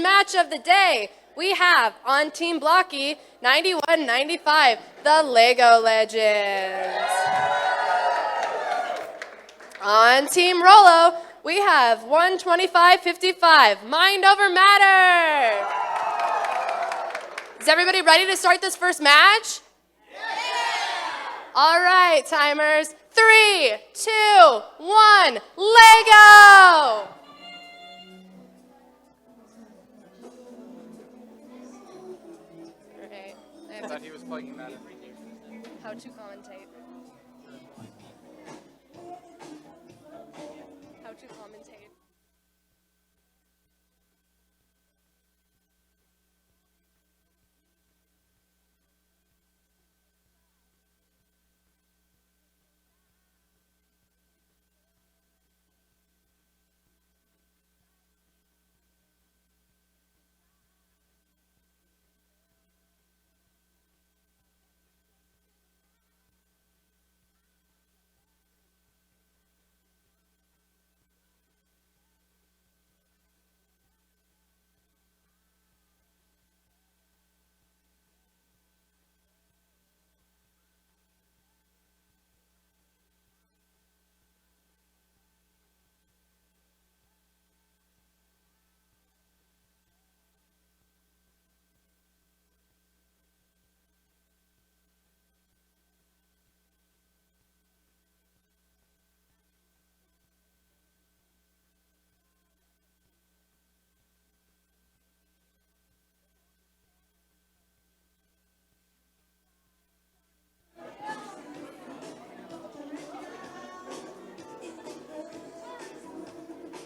match of the day, we have on Team Blocky 91-95, the Lego Legends. On Team Rolo, we have 125-55, Mind Over Matter. Is everybody ready to start this first match? Yeah! All right, timers. 3, 2, 1, Lego! Okay. I thought he was plugging that in. How to commentate. How to commentate.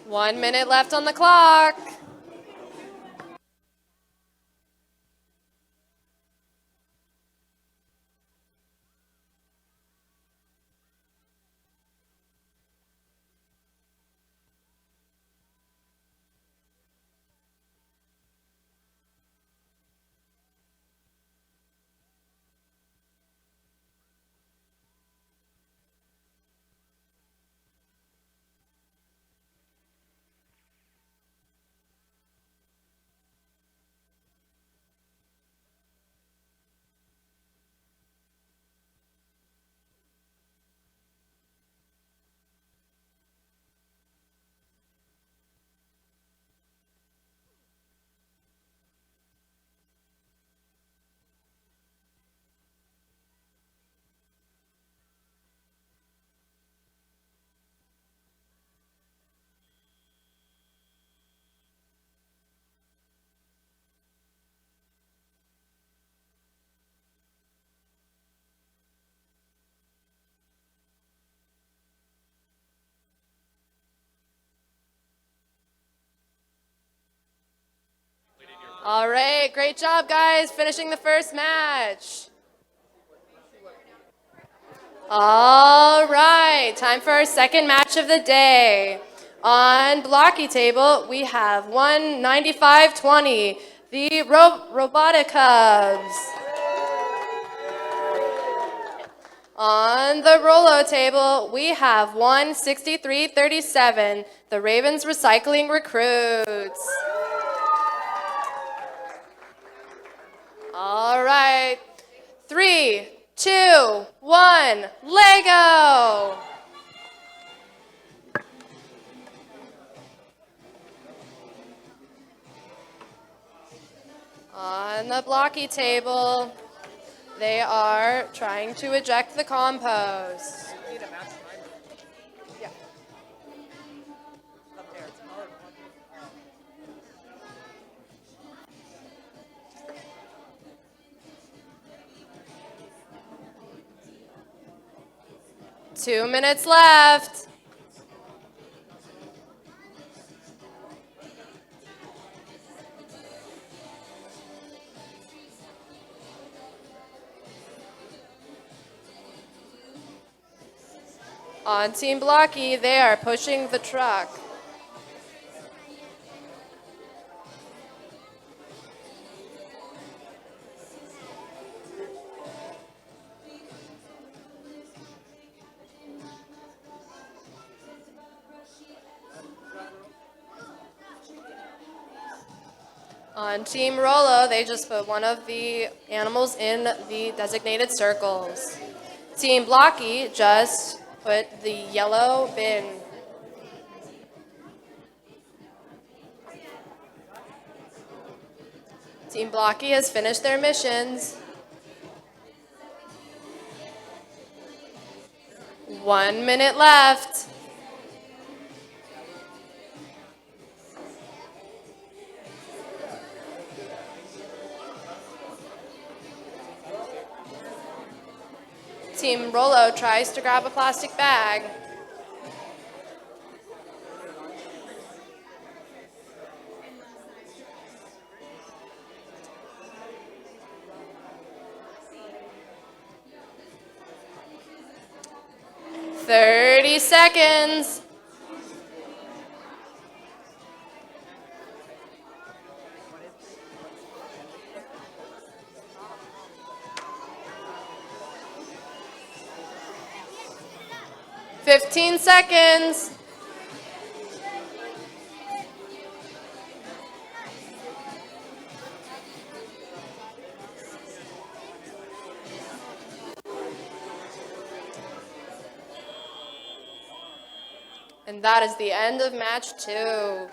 One minute left on the clock. All right, great job, guys, finishing the first match. All right, time for our second match of the day. On Blocky table, we have 195-20, the Robotic Cubs. On the Rolo table, we have 163-37, the Ravens Recycling Recruits. All right, 3, 2, 1, Lego! On the Blocky table, they are trying to eject the compost. Yeah. Up there. 2 minutes left. On Team Blocky, they are pushing the truck. On Team Rolo, they just put one of the animals in the designated circles. Team Blocky just put the yellow bin. Team Blocky has finished their missions. 1 minute left. Team Rolo tries to grab a plastic bag. "30 seconds. "15 seconds. And that is the end of match 2.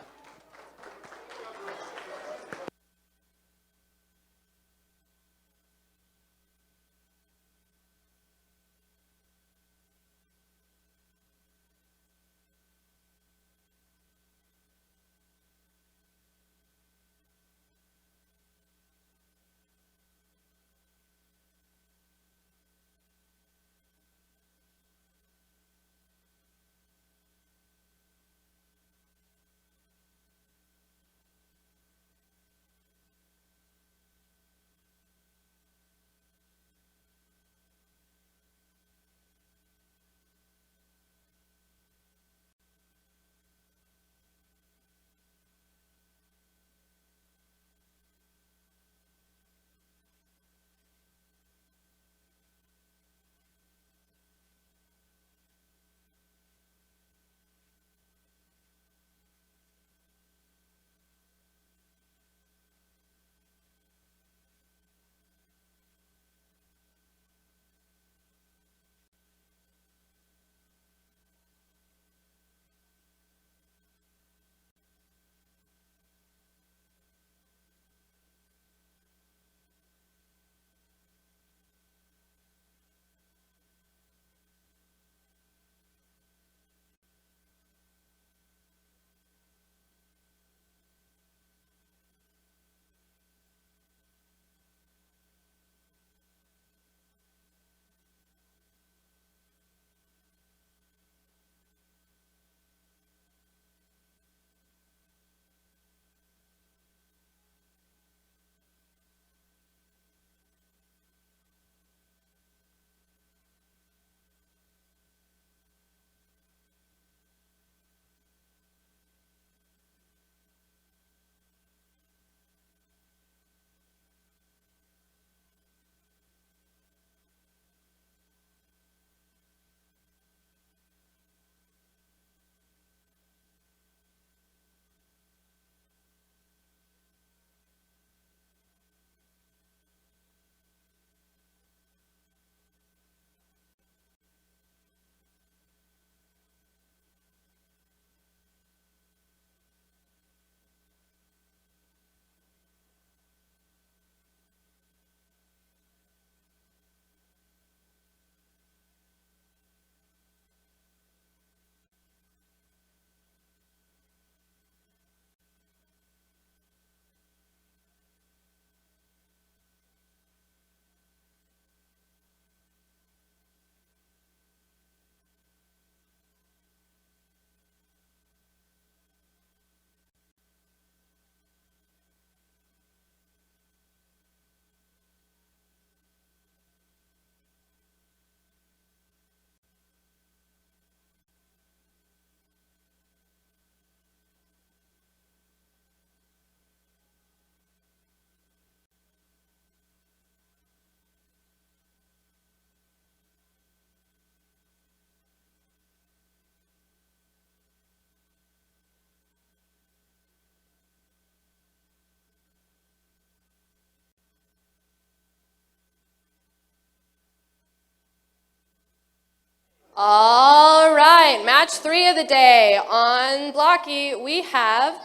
All right, match 3 of the day. On blocky, we have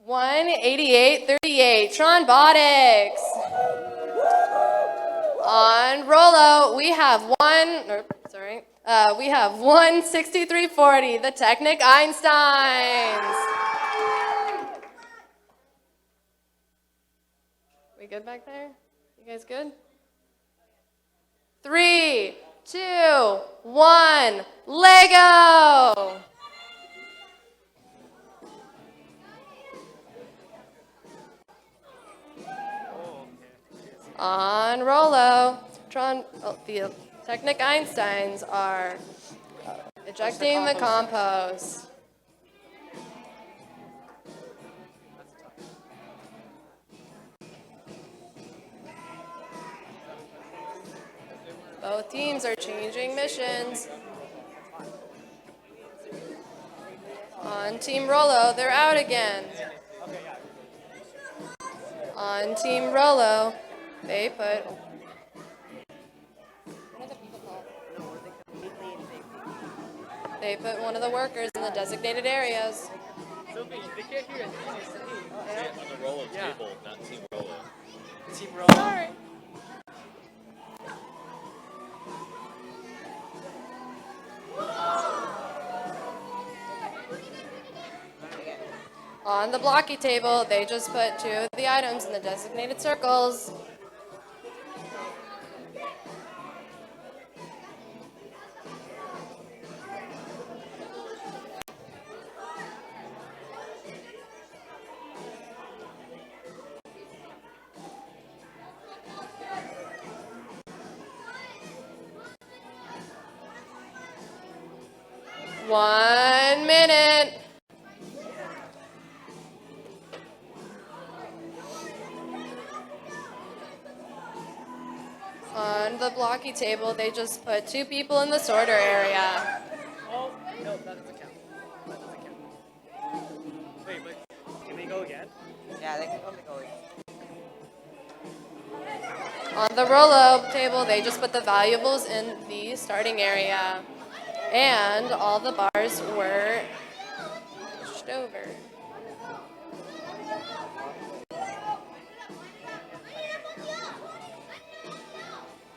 188-38, Robotics. On Rolo, we have 163-40, the Technic Einsteins. We good back there? You guys good? 3, 2, 1, Lego! On Rolo, the Technic Einsteins are ejecting the compost. Both teams are changing missions. On Team Rolo, they're out again. On Team Rolo, they put one of the workers in the designated areas. Sophie, they can't hear it. On the Rolo table, not Team Rolo. Team Rolo. Sorry. On the blocky table, they just put 2 of the items in the designated circles. One minute. On the blocky table, they just put 2 people in the sorter area. Oh, no, that doesn't count. That doesn't count. Wait, but can they go again? Yeah, they can only go again. On the Rolo table, they just put the valuables in the starting area. And all the bars were pushed over.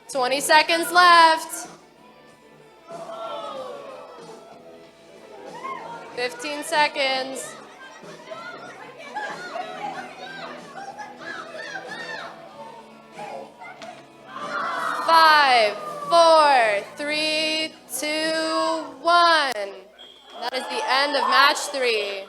"20 seconds left. 15 seconds. 5, 4, 3, 2, 1. That is the end of match 3.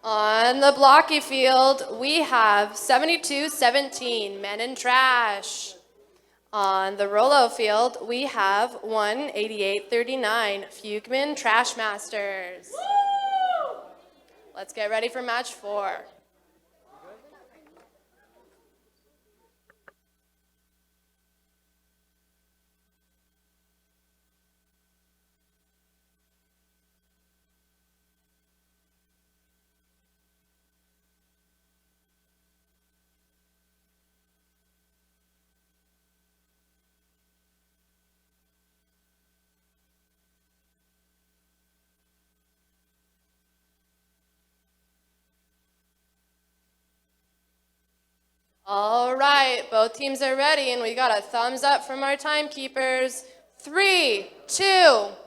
On the blocky field, we have 72-17, men in trash. On the Rolo field, we have 188-39, Fugman Trash Masters. Let's get ready for match 4. All right, both teams are ready, and we got a thumbs up from our timekeepers. 3, 2,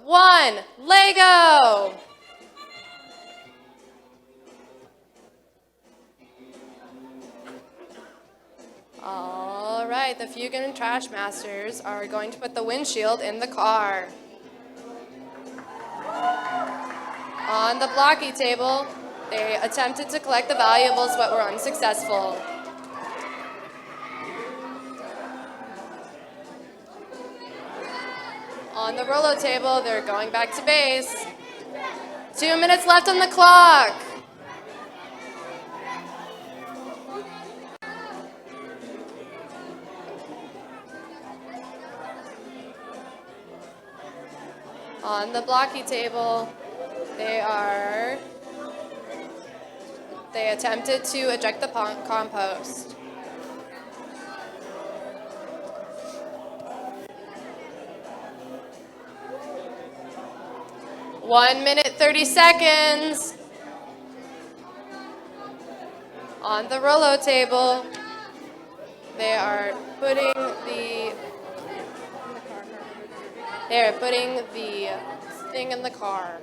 1, Lego! All right, the Fugman Trash Masters are going to put the windshield in the car. On the blocky table, they attempted to collect the valuables but were unsuccessful. On the Rolo table, they're going back to base. 2 minutes left on the clock. On the blocky table, they attempted to eject the compost. One minute, 30 seconds. On the Rolo table, they are putting the thing in the car.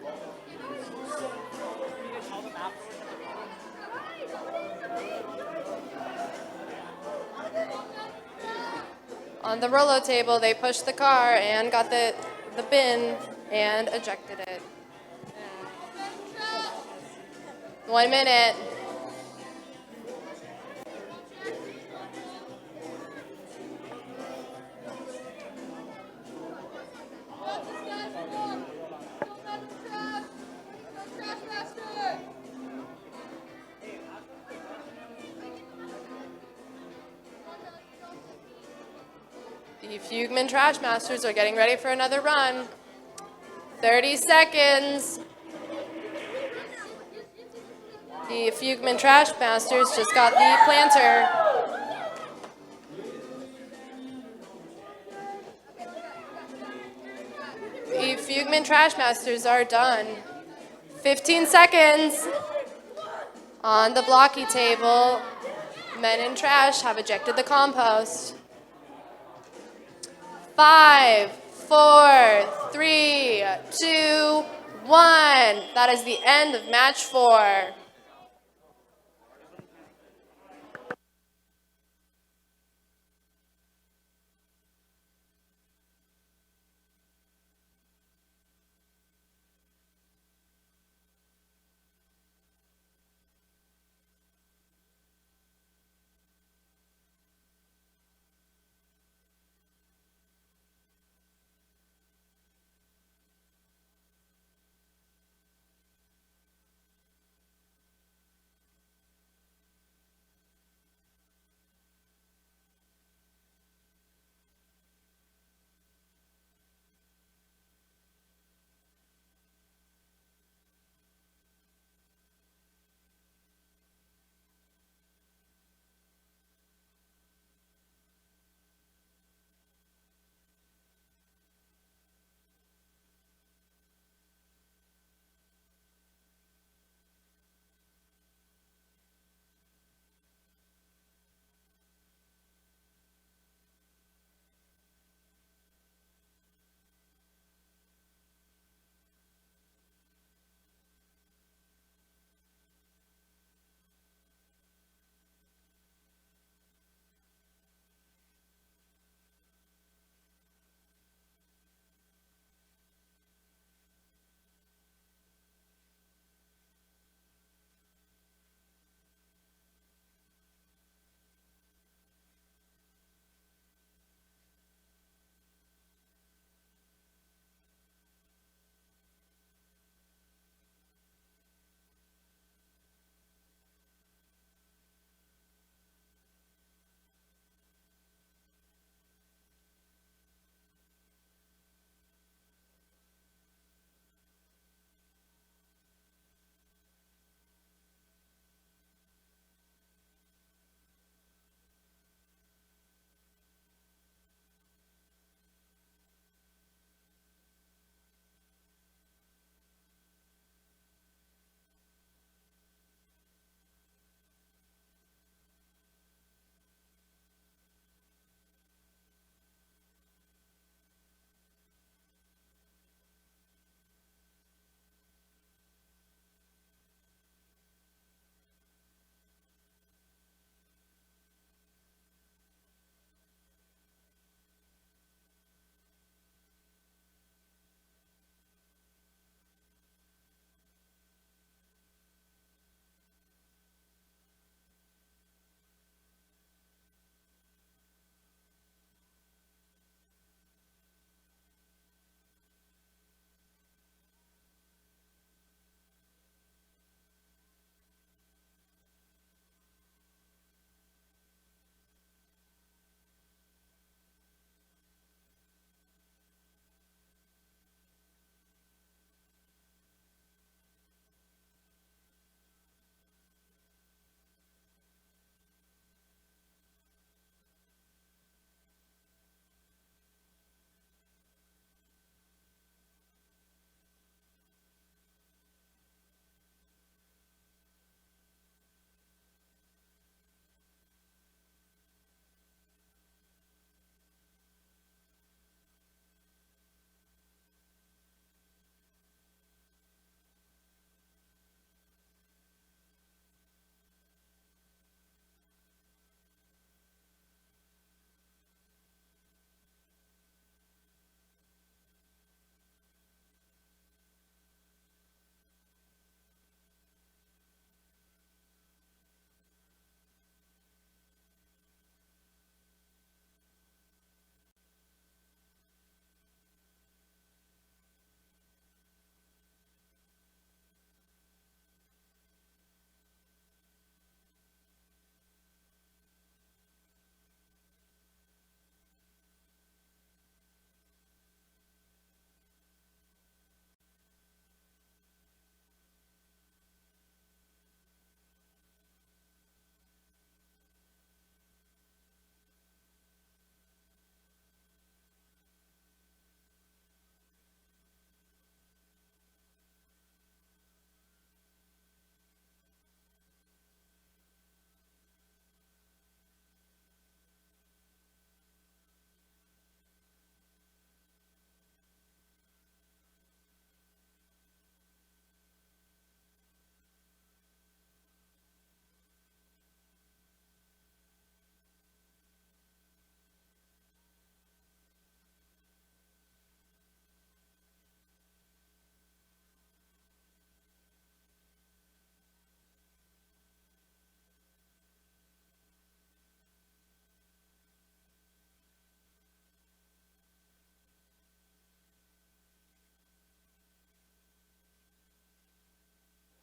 On the Rolo table, they pushed the car and got the bin and ejected it. 1 minute. The Fugman Trash Masters are getting ready for another run. 30 seconds. The Fugman Trash Masters just got the planter. The Fugman Trash Masters are done. 15 seconds. On the blocky table, men in trash have ejected the compost. 5, 4, 3, 2, 1. That is the end of match 4.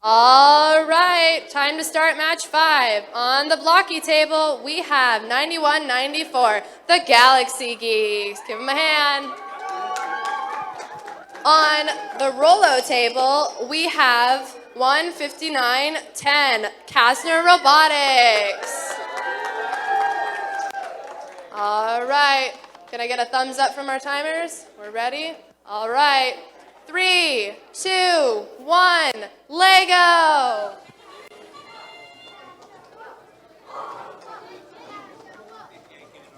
All right, time to start match 5. On the blocky table, we have 91-94, the Galaxy Geeks. Give them a hand. On the Rolo table, we have 159-10, Kastner Robotics. All right, can I get a thumbs up from our timers? We're ready? All right. 3, 2, 1, Lego!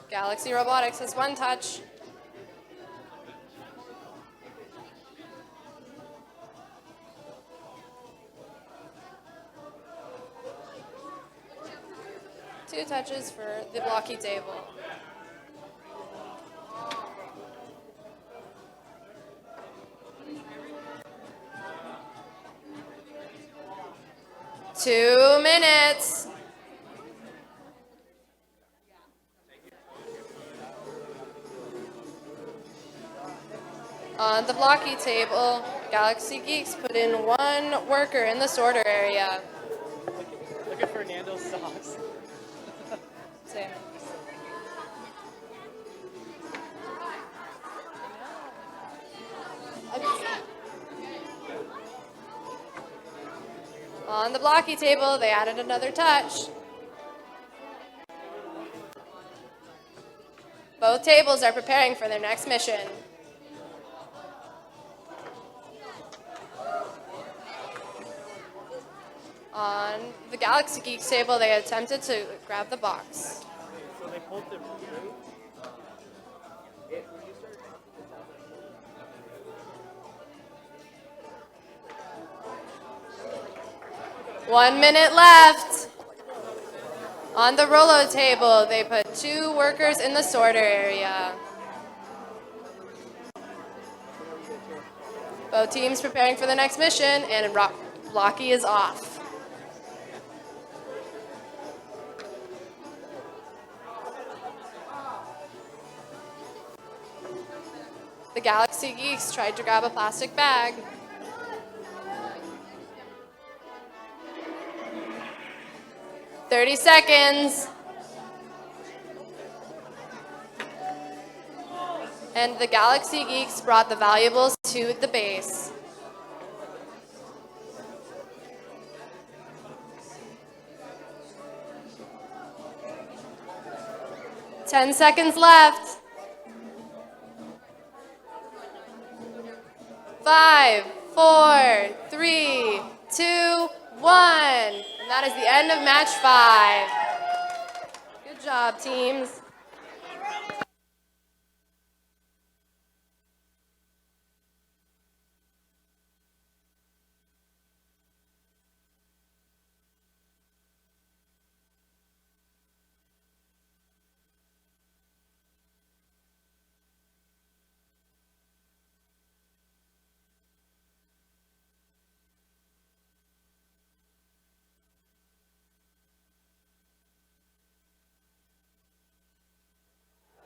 Galaxy Robotics has 1 touch. Two touches for the blocky table. Two minutes. On the blocky table, Galaxy Geeks put in 1 worker in the sorter area. Look at Fernando's socks. Same. On the blocky table, they added another touch. Both tables are preparing for their next mission. On the Galaxy Geeks table, they attempted to grab the box. So they pulled the root. 1 minute left. On the Rolo table, they put 2 workers in the sorter area. Both teams preparing for the next mission, and blocky is off. The Galaxy Geeks tried to grab a plastic bag. "30 seconds. And the Galaxy Geeks brought the valuables to the base. "10 seconds left. 5, 4, 3, 2, 1. And that is the end of match 5. Good job, teams.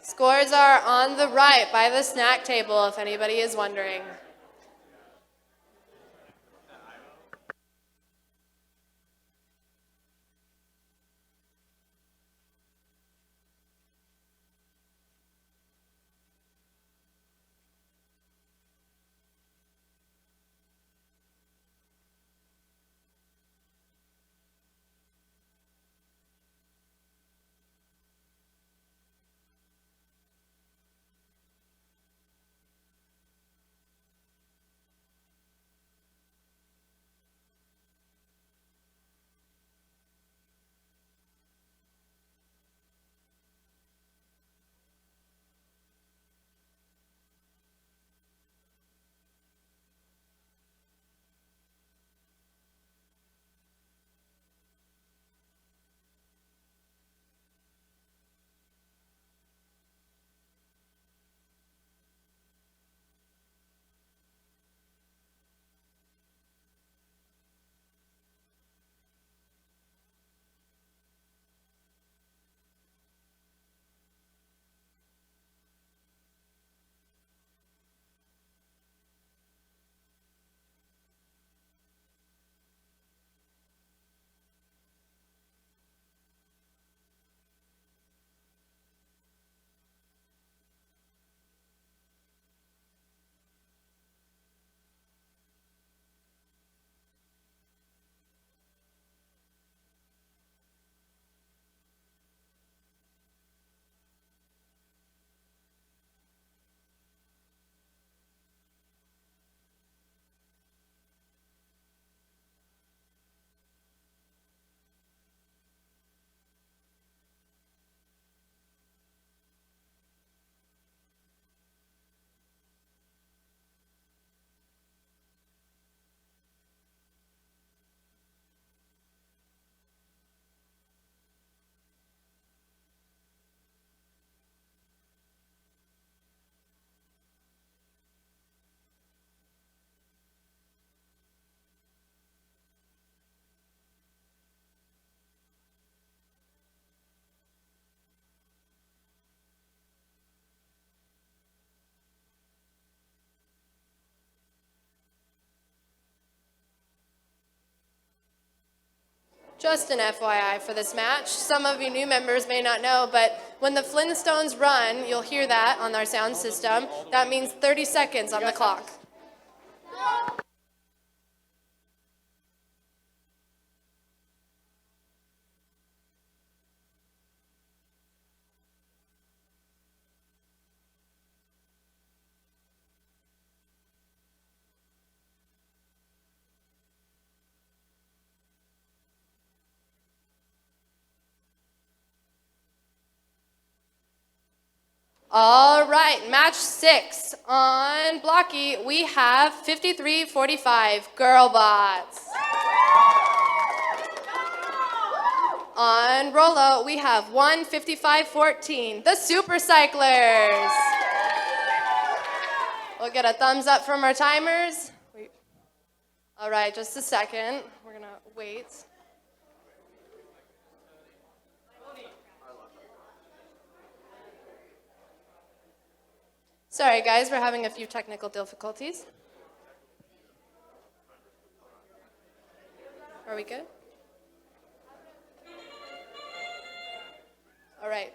Scores are on the right by the snack table, if anybody is wondering. Just an FYI for this match. Some of you new members may not know, but when the Flintstones run, you'll hear that on our sound system. That means 30 seconds on the clock. All right, match 6. On Blocky, we have 53-45 Girl Bots. On Rolo, we have 155-14 the Super Cyclers. We'll get a thumbs up from our timers. All right, just a second. We're gonna wait. Sorry, guys, we're having a few technical difficulties. Are we good? All right.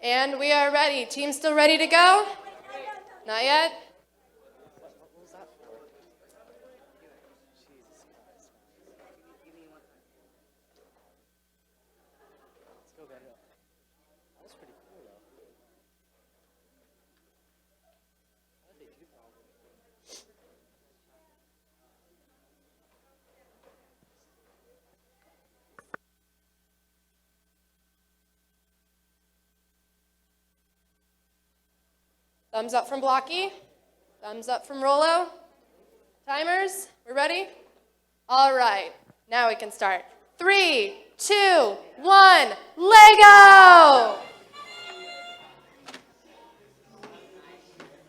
And we are ready. Team still ready to go? Not yet? Thumbs up from Blocky. Thumbs up from Rolo. Timers, we're ready? All right, now we can start. 3, 2, 1, Lego!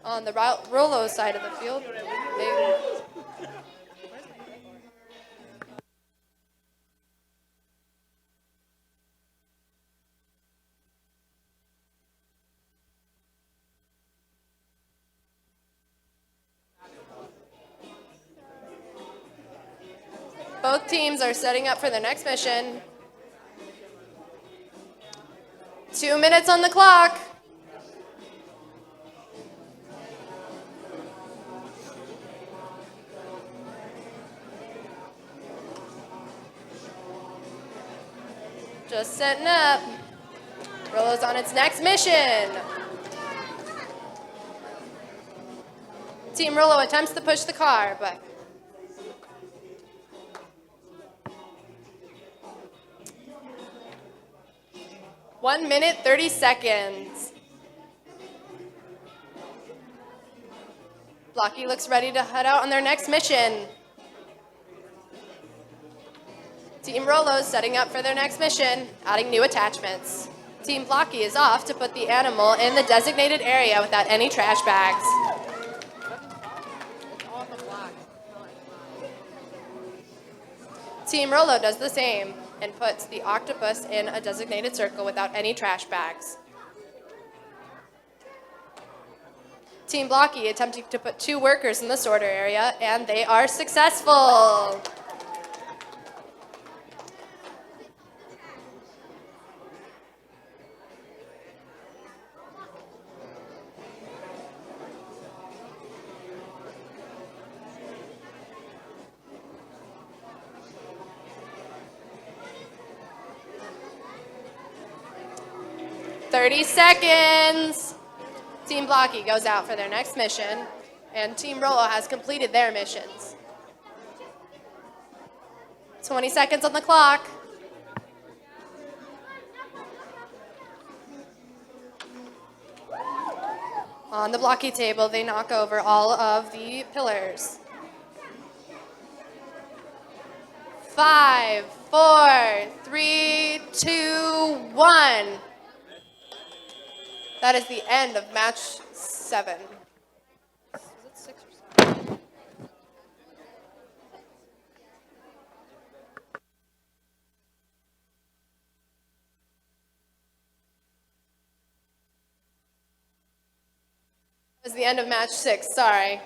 On the Rolo side of the field, both teams are setting up for the next mission. 2 minutes on the clock. Just setting up. Rolo's on its next mission. Team Rolo attempts to push the car, but 1 minute, 30 seconds. Blocky looks ready to head out on their next mission. Team Rolo is setting up for their next mission, adding new attachments. Team Blocky is off to put the animal in the designated area without any trash bags. Team Rolo does the same and puts the octopus in a designated circle without any trash bags. Team Blocky attempting to put 2 workers in the sorter area, and they are successful. "30 seconds. Team Blocky goes out for their next mission, and Team Rolo has completed their missions. 20 seconds on the clock. On the Blocky table, they knock over all of the pillars. 5, 4, 3, 2, 1. That is the end of match 7. Was it 6 or 7? That was the end of match 6, sorry.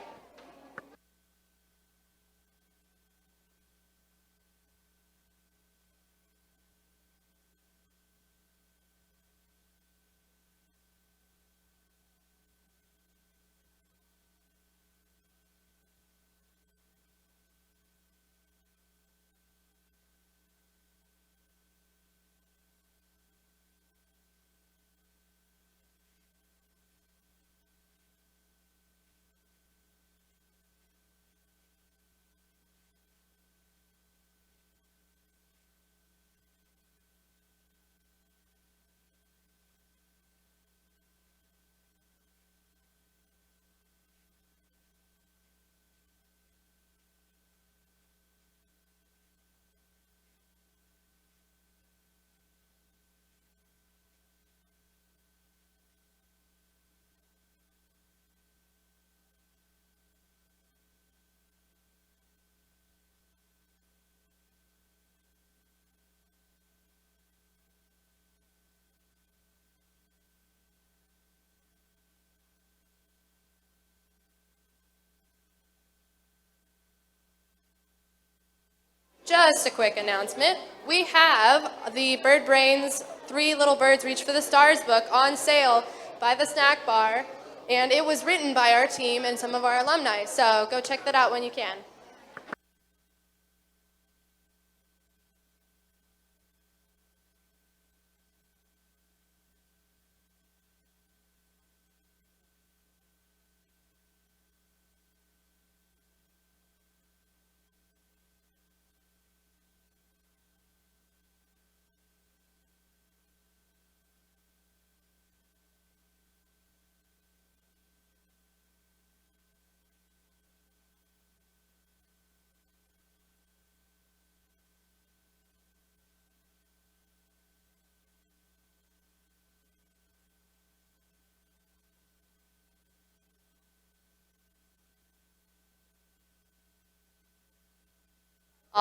Just a quick announcement. We have the Bird Brains Three Little Birds Reach for the Stars book on sale by the snack bar, and it was written by our team and some of our alumni, so go check that out when you can.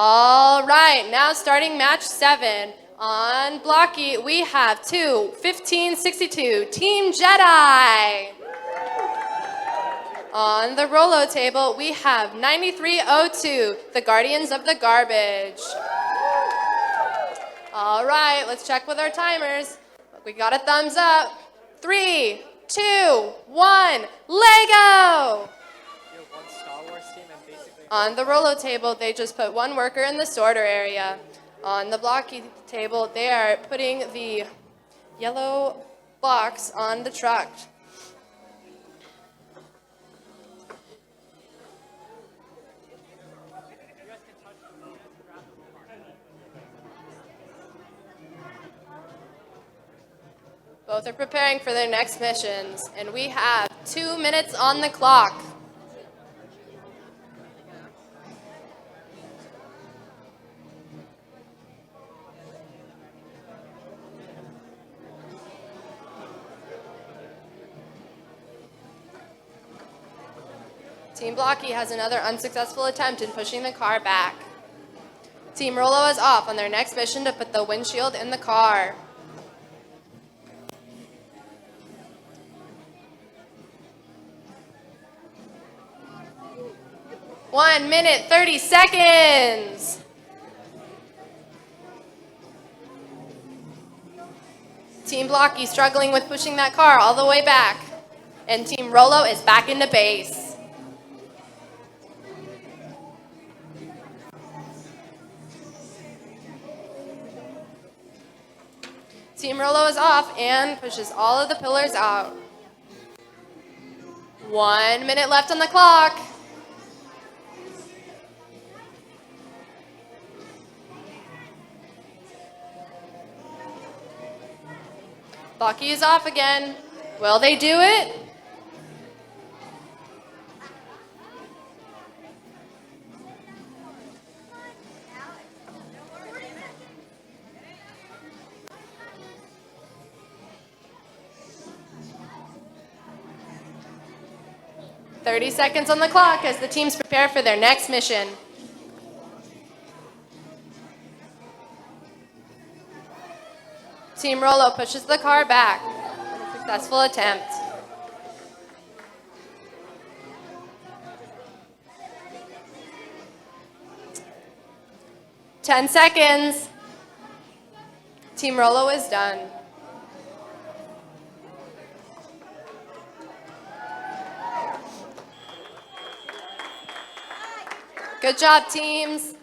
All right, now starting match 7. On Blocky, we have 1562, Team Jedi. On the Rolo table, we have 9302, the Guardians of the Garbage. All right, let's check with our timers. We got a thumbs up. 3, 2, 1, Lego! On the Rolo table, they just put one worker in the sorter area. On the Blocky table, they are putting the yellow box on the truck. Both are preparing for their next missions, and we have 2 minutes on the clock. Team Blocky has another unsuccessful attempt in pushing the car back. Team Rolo is off on their next mission to put the windshield in the car. One minute, 30 seconds. Team Blocky struggling with pushing that car all the way back. And Team Rolo is back into base. Team Rolo is off and pushes all of the pillars out. 1 minute left on the clock. Blocky is off again. Will they do it? "30 seconds on the clock as the teams prepare for their next mission. Team Rolo pushes the car back. Successful attempt. "10 seconds. Team Rolo is done. Good job, teams.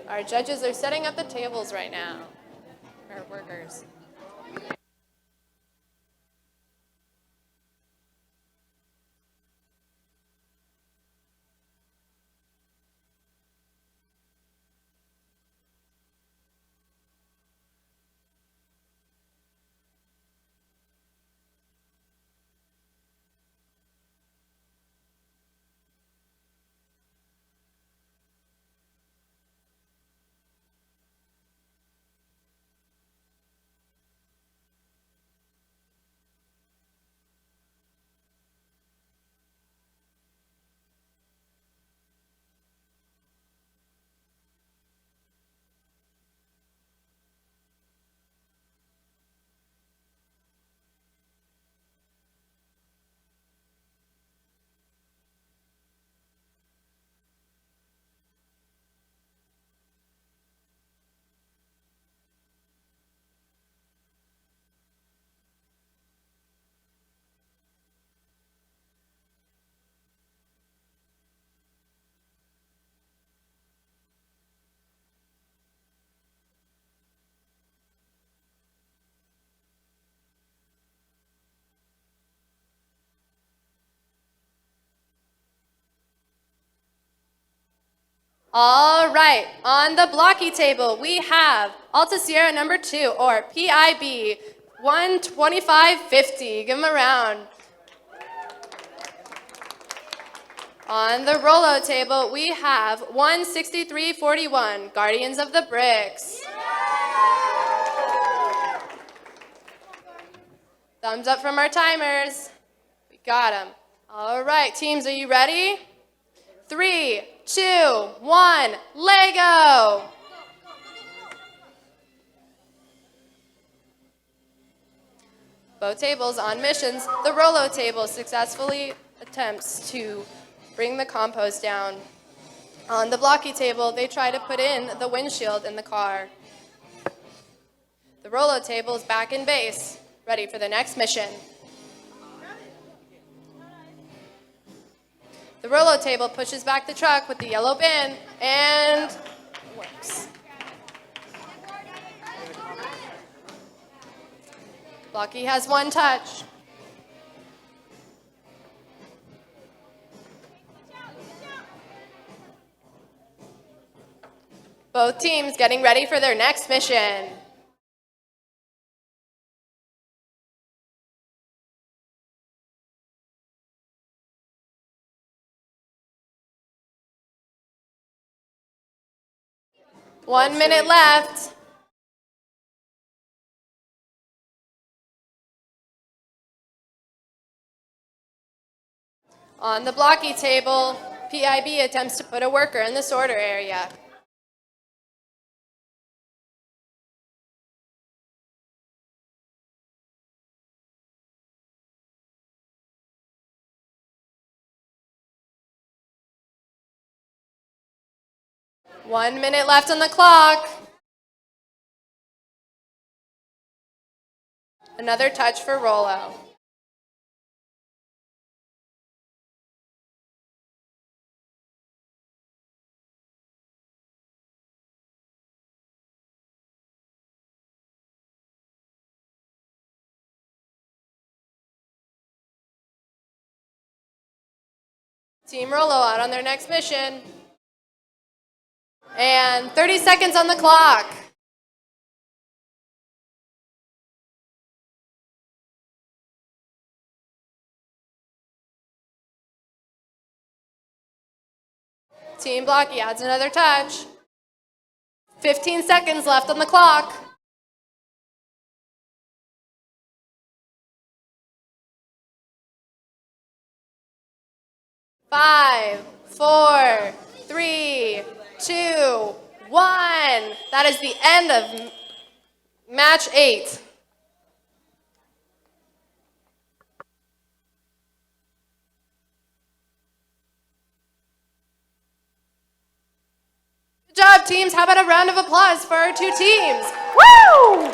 Our judges are setting up the tables right now. Our workers. All right, on the blocky table, we have Alta Sierra number 2, or PIB, 125.50. Give them a round. On the Rolo table, we have 163.41, Guardians of the Bricks. Thumbs up from our timers. We got them. All right, teams, are you ready? 3, 2, 1, Lego! Both tables on missions. The Rolo table successfully attempts to bring the compost down. On the blocky table, they try to put in the windshield in the car. The Rolo table is back in base, ready for the next mission. The Rolo table pushes back the truck with the yellow bin and works. Blocky has one touch. Both teams getting ready for their next mission. One minute left. On the blocky table, PIB attempts to put a worker in the sorter area. One minute left on the clock. Another touch for Rolo. Team Rolo out on their next mission. And 30 seconds on the clock. Team Blocky adds another touch. 15 seconds left on the clock. Five, four, three, 2, 1. That is the end of match 8. Good job, teams. How about a round of applause for our 2 teams? Woo!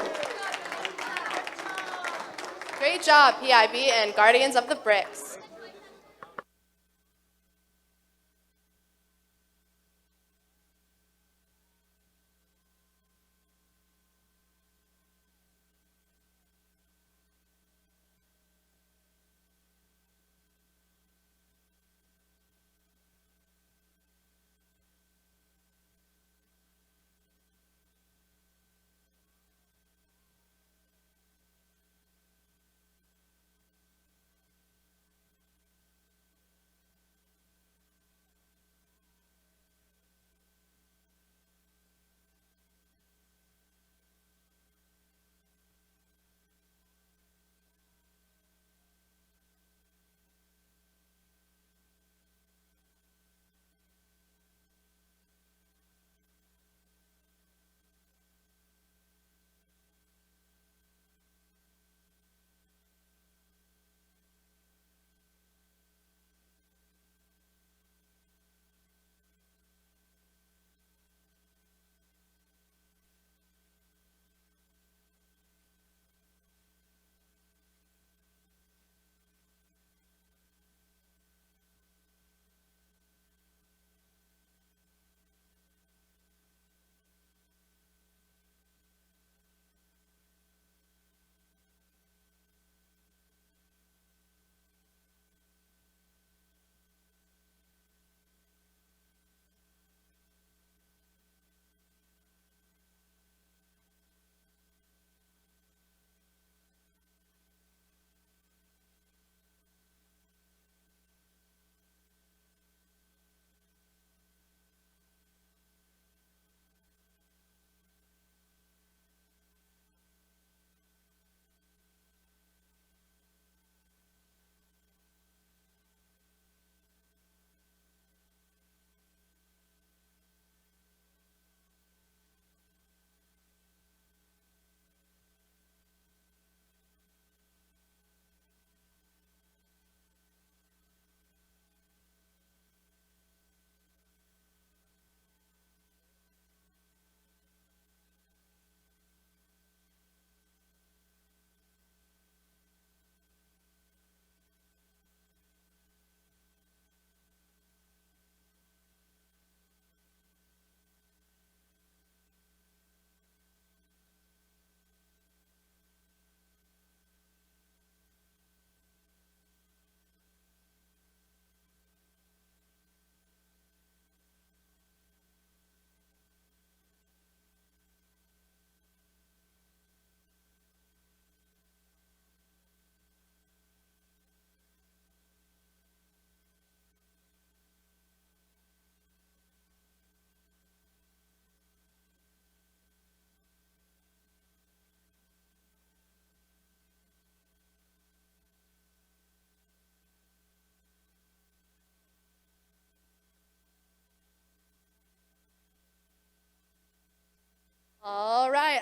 Great job, PIB and Guardians of the Bricks.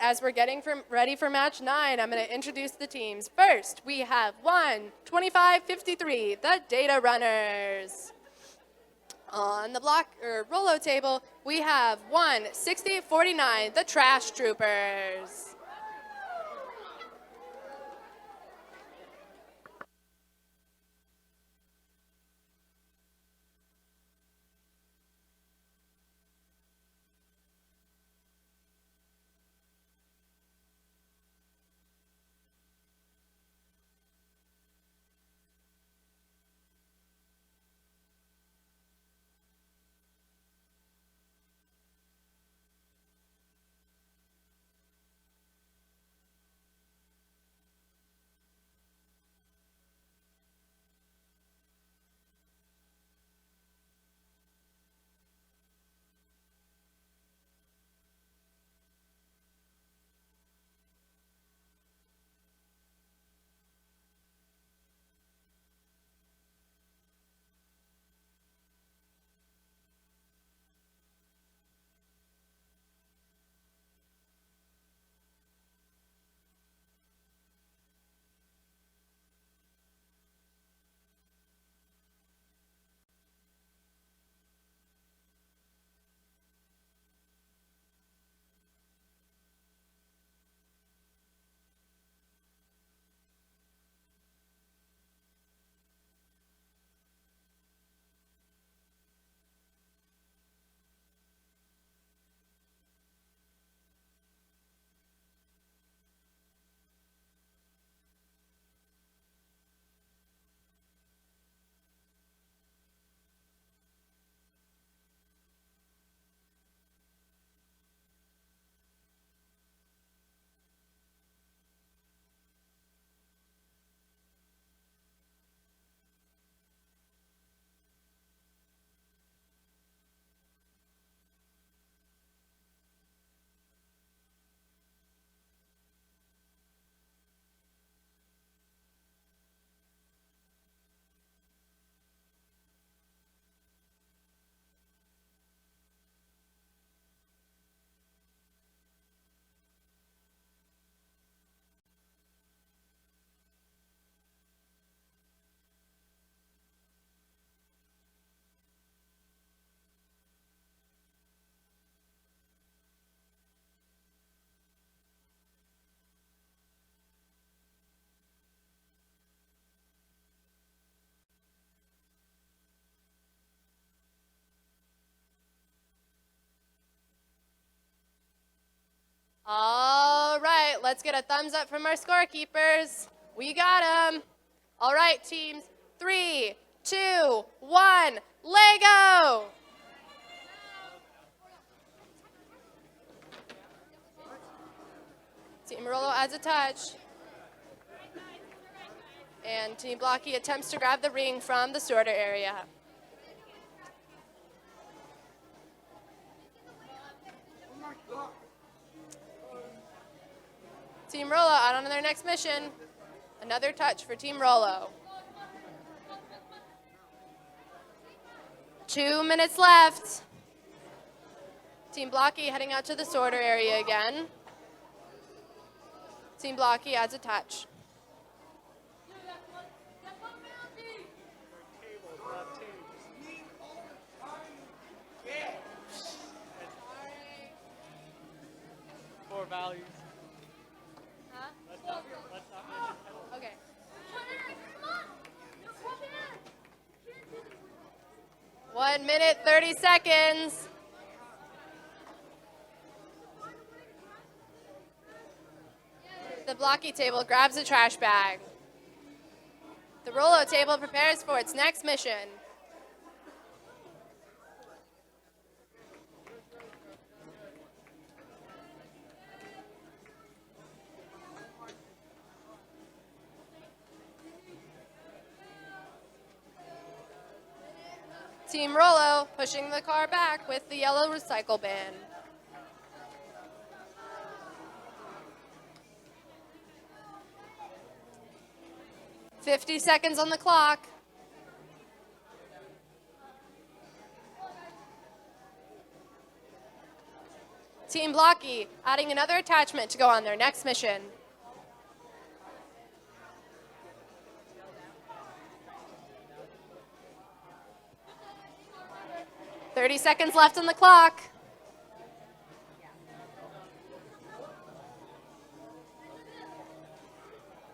as we're getting ready for match 9, I'm going to introduce the teams. First, we have 125-53, the Data Runners. On the Rolo table, we have 160-49, the Trash Troopers. All right, let's get a thumbs up from our scorekeepers. We got them. All right, teams. 3, 2, 1, Lego! Team Rolo adds a touch. And Team Blocky attempts to grab the ring from the sorter area. Team Rolo out on their next mission. Another touch for Team Rolo. 2 minutes left. Team Blocky heading out to the sorter area again. Team Blocky adds a touch. Core values. Huh? Let's not mention penalties. Okay. 1 minute, 30 seconds. The Blocky table grabs a trash bag. The Rolo table prepares for its next mission. Team Rolo pushing the car back with the yellow recycle bin. $50 seconds on the clock. Team Blocky adding another attachment to go on their next mission. "30 seconds left on the clock.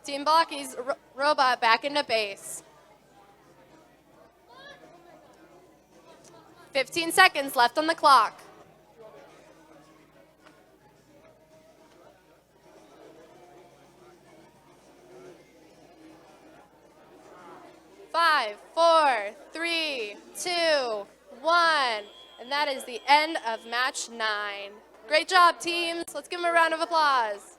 Team Blocky's robot back into base. 15 seconds left on the clock. Five, four, three, two, one. And that is the end of match 9. Great job, teams. Let's give them a round of applause.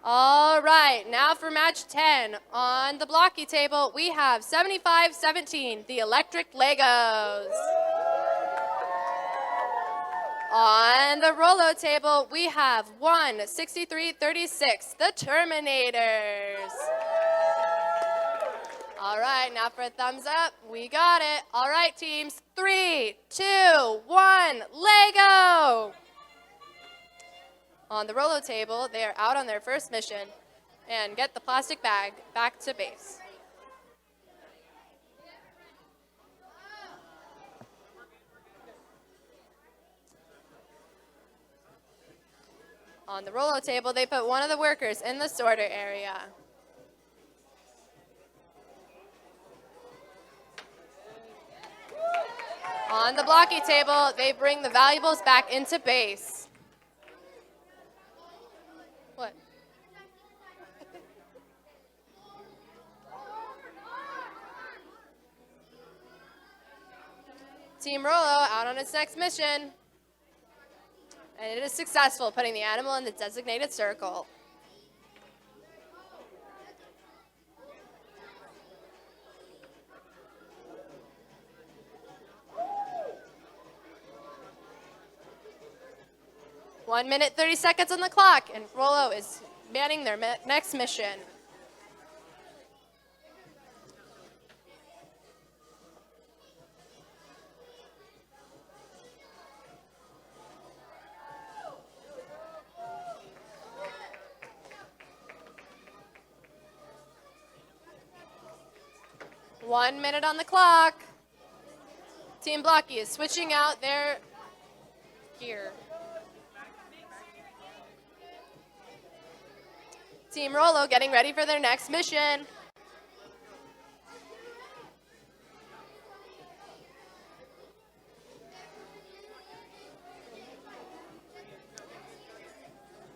All right, now for match 10. On the blocky table, we have 75-17, the electric Legos. On the Rolo table, we have 63-36, the Terminators. All right, now for a thumbs up. We got it. All right, teams. 3, 2, 1, Lego! On the Rolo table, they are out on their first mission and get the plastic bag back to base. On the Rolo table, they put one of the workers in the sorter area. On the blocky table, they bring the valuables back into base. What? Team Rolo out on its next mission. And it is successful, putting the animal in the designated circle. One minute, 30 seconds on the clock, and Rolo is manning their next mission. One minute on the clock. Team Blocky is switching out their gear. Team Rolo getting ready for their next mission.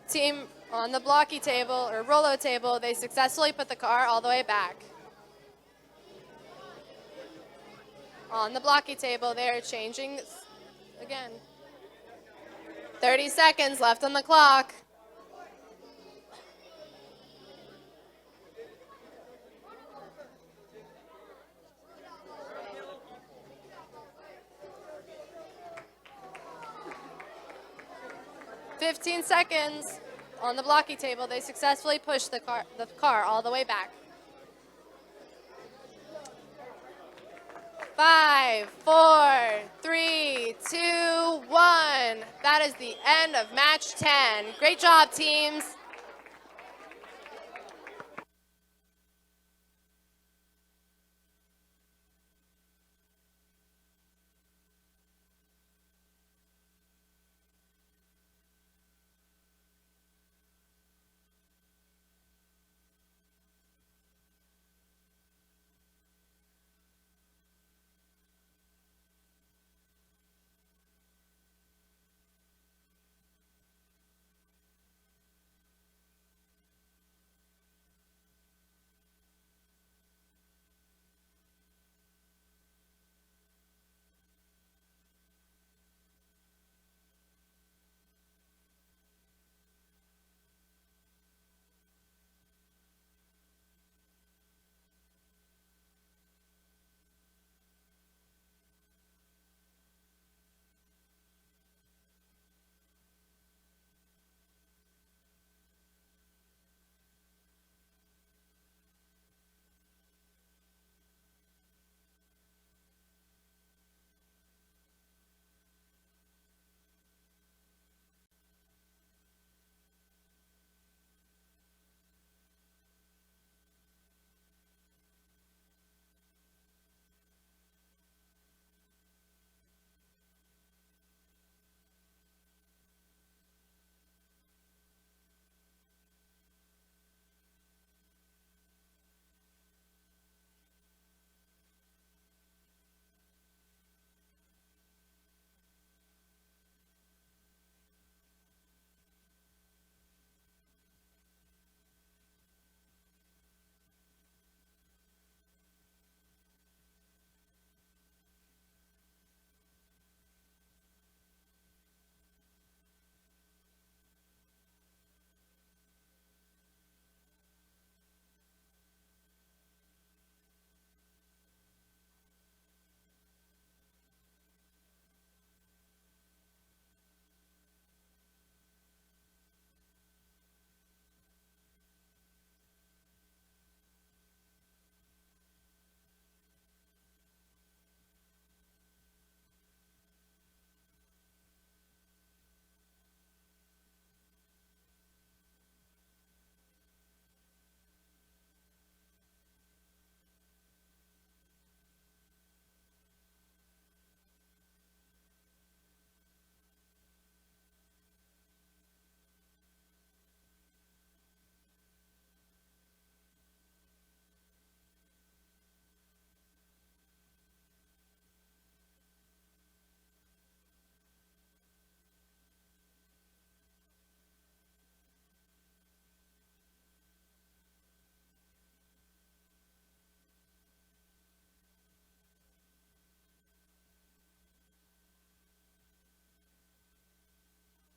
Team on the blocky table, or Rolo table, they successfully put the car all the way back. On the blocky table, they're changing again. 30 seconds left on the clock. "15 seconds." On the blocky table, they successfully pushed the car all the way back. 5, 4, 3, 2, 1. That is the end of match 10. Great job, teams.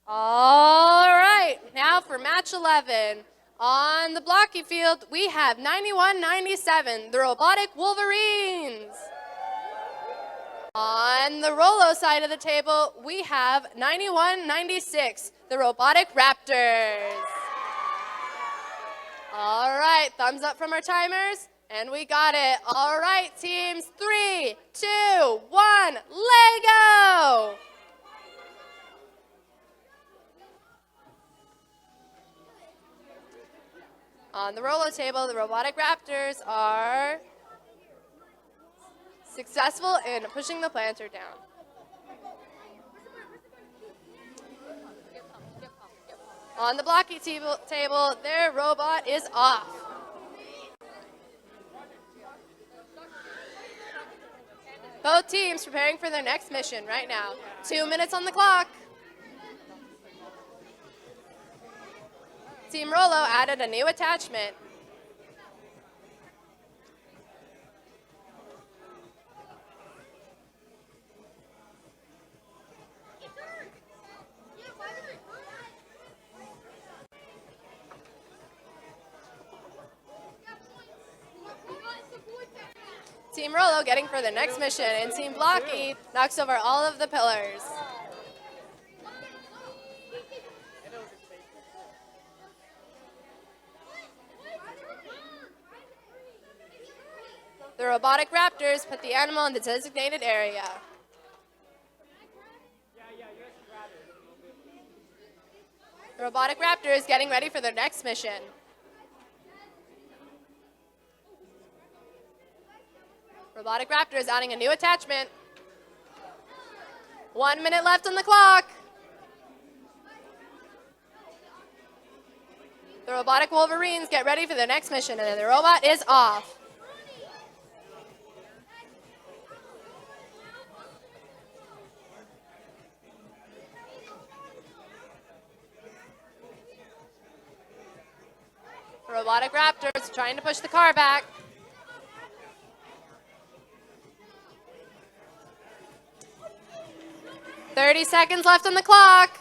All right, now for match 11. On the blocky field, we have 91-97, the Robotic Wolverines. On the Rolo side of the table, we have 91-96, the Robotic Raptors. All right, thumbs up from our timers, and we got it. All right, teams, 3, 2, 1, Lego! On the Rolo table, the Robotic Raptors are successful in pushing the planter down. On the blocky table, their robot is off. Both teams preparing for their next mission right now. 2 minutes on the clock. Team Rolo added a new attachment. Team Rolo getting for the next mission, and Team Blocky knocks over all of the pillars. The Robotic Raptors put the animal in the designated area. The Robotic Raptors getting ready for their next mission. Robotic Raptors adding a new attachment. 1 minute left on the clock. The Robotic Wolverines get ready for their next mission, and the robot is off. The Robotic Raptors trying to push the car back. "30 seconds left on the clock.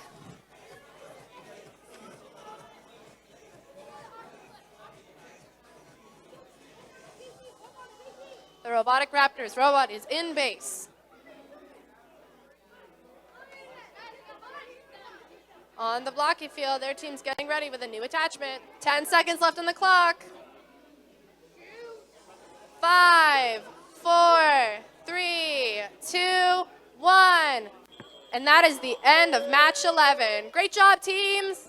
The Robotic Raptors robot is in base. On the blocky field, their team's getting ready with a new attachment. 10 seconds left on the clock. 5, 4, 3, 2, 1. And that is the end of match 11. Great job, teams.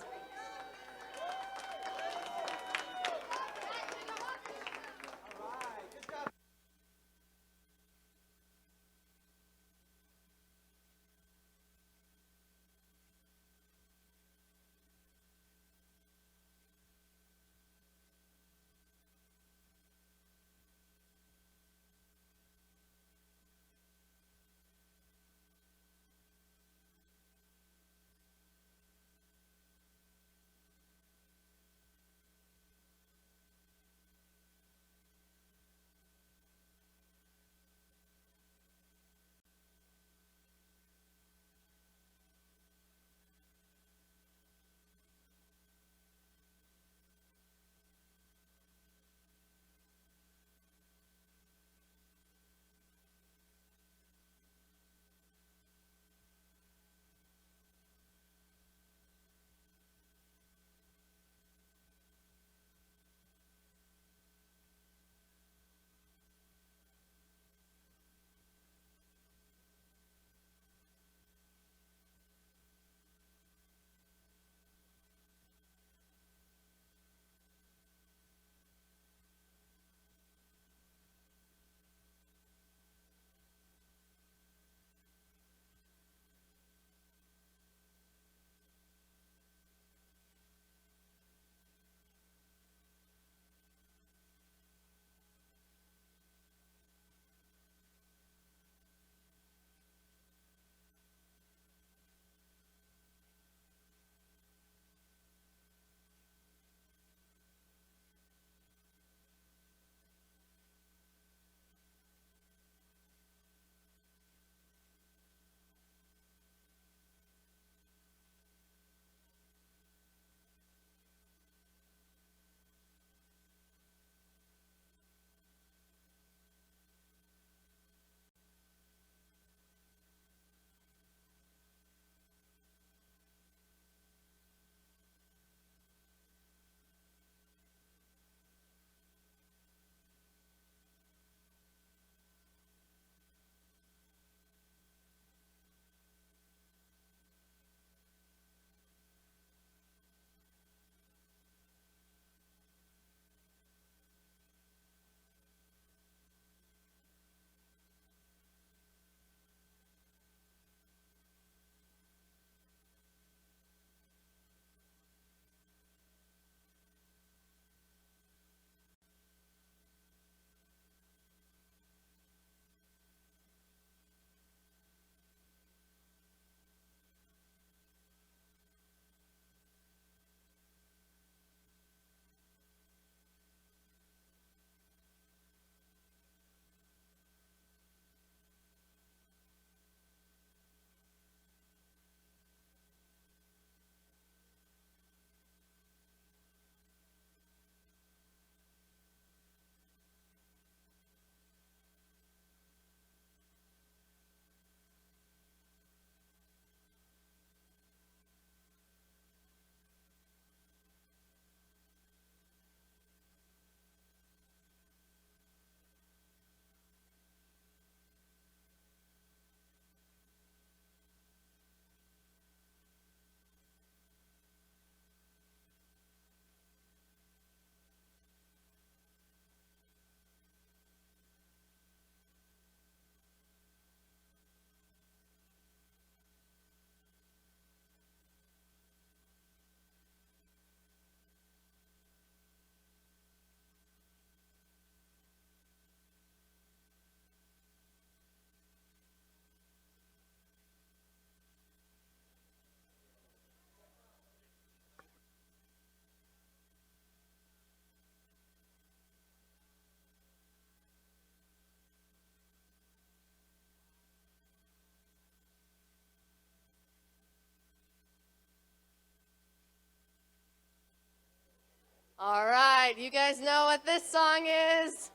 All right, you guys know what this song is?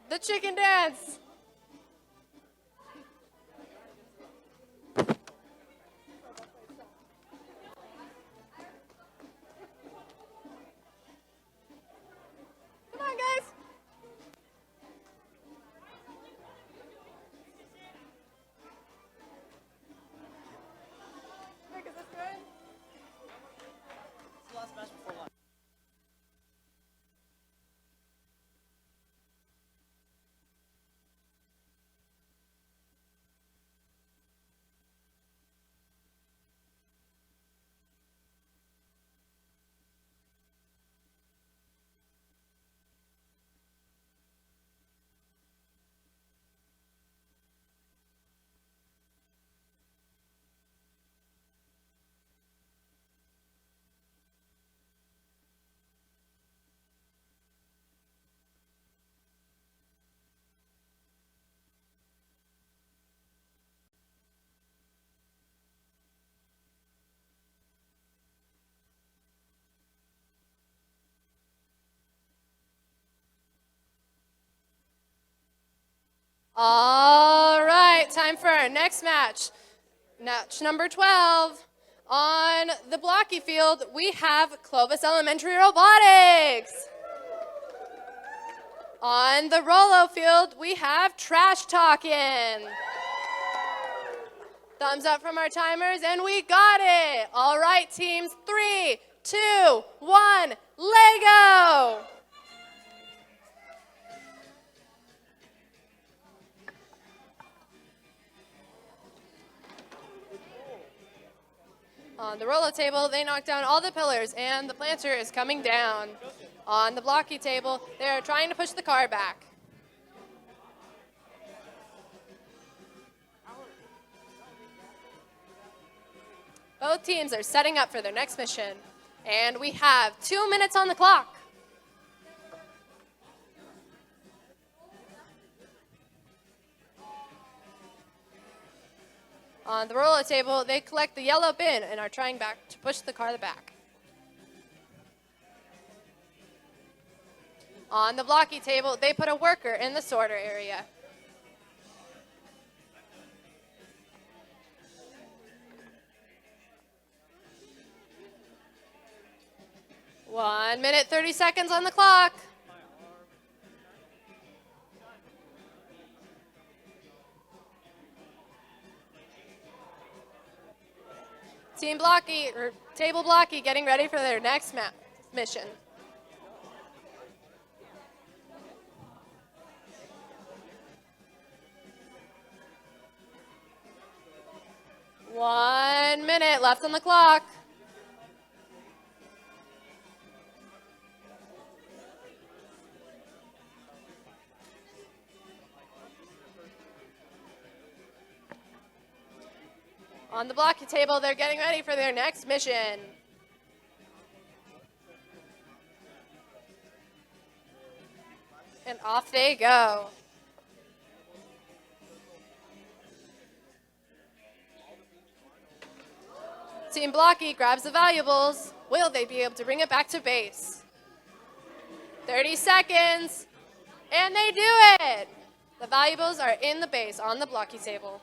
The chicken dance. Come on, guys. Rick, is this good? It's the last match before lunch. All right, time for our next match. Match number 12. On the blocky field, we have Clovis Elementary Robotics. On the Rolo field, we have Trash Talkin'. Thumbs up from our timers, and we got it. All right, teams, 3, 2, 1, Lego. On the Rolo table, they knocked down all the pillars, and the planter is coming down. On the blocky table, they're trying to push the car back. Both teams are setting up for their next mission, and we have 2 minutes on the clock. On the roller table, they collect the yellow bin and are trying back to push the car back. On the blocky table, they put a worker in the sorter area. One minute, 30 seconds on the clock. Team Blocky, or Table Blocky, getting ready for their next mission. One minute left on the clock. On the blocky table, they're getting ready for their next mission. And off they go. Team Blocky grabs the valuables. Will they be able to bring it back to base? 30 seconds. And they do it! The valuables are in the base on the blocky table.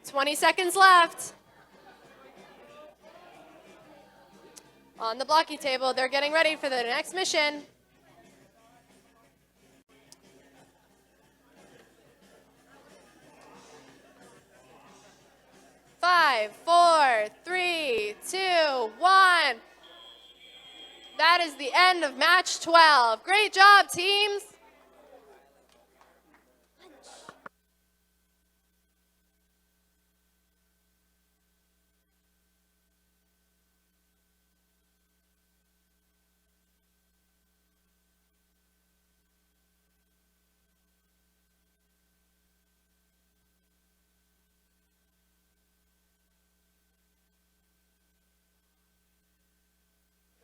20 seconds left. On the blocky table, they're getting ready for their next mission. Five, four, three, two, one. That is the end of match 12. Great job, teams.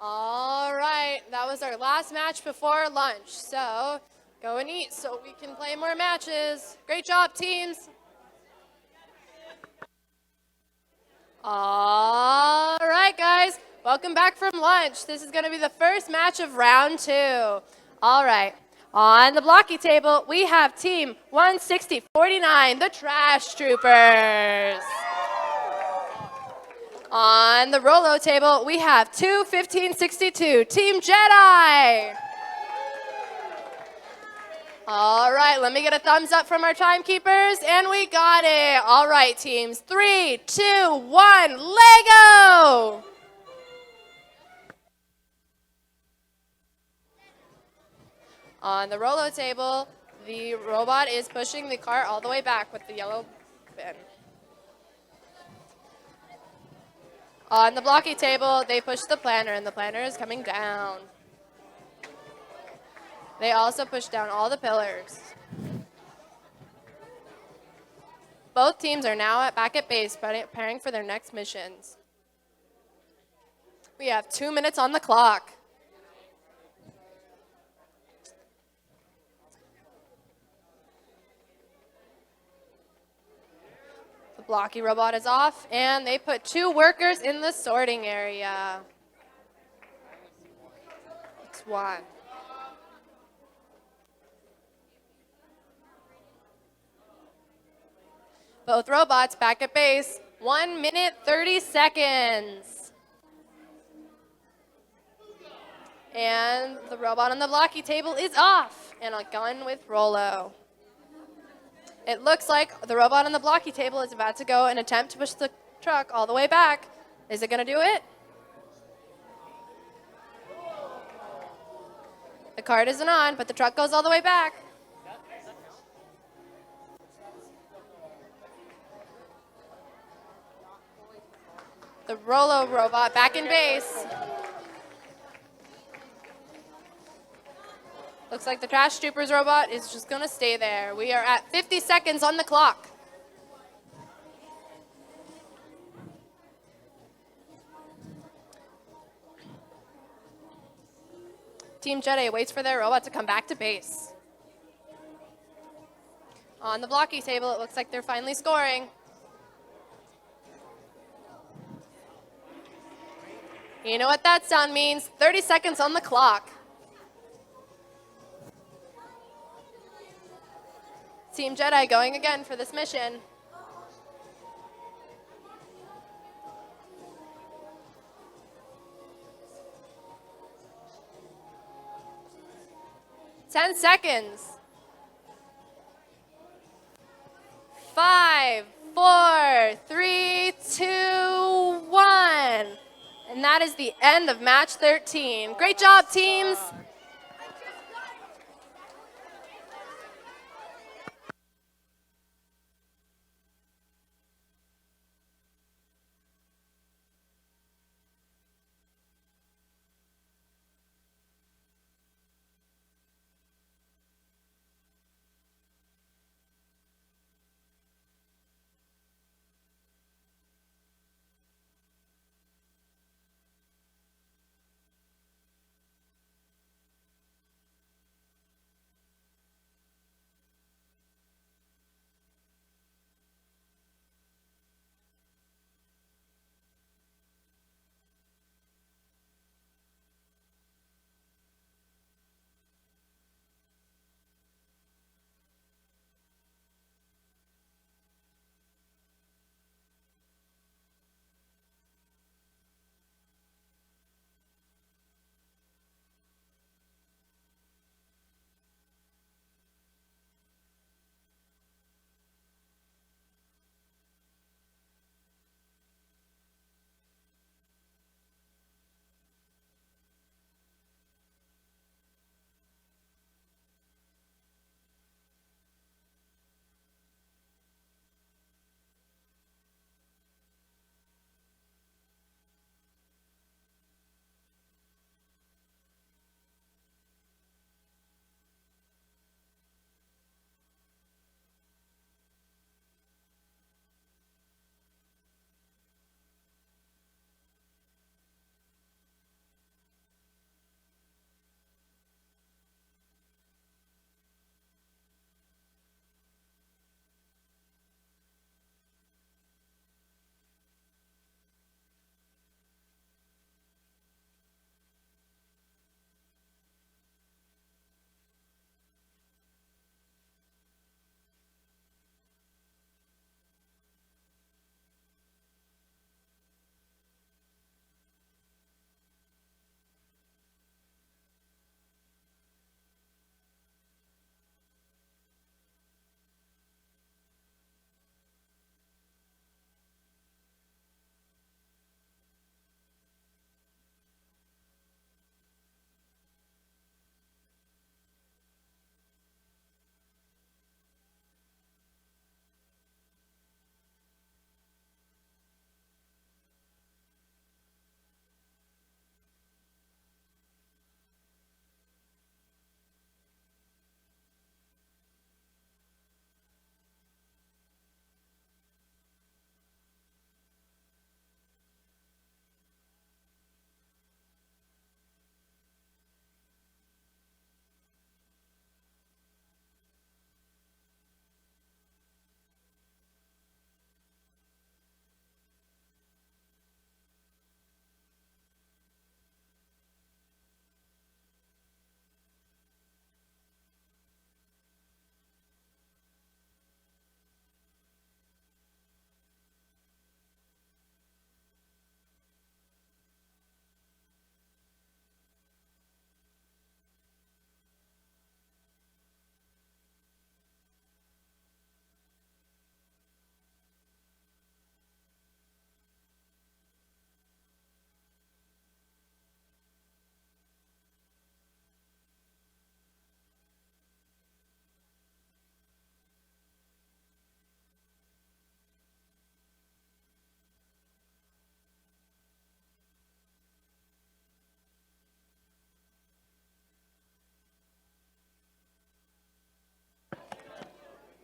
All right, that was our last match before lunch. So go and eat so we can play more matches. Great job, teams. All right, guys. Welcome back from lunch. This is going to be the first match of round 2. All right. On the blocky table, we have team 160-49, the Trash Troopers. On the Rolo table, we have 215-62, Team Jedi. All right, let me get a thumbs up from our timekeepers, and we got it. All right, teams, 3, 2, 1, Lego! On the Rolo table, the robot is pushing the cart all the way back with the yellow bin. On the blocky table, they push the planner, and the planner is coming down. They also push down all the pillars. Both teams are now back at base, preparing for their next missions. We have 2 minutes on the clock. The blocky robot is off, and they put 2 workers in the sorting area. It's 1. Both robots back at base. 1 minute, 30 seconds. And the robot on the blocky table is off, and a gun with Rolo. It looks like the robot on the blocky table is about to go and attempt to push the truck all the way back. Is it going to do it? The cart isn't on, but the truck goes all the way back. The Rolo robot back in base. Looks like the Trash Troopers robot is just going to stay there. We are at 50 seconds on the clock. Team Jedi waits for their robot to come back to base. On the blocky table, it looks like they're finally scoring. You know what that sound means? 30 seconds on the clock. Team Jedi going again for this mission. Ten seconds. 5, 4, 3, 2, 1. And that is the end of match 13. Great job, teams.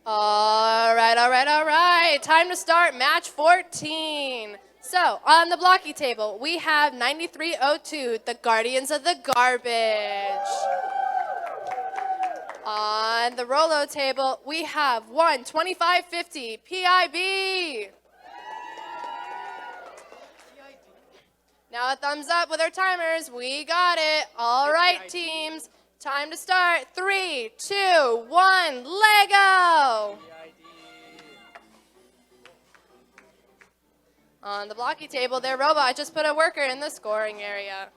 All right, all right, all right. Time to start match 14. So, on the blocky table, we have 9302, the Guardians of the Garbage. On the Rolo table, we have 12550, PIB. Now a thumbs up with our timers. We got it. All right, teams. Time to start. 3, 2, 1, Lego. On the blocky table, their robot just put a worker in the scoring area.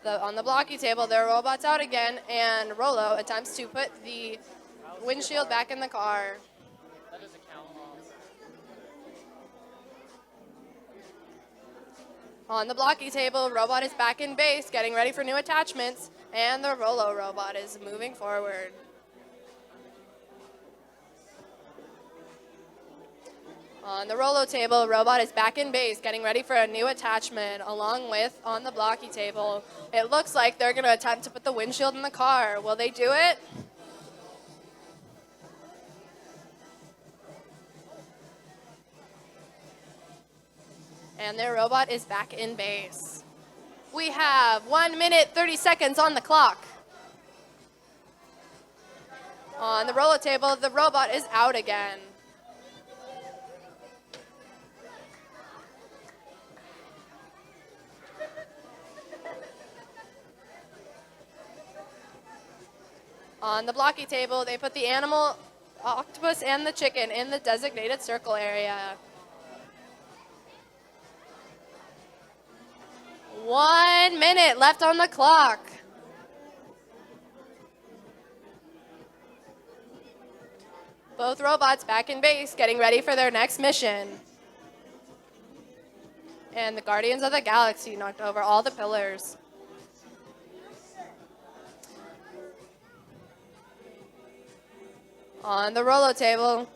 On the blocky table, their robot's out again, and Rolo attempts to put the windshield back in the car. That doesn't count. On the blocky table, robot is back in base, getting ready for new attachments, and the Rolo robot is moving forward. On the Rolo table, robot is back in base, getting ready for a new attachment, along with on the blocky table. It looks like they're going to attempt to put the windshield in the car. Will they do it? And their robot is back in base. We have 1 minute, 30 seconds on the clock. On the Rolo table, the robot is out again. On the blocky table, they put the animal, octopus, and the chicken in the designated circle area. 1 minute left on the clock. Both robots back in base, getting ready for their next mission. And the Guardians of the Galaxy knocked over all the pillars. On the Rolo table,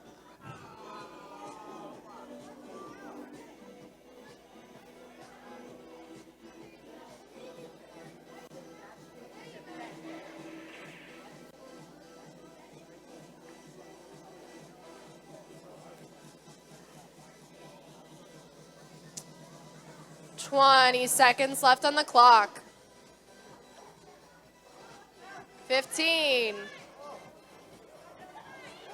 "20 seconds left on the clock. 15.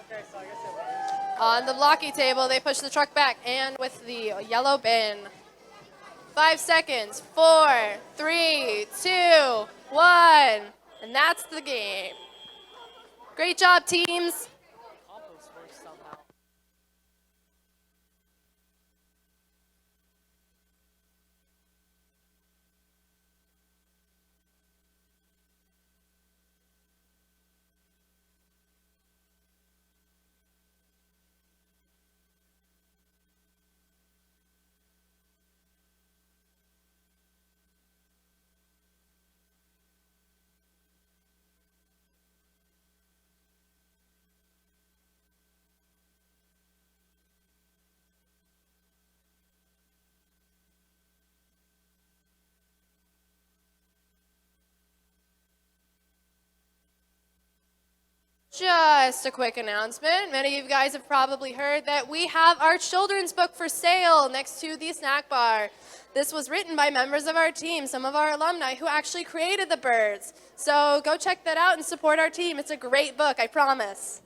Okay, so I guess it was. On the blocky table, they push the truck back and with the yellow bin. 5 seconds. 4, 3, 2, 1. And that's the game. Great job, teams. Compost works somehow. Just a quick announcement. Many of you guys have probably heard that we have our children's book for sale next to the snack bar. This was written by members of our team, some of our alumni who actually created the birds. So go check that out and support our team. It's a great book, I promise.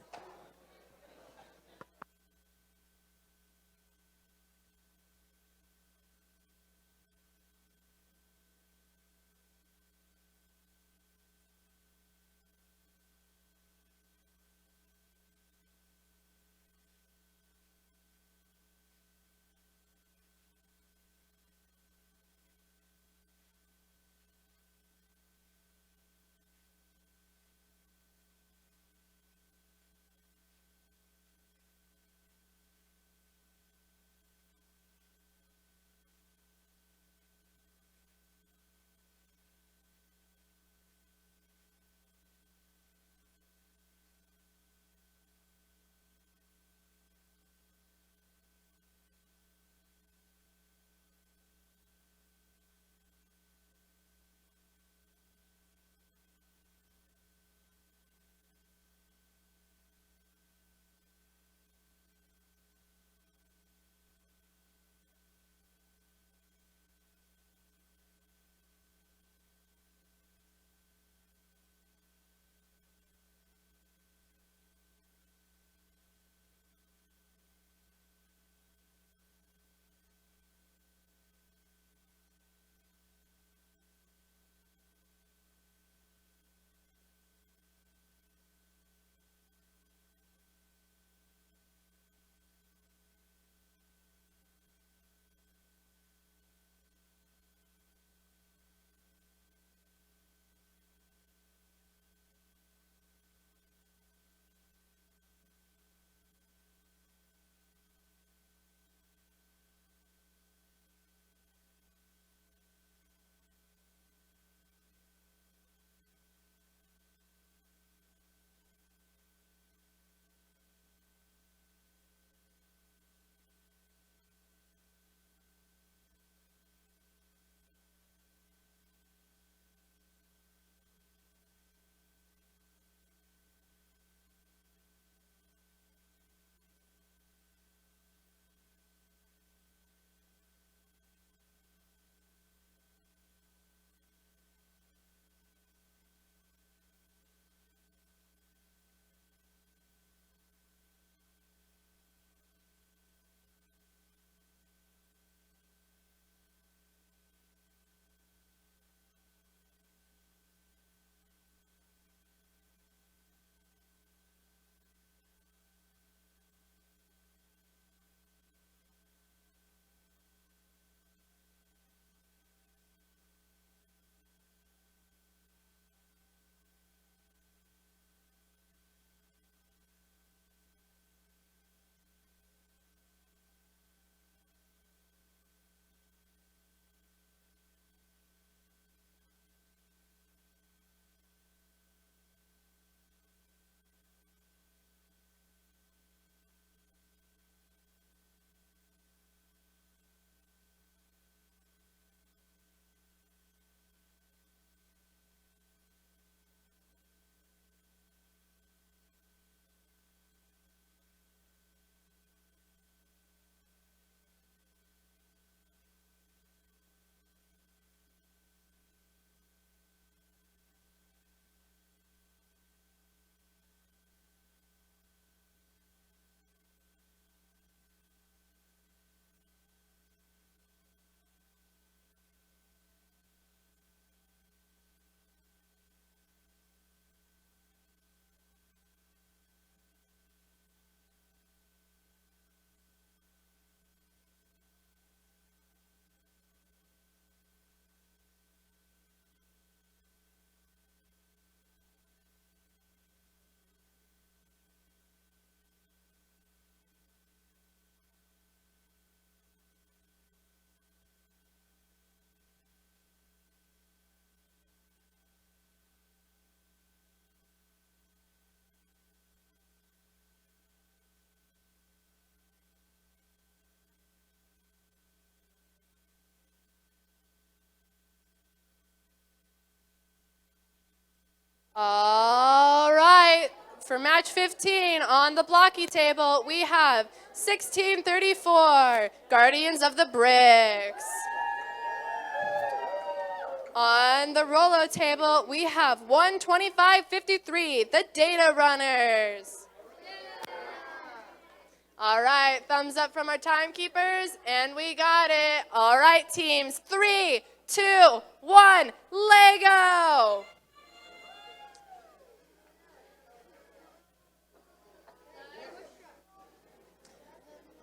All right, for match 15 on the blocky table, we have 1634, Guardians of the Bricks. On the Rolo table, we have 12553, the Data Runners. All right, thumbs up from our timekeepers, and we got it. All right, teams, 3, 2, 1, Lego!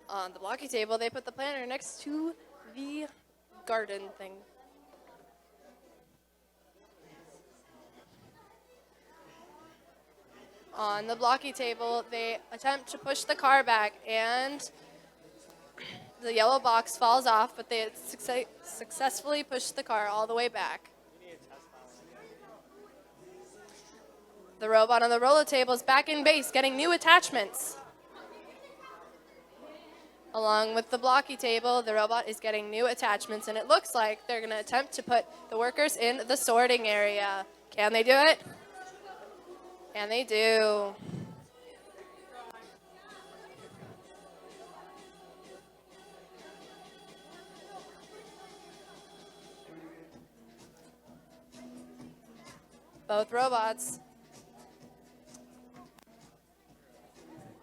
On the blocky table, they put the planter next to the garden thing. On the blocky table, they attempt to push the car back, and the yellow box falls off, but they successfully push the car all the way back. The robot on the roller table is back in base, getting new attachments. Along with the blocky table, the robot is getting new attachments, and it looks like they're going to attempt to put the workers in the sorting area. Can they do it? And they do. Both robots.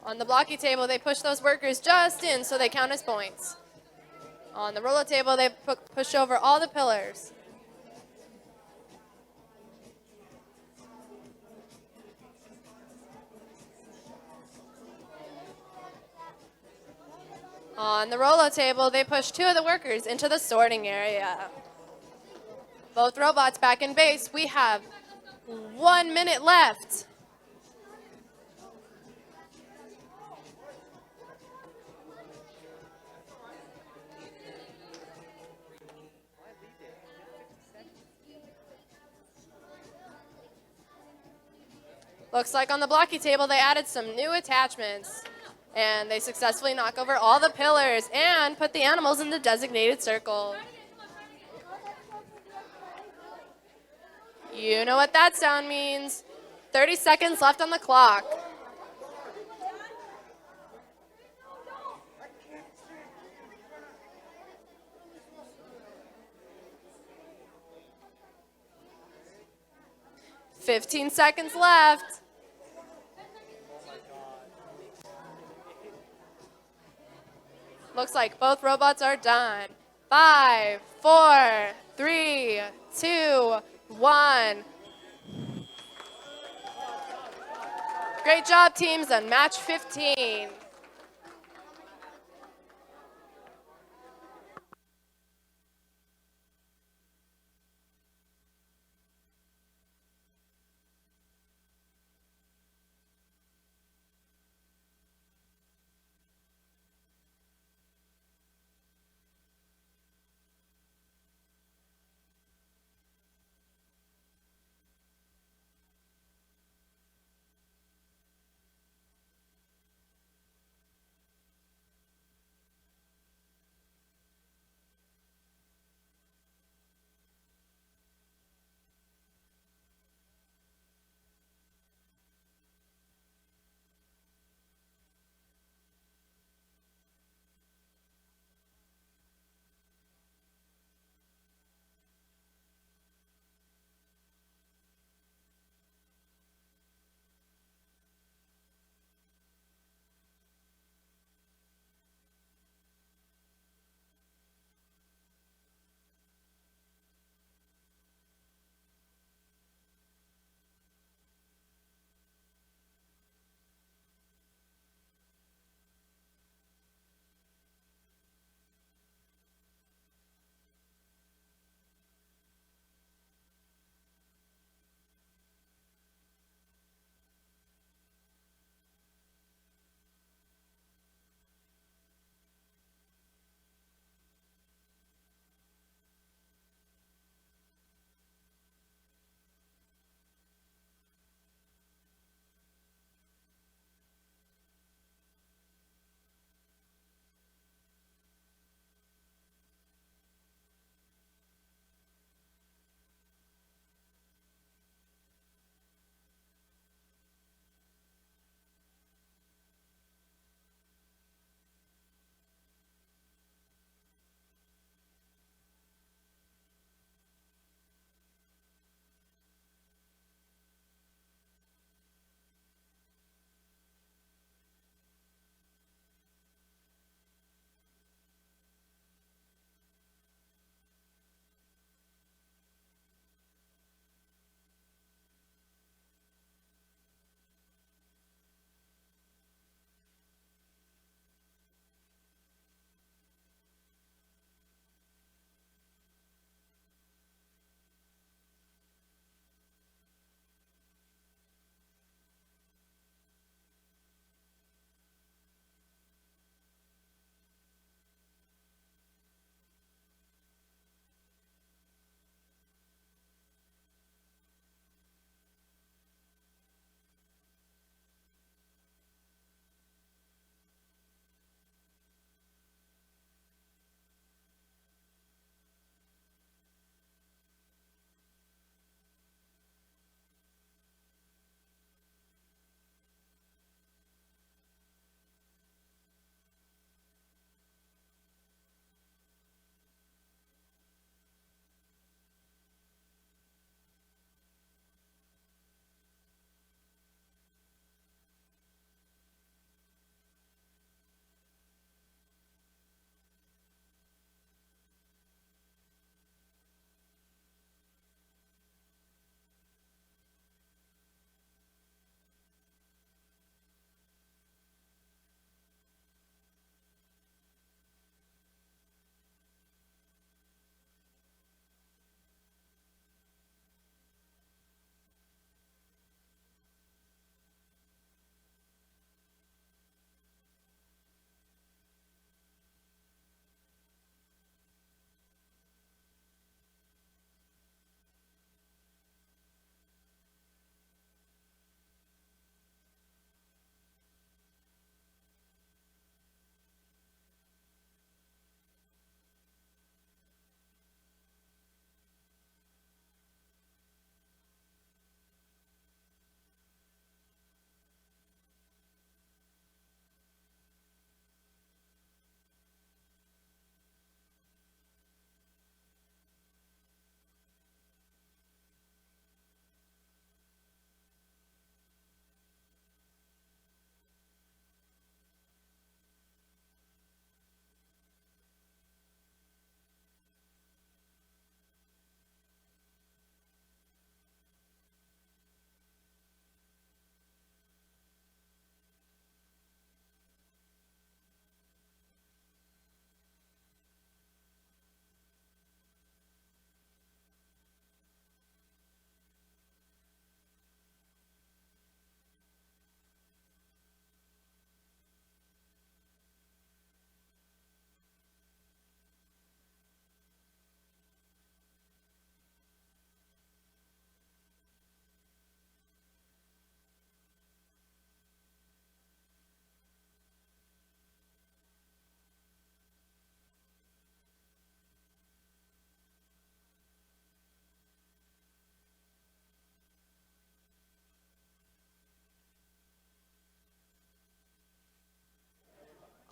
On the blocky table, they push those workers just in so they count as points. On the roller table, they push over all the pillars. On the roller table, they push 2 of the workers into the sorting area. Both robots back in base. We have 1 minute left. Looks like on the blocky table, they added some new attachments. And they successfully knock over all the pillars and put the animals in the designated circle. You know what that sound means. 30 seconds left on the clock. "15 seconds left. Looks like both robots are done. 5, 4, 3, 2, 1. Great job, teams, on match 15.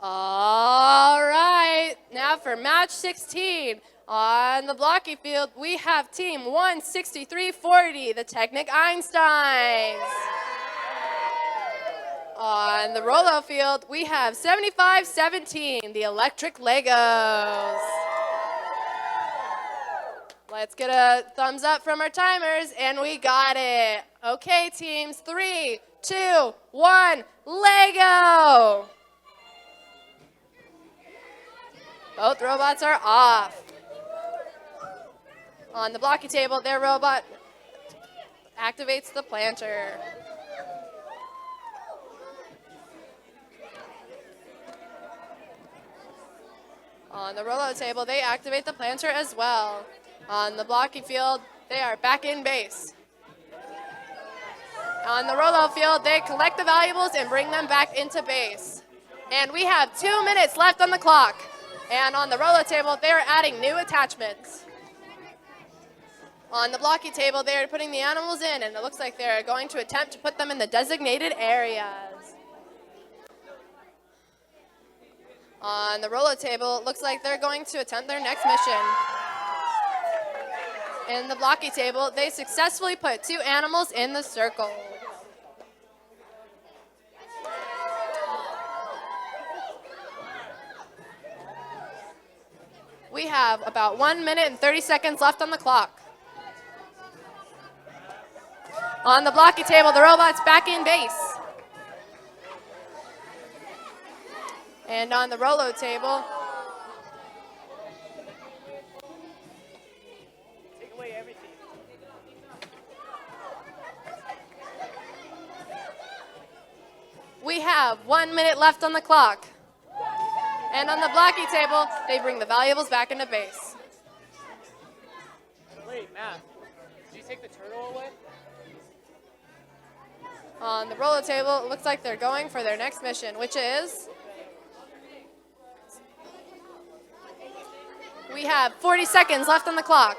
All right, now for match 16. On the blocky field, we have team 16340, the Technic Einsteins. On the Rolo field, we have 7517, the Electric Legos. Let's get a thumbs up from our timers, and we got it. Okay, teams, 3, 2, 1, Lego! Both robots are off. On the blocky table, their robot activates the planter. On the Rolo table, they activate the planter as well. On the blocky field, they are back in base. On the Rolo field, they collect the valuables and bring them back into base. And we have 2 minutes left on the clock. And on the Rolo table, they are adding new attachments. On the blocky table, they are putting the animals in, and it looks like they're going to attempt to put them in the designated areas. On the Rolo table, it looks like they're going to attempt their next mission. In the blocky table, they successfully put 2 animals in the circle. We have about 1 minute and 30 seconds left on the clock. On the blocky table, the robot's back in base. And on the Rolo table, Take away everything. we have 1 minute left on the clock. And on the blocky table, they bring the valuables back into base. Wait, Matt. Did you take the turtle away? On the Rolo table, it looks like they're going for their next mission, which is... We have 40 seconds left on the clock.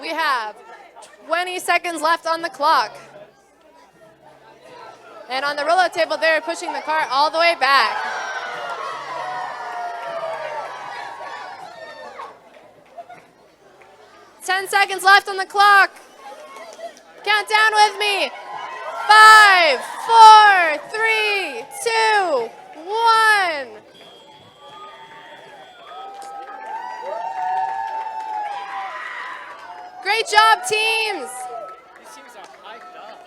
We have 20 seconds left on the clock. And on the Rolo table, they're pushing the cart all the way back. Ten seconds left on the clock. Count down with me. 5, 4, 3, 2, 1. Great job, teams. These teams are hyped up.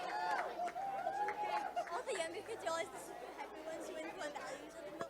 All the younger kids are always the super happy ones who influence values of the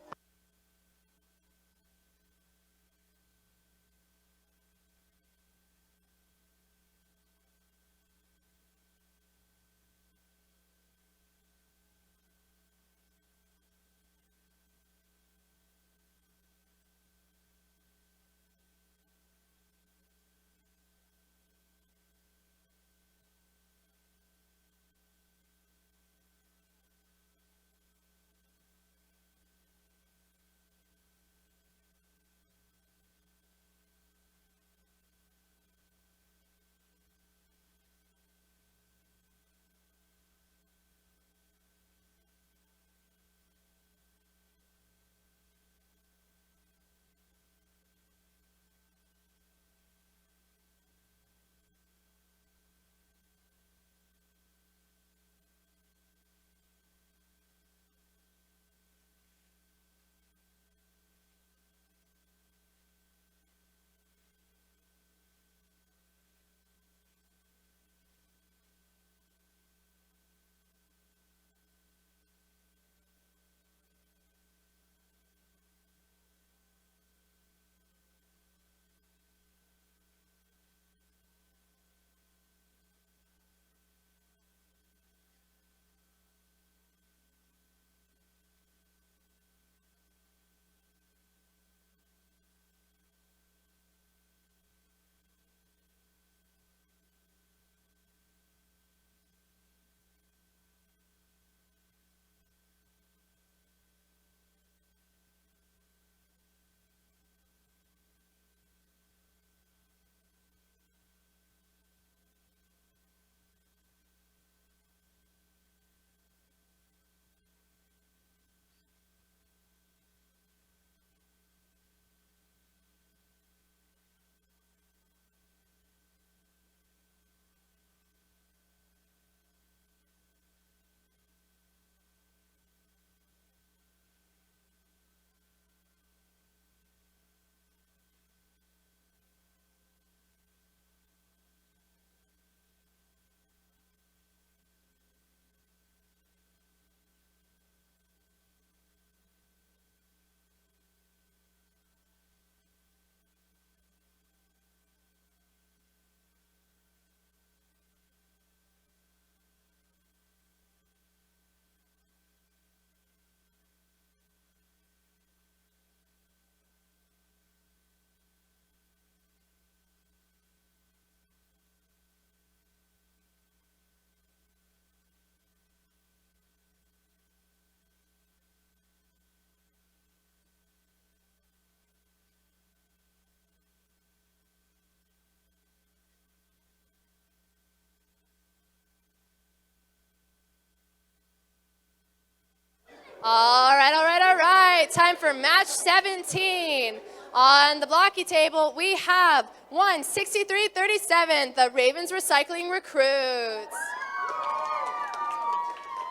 All right, all right, all right. Time for match 17. On the blocky table, we have 163-37, the Ravens Recycling Recruits.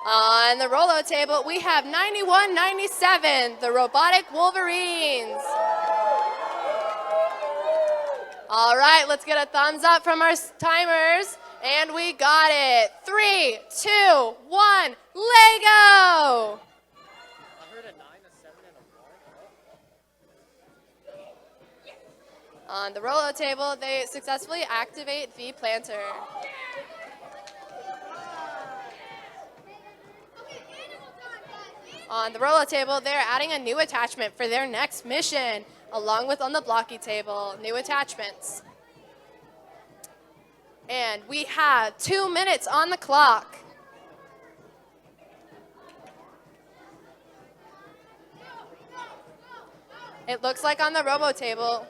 On the Rolo table, we have 91-97, the Robotic Wolverines. All right, let's get a thumbs up from our timers. And we got it. 3, 2, 1, Lego! I heard a 9, a 7, and a 1. On the Rolo table, they successfully activate the planter. On the Rolo table, they're adding a new attachment for their next mission, along with on the blocky table, new attachments. And we have 2 minutes on the clock. It looks like on the Robo table,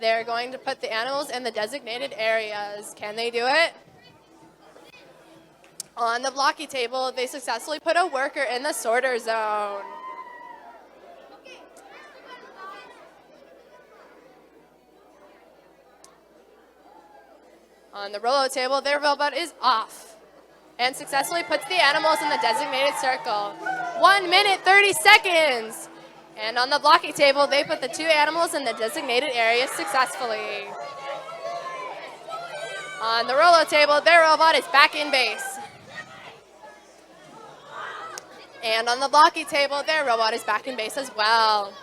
they're going to put the animals in the designated areas. Can they do it? On the blocky table, they successfully put a worker in the sorter zone. On the Rolo table, their robot is off and successfully puts the animals in the designated circle. 1 minute, 30 seconds. And on the blocky table, they put the 2 animals in the designated area successfully. On the Rolo table, their robot is back in base. And on the blocky table, their robot is back in base as well.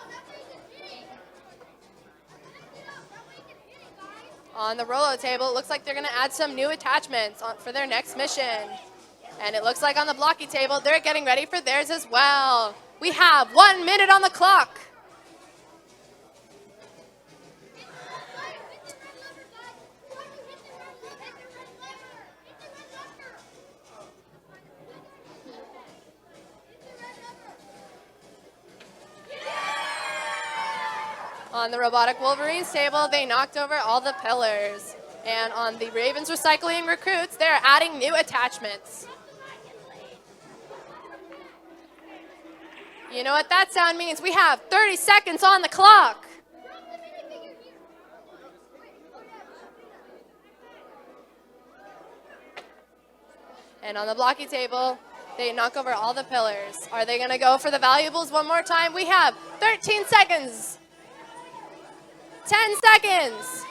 On the Rolo table, it looks like they're going to add some new attachments for their next mission. And it looks like on the blocky table, they're getting ready for theirs as well. We have 1 minute on the clock. On the Robotic Wolverines table, they knocked over all the pillars. And on the Ravens Recycling Recruits, they're adding new attachments. You know what that sound means? We have 30 seconds on the clock. And on the blocky table, they knock over all the pillars. Are they going to go for the valuables one more time? We have 13 seconds. 10 seconds.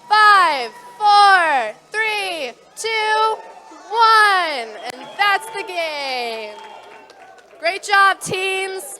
5, 4, 3, 2, 1. And that's the game. Great job, teams.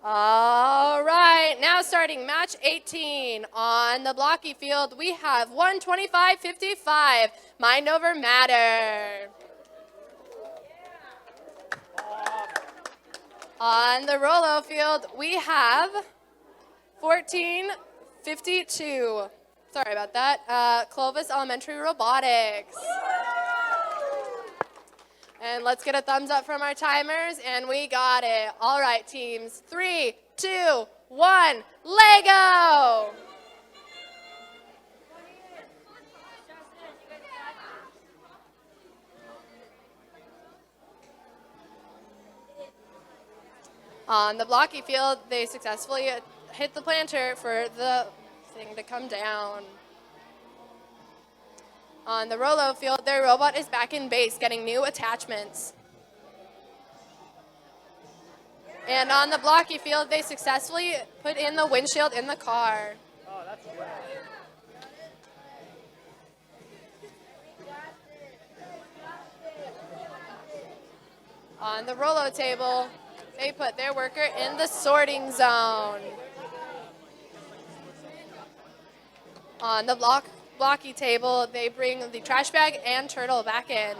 All right, now starting match 18 on the blocky field, we have 125-55, mind over matter. On the Rolo field, we have 14-52. Sorry about that. Clovis Elementary Robotics. And let's get a thumbs up from our timers, and we got it. All right, teams. 3, 2, 1, Lego! On the blocky field, they successfully hit the planter for the thing to come down. On the Rolo field, their robot is back in base, getting new attachments. And on the blocky field, they successfully put in the windshield in the car. Oh, that's good. On the Rolo table, they put their worker in the sorting zone. On the blocky table, they bring the trash bag and turtle back in,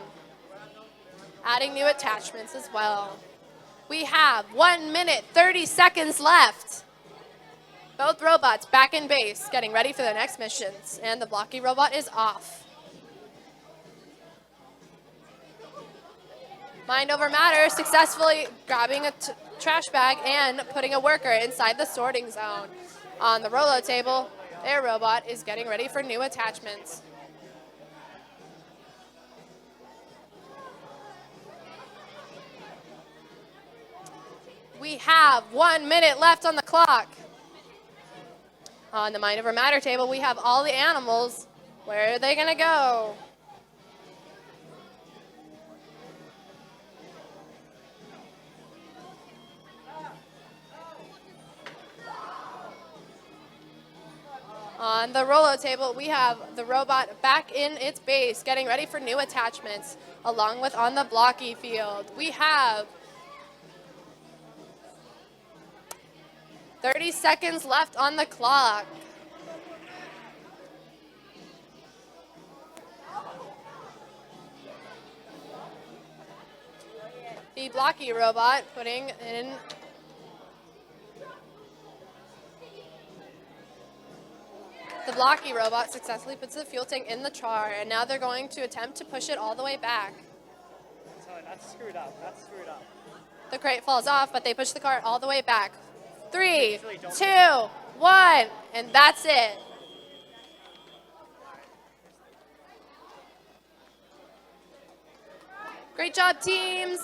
adding new attachments as well. We have 1 minute, 30 seconds left. Both robots back in base, getting ready for their next missions, and the blocky robot is off. Mind over matter, successfully grabbing a trash bag and putting a worker inside the sorting zone. On the Rolo table, their robot is getting ready for new attachments. We have 1 minute left on the clock. On the Mind Over Matter table, we have all the animals. Where are they going to go? On the Rolo table, we have the robot back in its base, getting ready for new attachments, along with on the blocky field. We have 30 seconds left on the clock. The blocky robot putting in the blocky robot successfully puts the fuel tank in the char, and now they're going to attempt to push it all the way back. That's screwed up. That's screwed up. The crate falls off, but they push the cart all the way back. 3, 2, 1, and that's it. Great job, teams.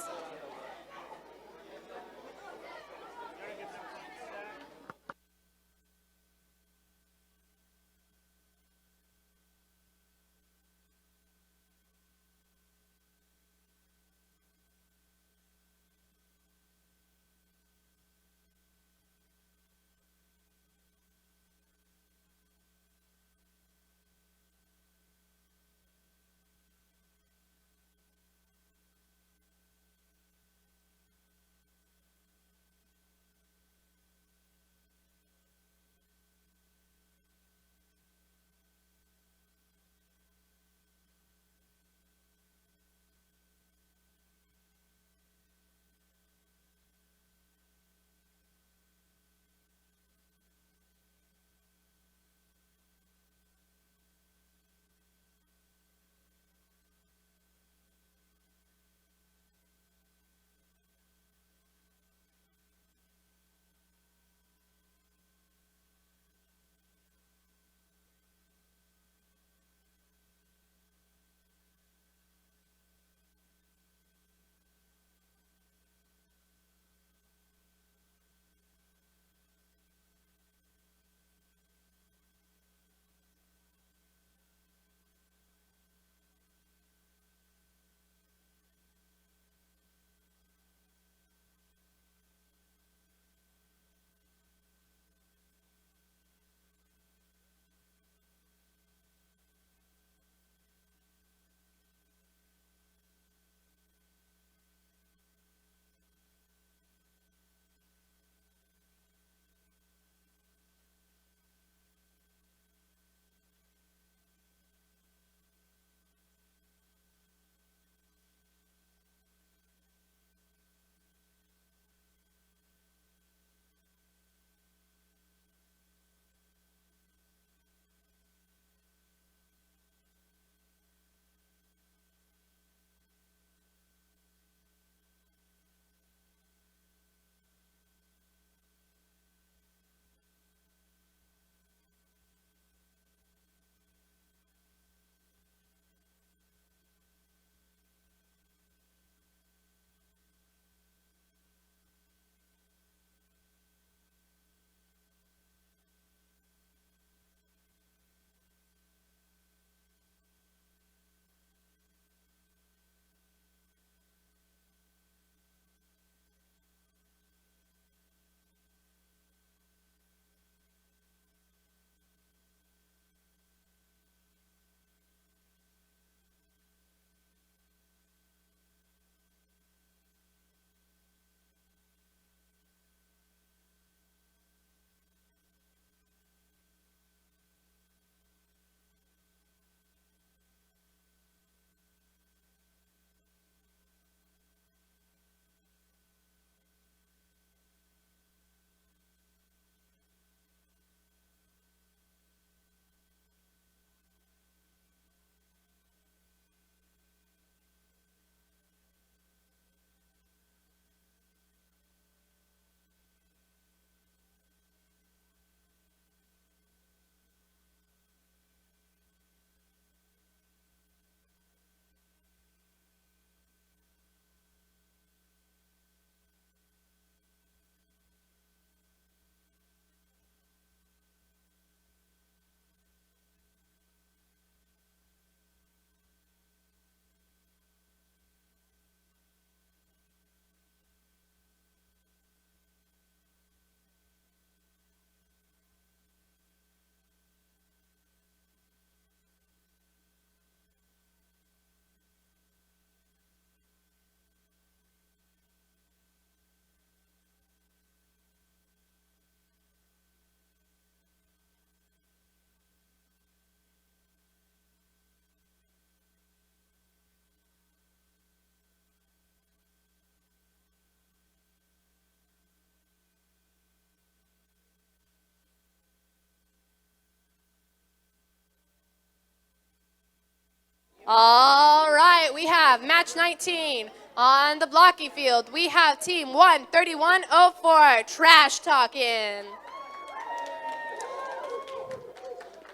All right, we have match 19 on the blocky field. We have team 13104, Trash Talkin'.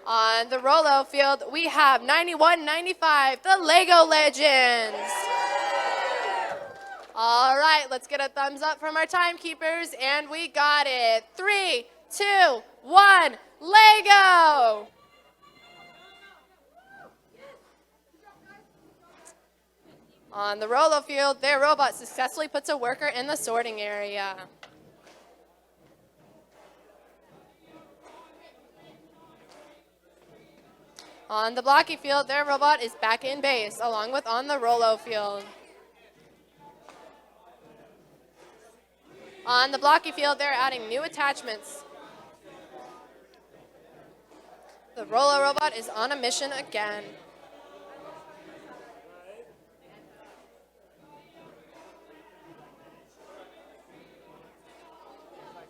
On the Rolo field, we have 9195, the Lego Legends. All right, let's get a thumbs up from our timekeepers, and we got it. 3, 2, 1, Lego! On the Rolo field, their robot successfully puts a worker in the sorting area. On the blocky field, their robot is back in base, along with on the Rolo field. On the blocky field, they're adding new attachments. The Rolo robot is on a mission again.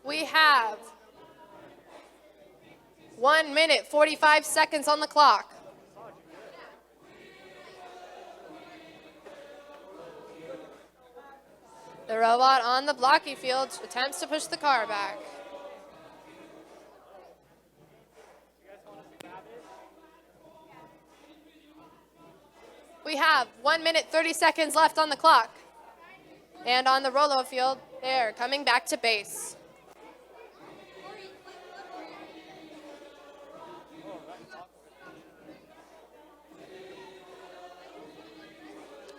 We have 1 minute, 45 seconds on the clock. The robot on the blocky field attempts to push the car back. We have 1 minute, 30 seconds left on the clock. And on the Rolo field, they're coming back to base.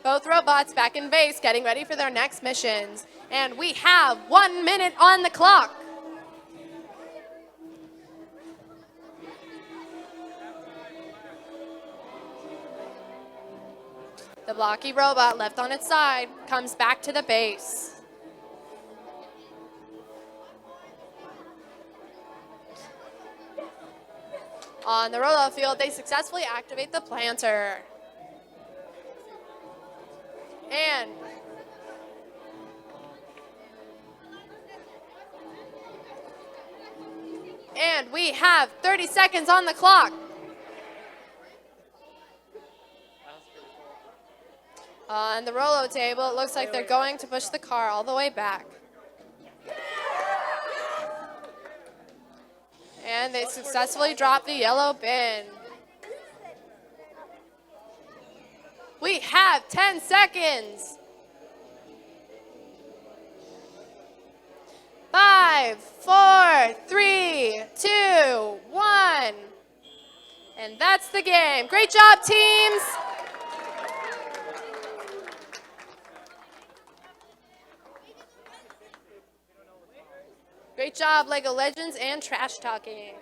Both robots back in base, getting ready for their next missions. And we have 1 minute on the clock. The blocky robot left on its side comes back to the base. On the Rolo field, they successfully activate the planter. And we have 30 seconds on the clock. On the Rolo table, it looks like they're going to push the car all the way back. And they successfully dropped the yellow bin. We have 10 seconds. 5, 4, 3, 2, 1. And that's the game. Great job, teams. Great job, Lego Legends and Trash Talking.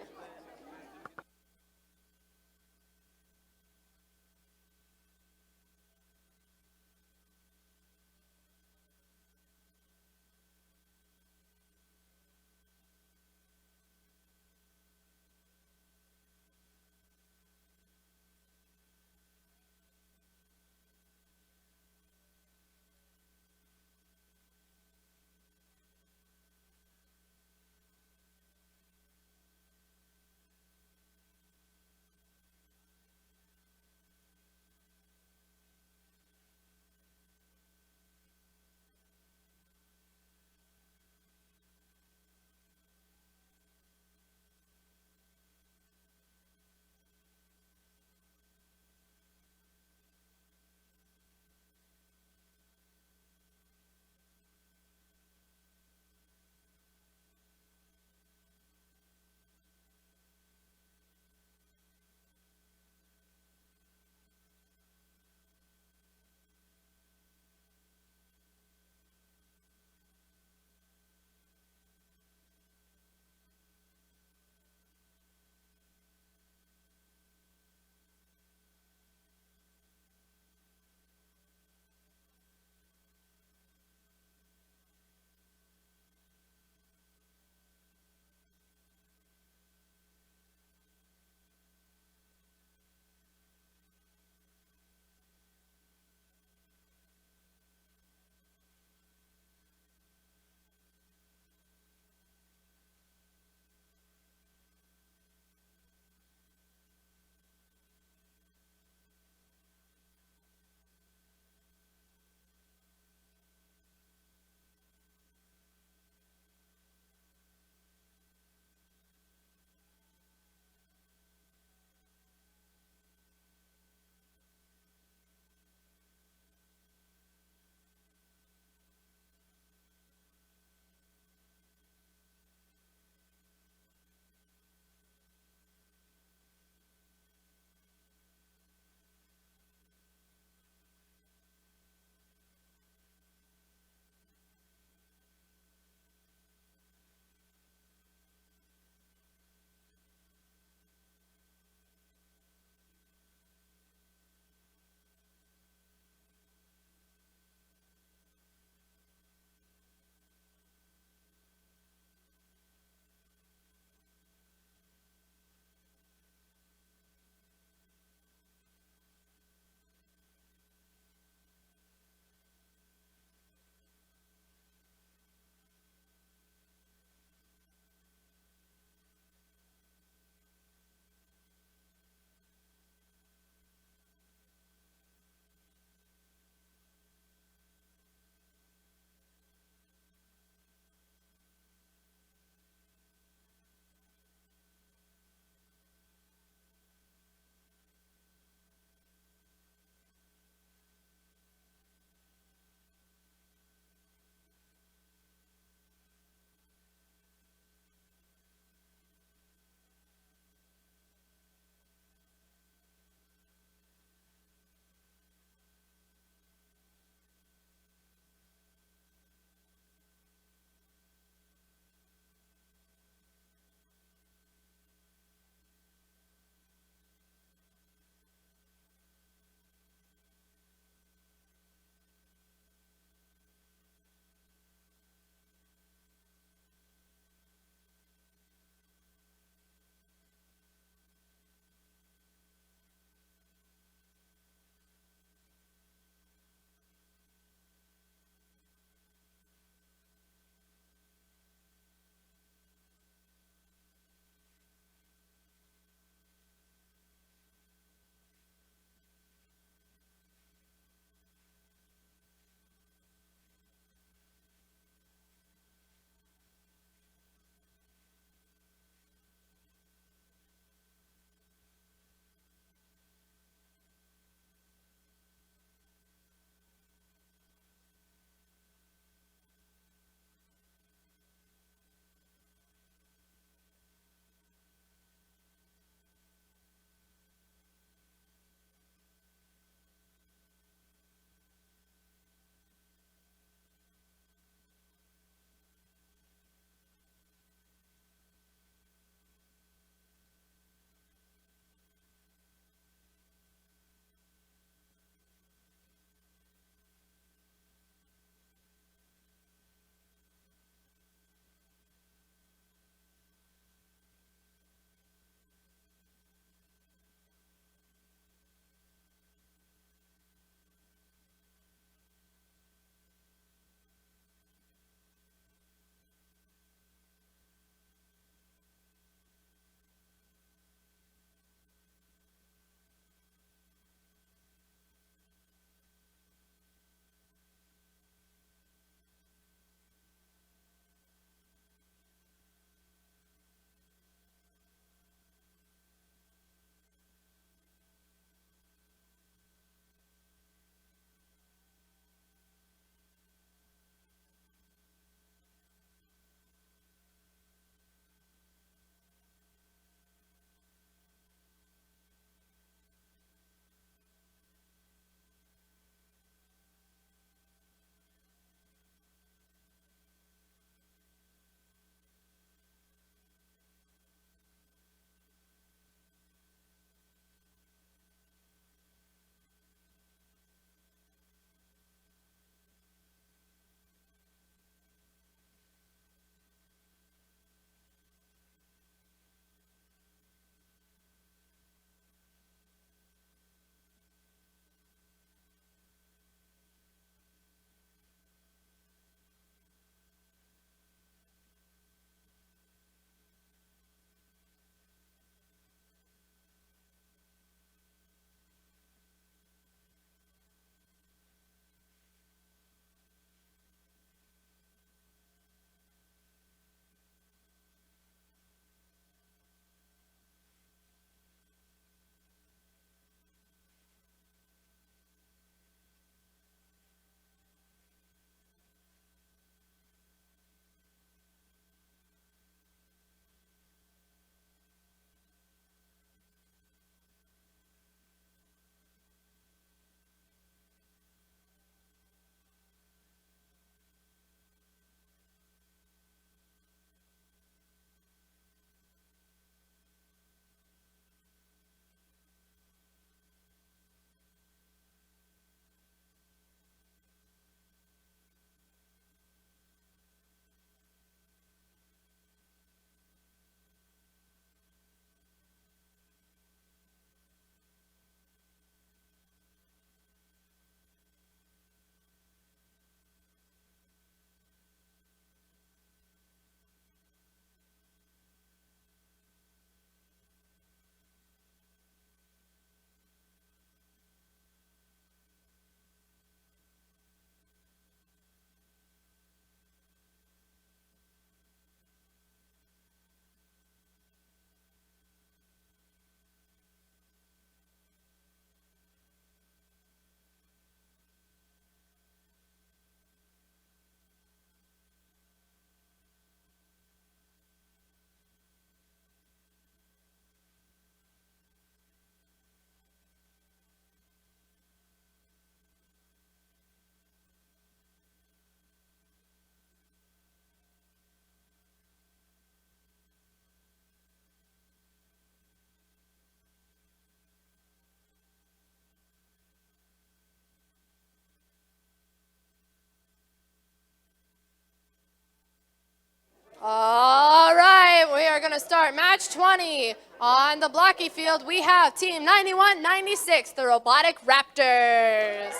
95-20. On the blocky field, we have team 91-96, the Robotic Raptors.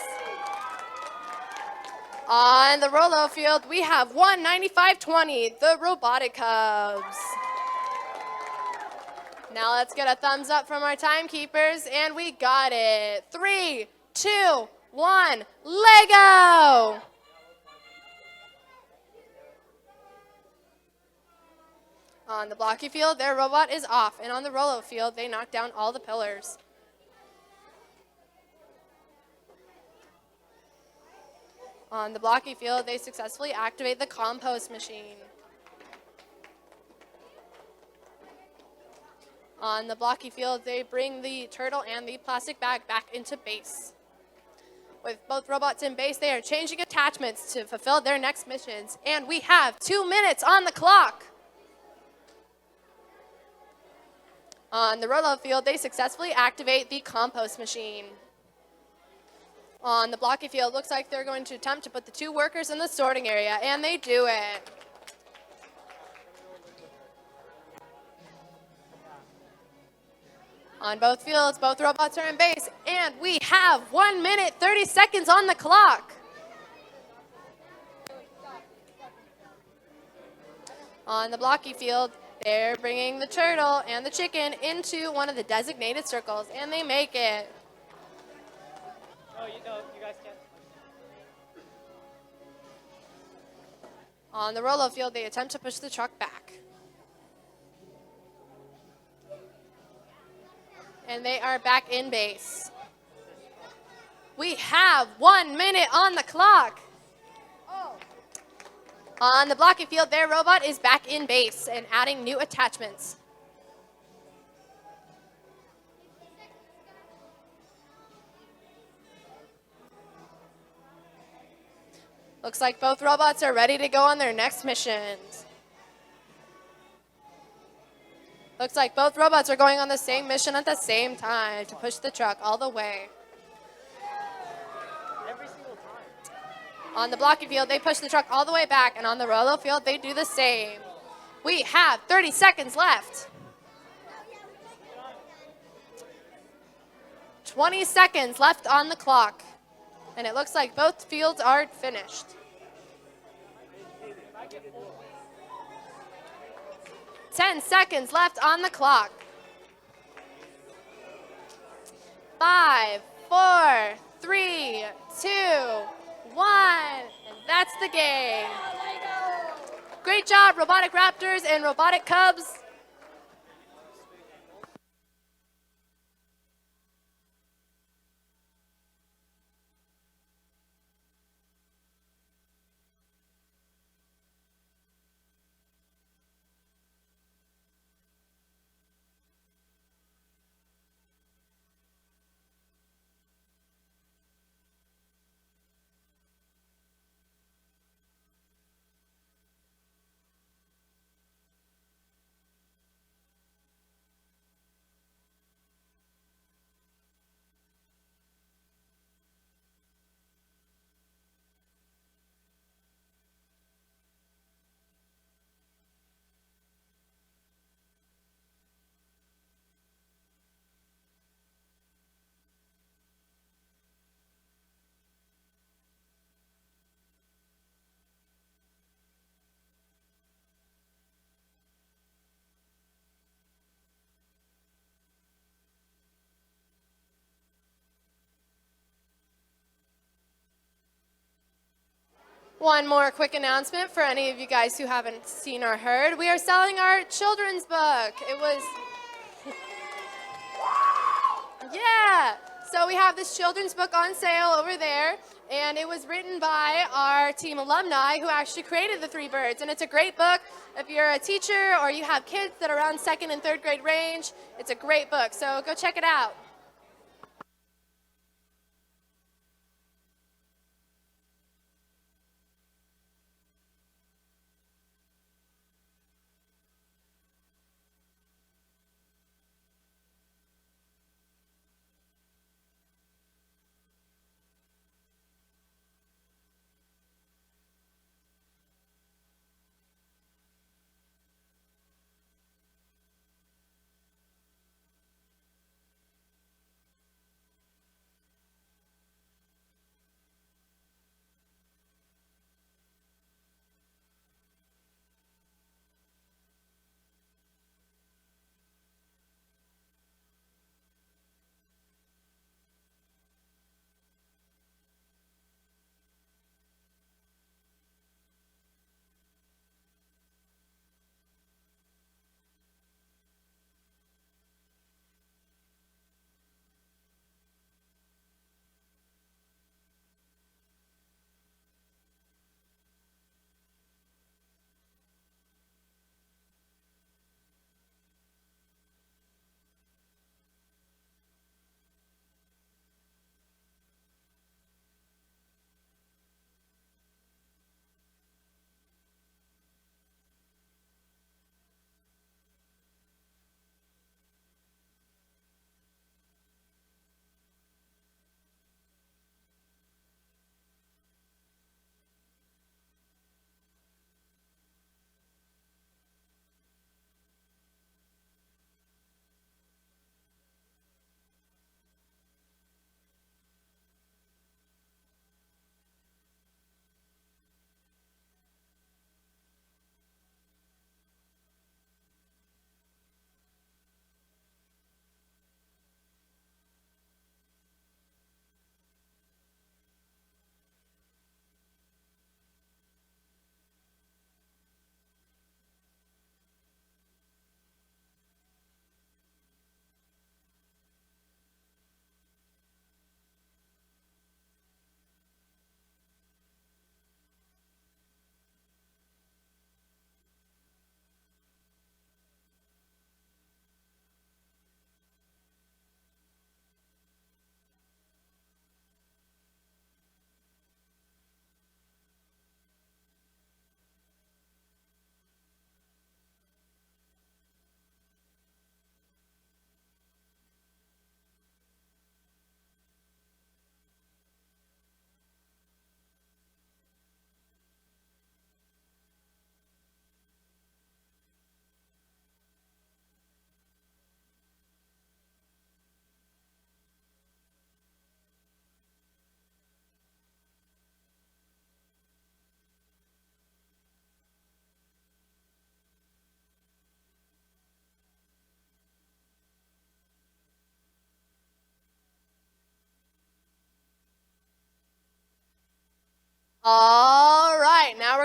On the Rolo field, we have 95-20, the Robotic Cubs. Now let's get a thumbs up from our timekeepers, and we got it. 3, 2, 1, Lego! On the blocky field, their robot is off, and on the Rolo field, they knocked down all the pillars. On the blocky field, they successfully activate the compost machine. On the blocky field, they bring the turtle and the plastic bag back into base. With both robots in base, they are changing attachments to fulfill their next missions. And we have 2 minutes on the clock. On the Rolo field, they successfully activate the compost machine. On the blocky field, looks like they're going to attempt to put the 2 workers in the sorting area, and they do it. On both fields, both robots are in base, and we have 1 minute, 30 seconds on the clock. On the blocky field, they're bringing the turtle and the chicken into one of the designated circles, and they make it. Oh, you guys can't. On the Rolo field, they attempt to push the truck back. And they are back in base. We have 1 minute on the clock. On the blocky field, their robot is back in base and adding new attachments. Looks like both robots are ready to go on their next missions. Looks like both robots are going on the same mission at the same time to push the truck all the way. Every single time. On the blocky field, they push the truck all the way back, and on the Rolo field, they do the same. We have 30 seconds left. 20 seconds left on the clock, and it looks like both fields are finished. 10 seconds left on the clock. 5, 4, 3, 2, 1, and that's the game. Great job, Robotic Raptors and Robotic Cubs. One more quick announcement for any of you guys who haven't seen or heard. We are selling our children's book. It was, yeah. So we have this children's book on sale over there, and it was written by our team alumni who actually created the Three Birds. And it's a great book. If you're a teacher or you have kids that are around 2nd and 3rd grade range, it's a great book. So go check it out.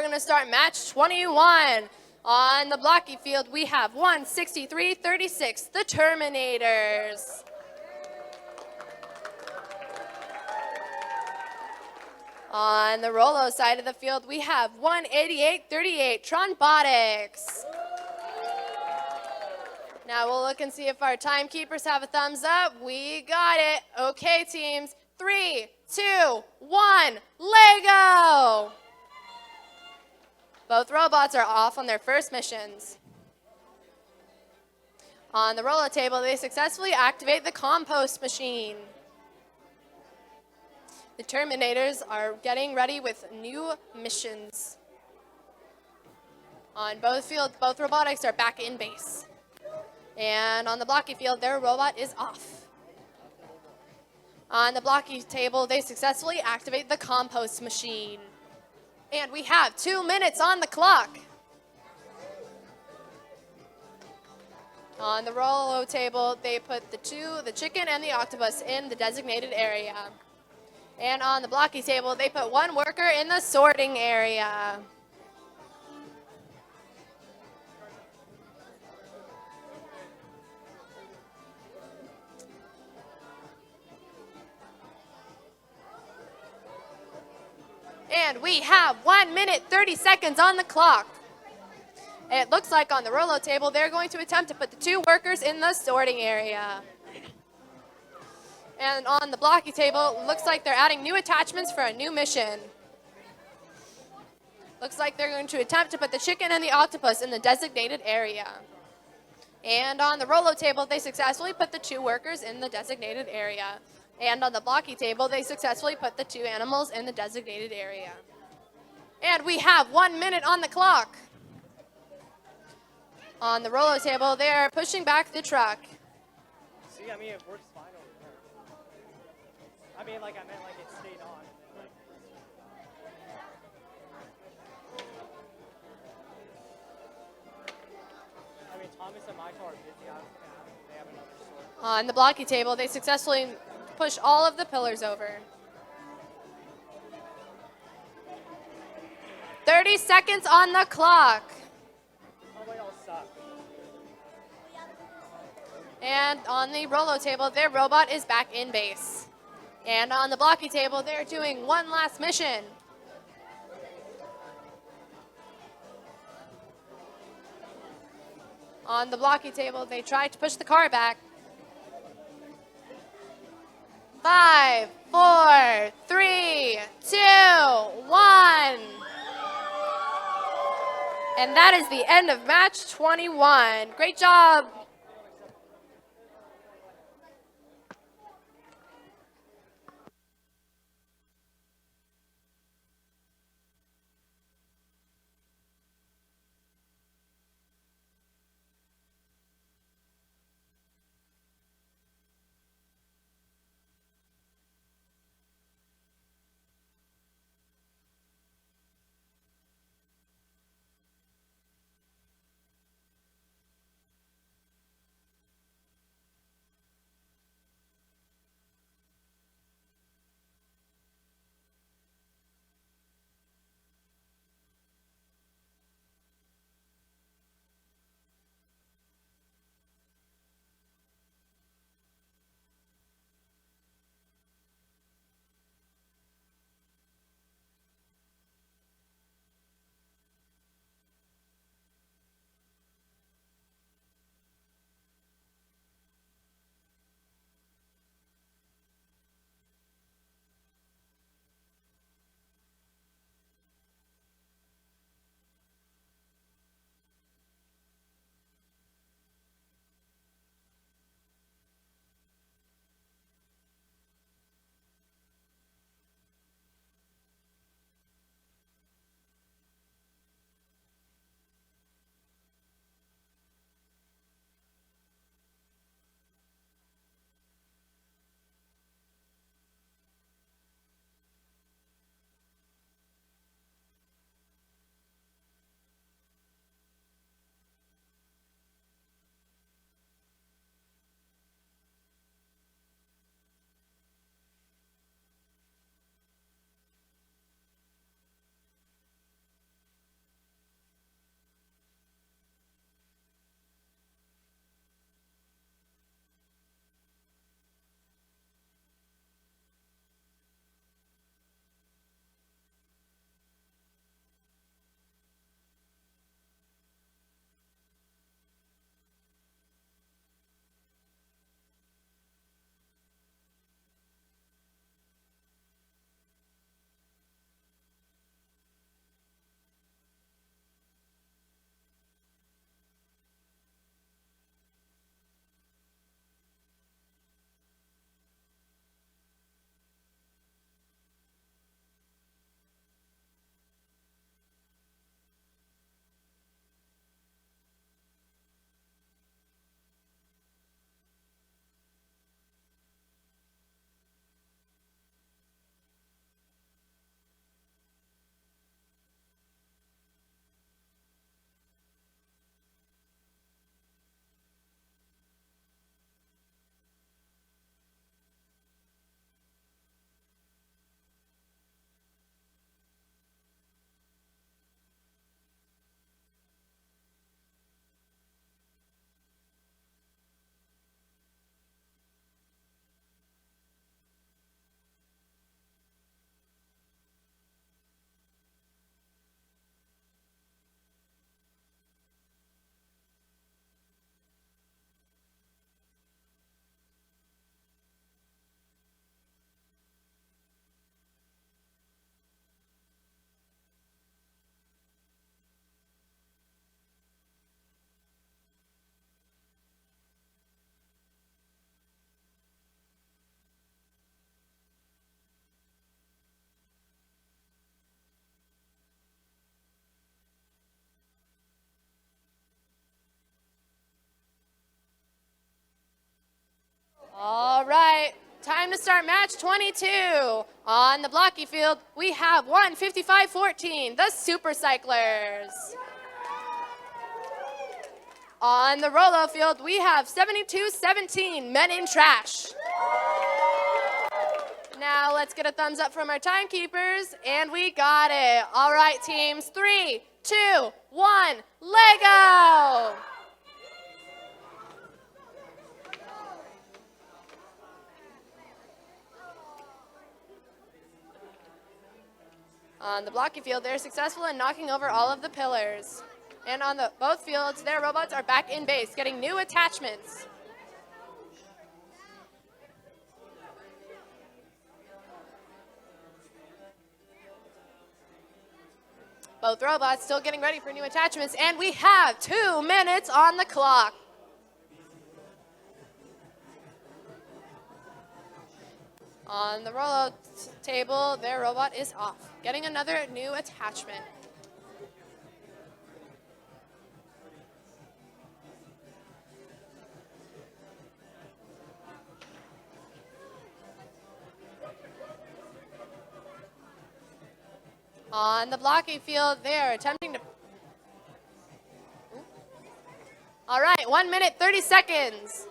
going to start match 21. On the blocky field, we have 163-36, the Terminators. On the Rolo side of the field, we have 188-38, Robotics. Now we'll look and see if our timekeepers have a thumbs up. We got it. Okay, teams. 3, 2, 1, Lego! Both robots are off on their first missions. On the Rolo table, they successfully activate the compost machine. The Terminators are getting ready with new missions. On both fields, both robotics are back in base. And on the blocky field, their robot is off. On the blocky table, they successfully activate the compost machine. And we have 2 minutes on the clock. On the Rolo table, they put the chicken and the octopus in the designated area. And on the blocky table, they put one worker in the sorting area. And we have 1 minute, 30 seconds on the clock. It looks like on the Rolo table, they're going to attempt to put the 2 workers in the sorting area. And on the blocky table, it looks like they're adding new attachments for a new mission. Looks like they're going to attempt to put the chicken and the octopus in the designated area. And on the Rolo table, they successfully put the 2 workers in the designated area. And on the blocky table, they successfully put the 2 animals in the designated area. And we have 1 minute on the clock. On the Rolo table, they are pushing back the truck. See, I mean, it works fine over there. I mean, like, I meant like it stayed on. I mean, Thomas and Michael are busy. They have another sort. On the blocky table, they successfully push all of the pillars over. 30 seconds on the clock. Oh, they all suck. And on the Rolo table, their robot is back in base. And on the blocky table, they're doing one last mission. On the blocky table, they try to push the car back. 5, 4, 3, 2, 1. And that is the end of match 21. Great job. start match 22. On the blocky field, we have 155-14, the Super Cyclers. On the Rolo field, we have 72-17, Men in Trash. Now let's get a thumbs up from our timekeepers, and we got it. All right, teams, 3, 2, 1, Lego! On the blocky field, they're successful in knocking over all of the pillars. And on both fields, their robots are back in base, getting new attachments. Both robots still getting ready for new attachments, and we have 2 minutes on the clock. On the Rolo table, their robot is off, getting another new attachment. On the blocky field, they're attempting to... All right, 1 minute, 30 seconds.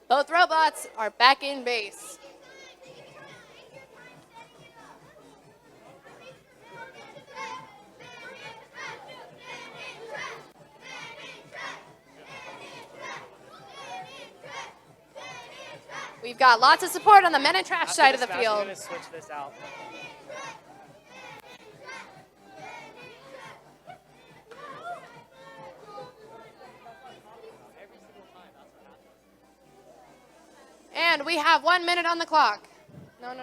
Both robots are back in base. We've got lots of support on the Men in Trash side of the field. I'm going to switch this out. And we have 1 minute on the clock. No.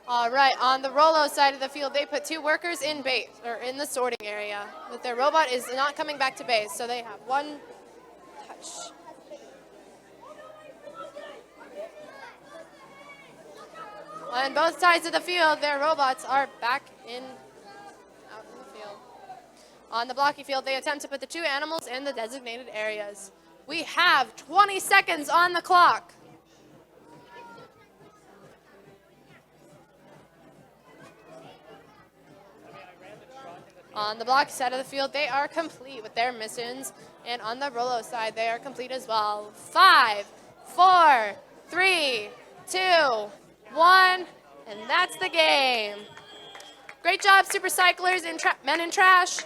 All right, on the Rolo side of the field, they put 2 workers in base, or in the sorting area. But their robot is not coming back to base, so they have 1 touch. On both sides of the field, their robots are back out in the field. On the blocky field, they attempt to put the 2 animals in the designated areas. We have 20 seconds on the clock. On the blocky side of the field, they are complete with their missions. And on the Rolo side, they are complete as well. 5, 4, 3, 2, 1, and that's the game. Great job, Super Cyclers and Men in Trash.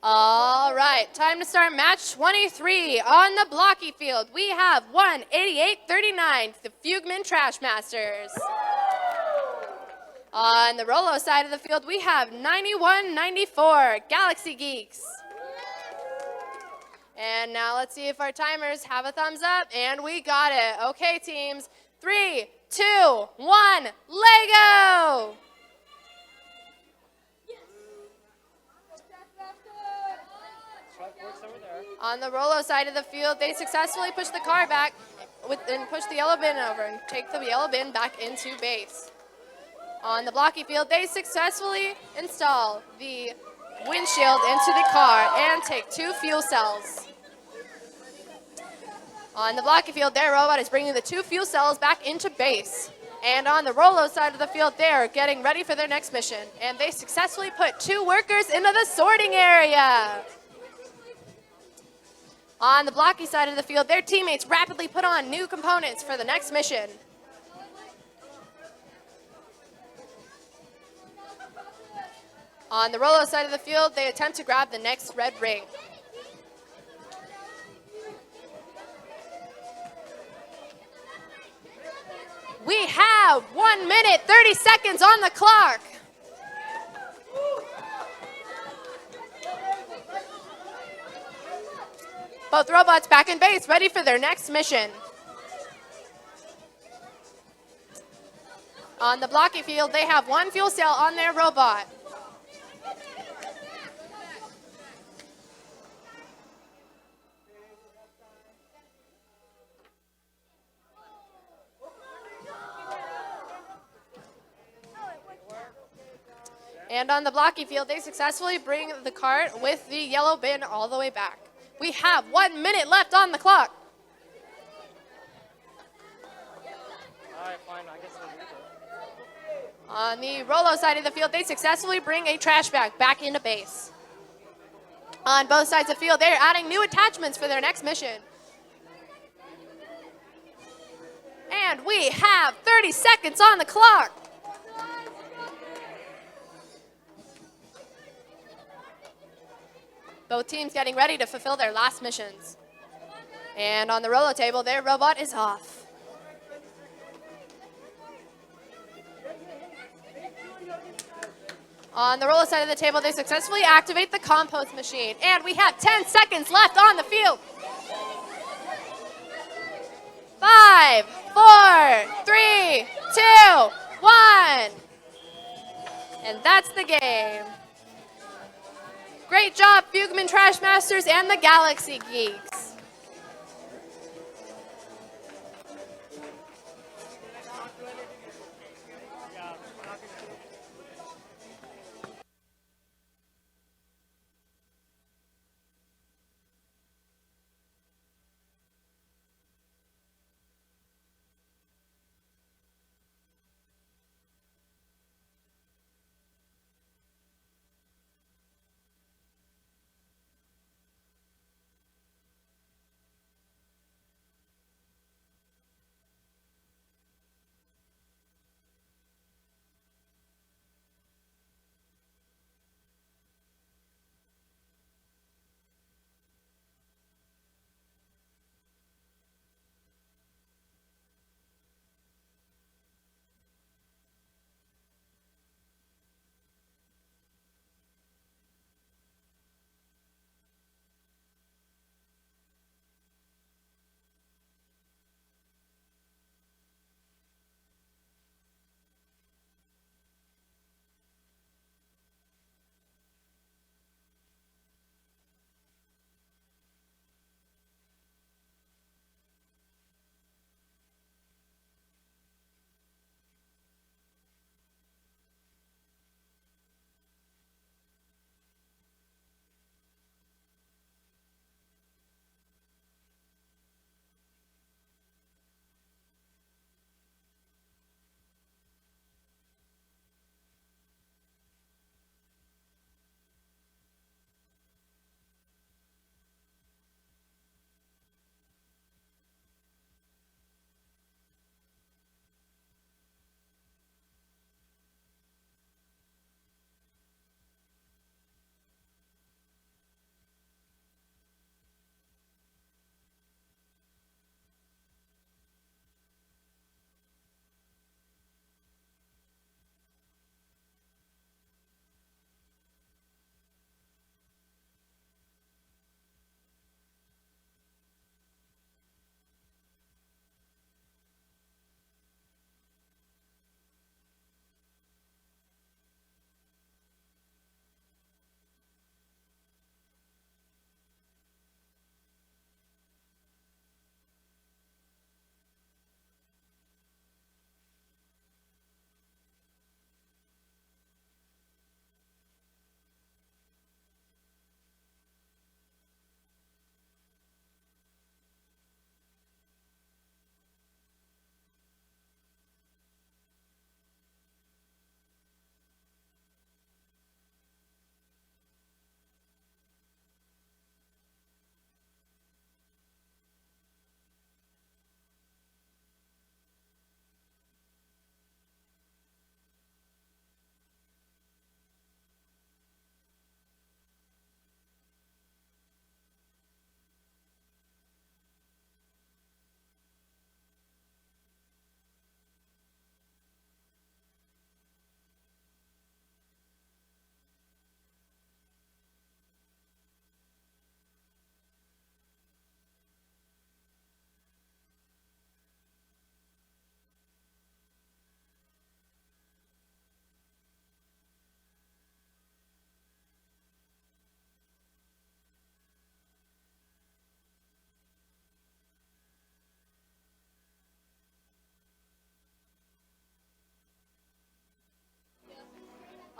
All right, time to start match 23 on the blocky field. We have 188-39, the Fugman Trash Masters. On the Rolo side of the field, we have 91-94, Galaxy Geeks. And now let's see if our timers have a thumbs up, and we got it. Okay, teams, 3, 2, 1, Lego! On the Rolo side of the field, they successfully push the car back and push the yellow bin over and take the yellow bin back into base. On the blocky field, they successfully install the windshield into the car and take 2 fuel cells. On the blocky field, their robot is bringing the 2 fuel cells back into base. And on the Rolo side of the field, they're getting ready for their next mission. And they successfully put 2 workers into the sorting area. On the blocky side of the field, their teammates rapidly put on new components for the next mission. On the Rolo side of the field, they attempt to grab the next red ring. We have 1 minute, 30 seconds on the clock. Both robots back in base, ready for their next mission. On the blocky field, they have 1 fuel cell on their robot. And on the blocky field, they successfully bring the cart with the yellow bin all the way back. We have 1 minute left on the clock. All right, fine. I guess we'll leave it. On the Rolo side of the field, they successfully bring a trash bag back into base. On both sides of the field, they're adding new attachments for their next mission. And we have 30 seconds on the clock. Both teams getting ready to fulfill their last missions. And on the Rolo table, their robot is off. On the Rolo side of the table, they successfully activate the compost machine. And we have 10 seconds left on the field. 5, 4, 3, 2, 1. And that's the game. Great job, Buchanan Trash Masters and the Galaxy Geeks.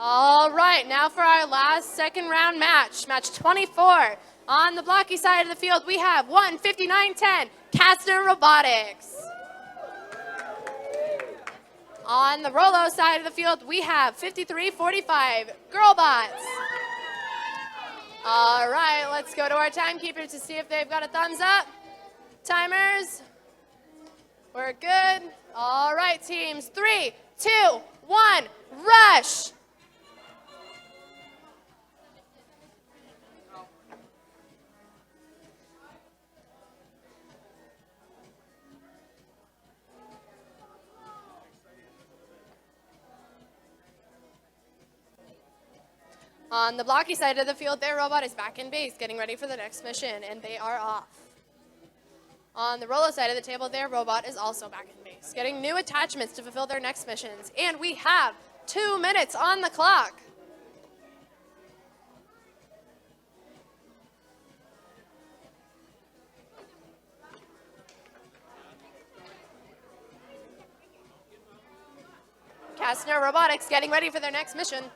All right, now for our last second round match, match 24. On the blocky side of the field, we have 1:59:10, Kastner Robotics. On the Rolo side of the field, we have 53:45, Girlbots. All right, let's go to our timekeepers to see if they've got a thumbs up. Timers, we're good. All right, teams, 3, 2, 1, rush. On the blocky side of the field, their robot is back in base, getting ready for the next mission, and they are off. On the Rolo side of the table, their robot is also back in base, getting new attachments to fulfill their next missions. And we have 2 minutes on the clock. Kastner Robotics getting ready for their next mission.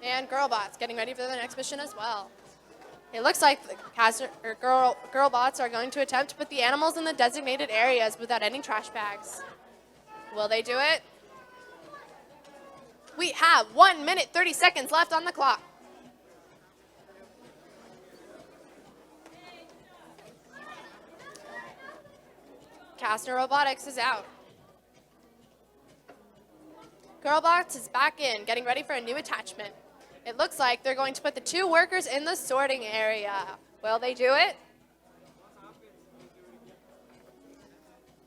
And Girlbots getting ready for the next mission as well. It looks like the Girlbots are going to attempt to put the animals in the designated areas without any trash bags. Will they do it? We have 1 minute, 30 seconds left on the clock. Kastner Robotics is out. Girlbots is back in, getting ready for a new attachment. It looks like they're going to put the 2 workers in the sorting area. Will they do it?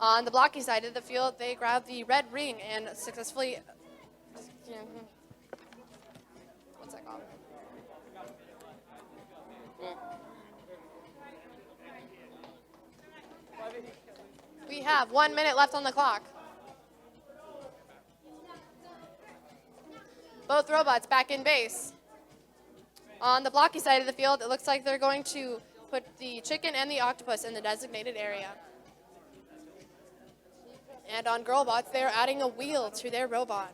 On the blocky side of the field, they grab the red ring and successfully... What's that called? We have 1 minute left on the clock. Both robots back in base. On the blocky side of the field, it looks like they're going to put the chicken and the octopus in the designated area. And on Girlbots, they're adding a wheel to their robot.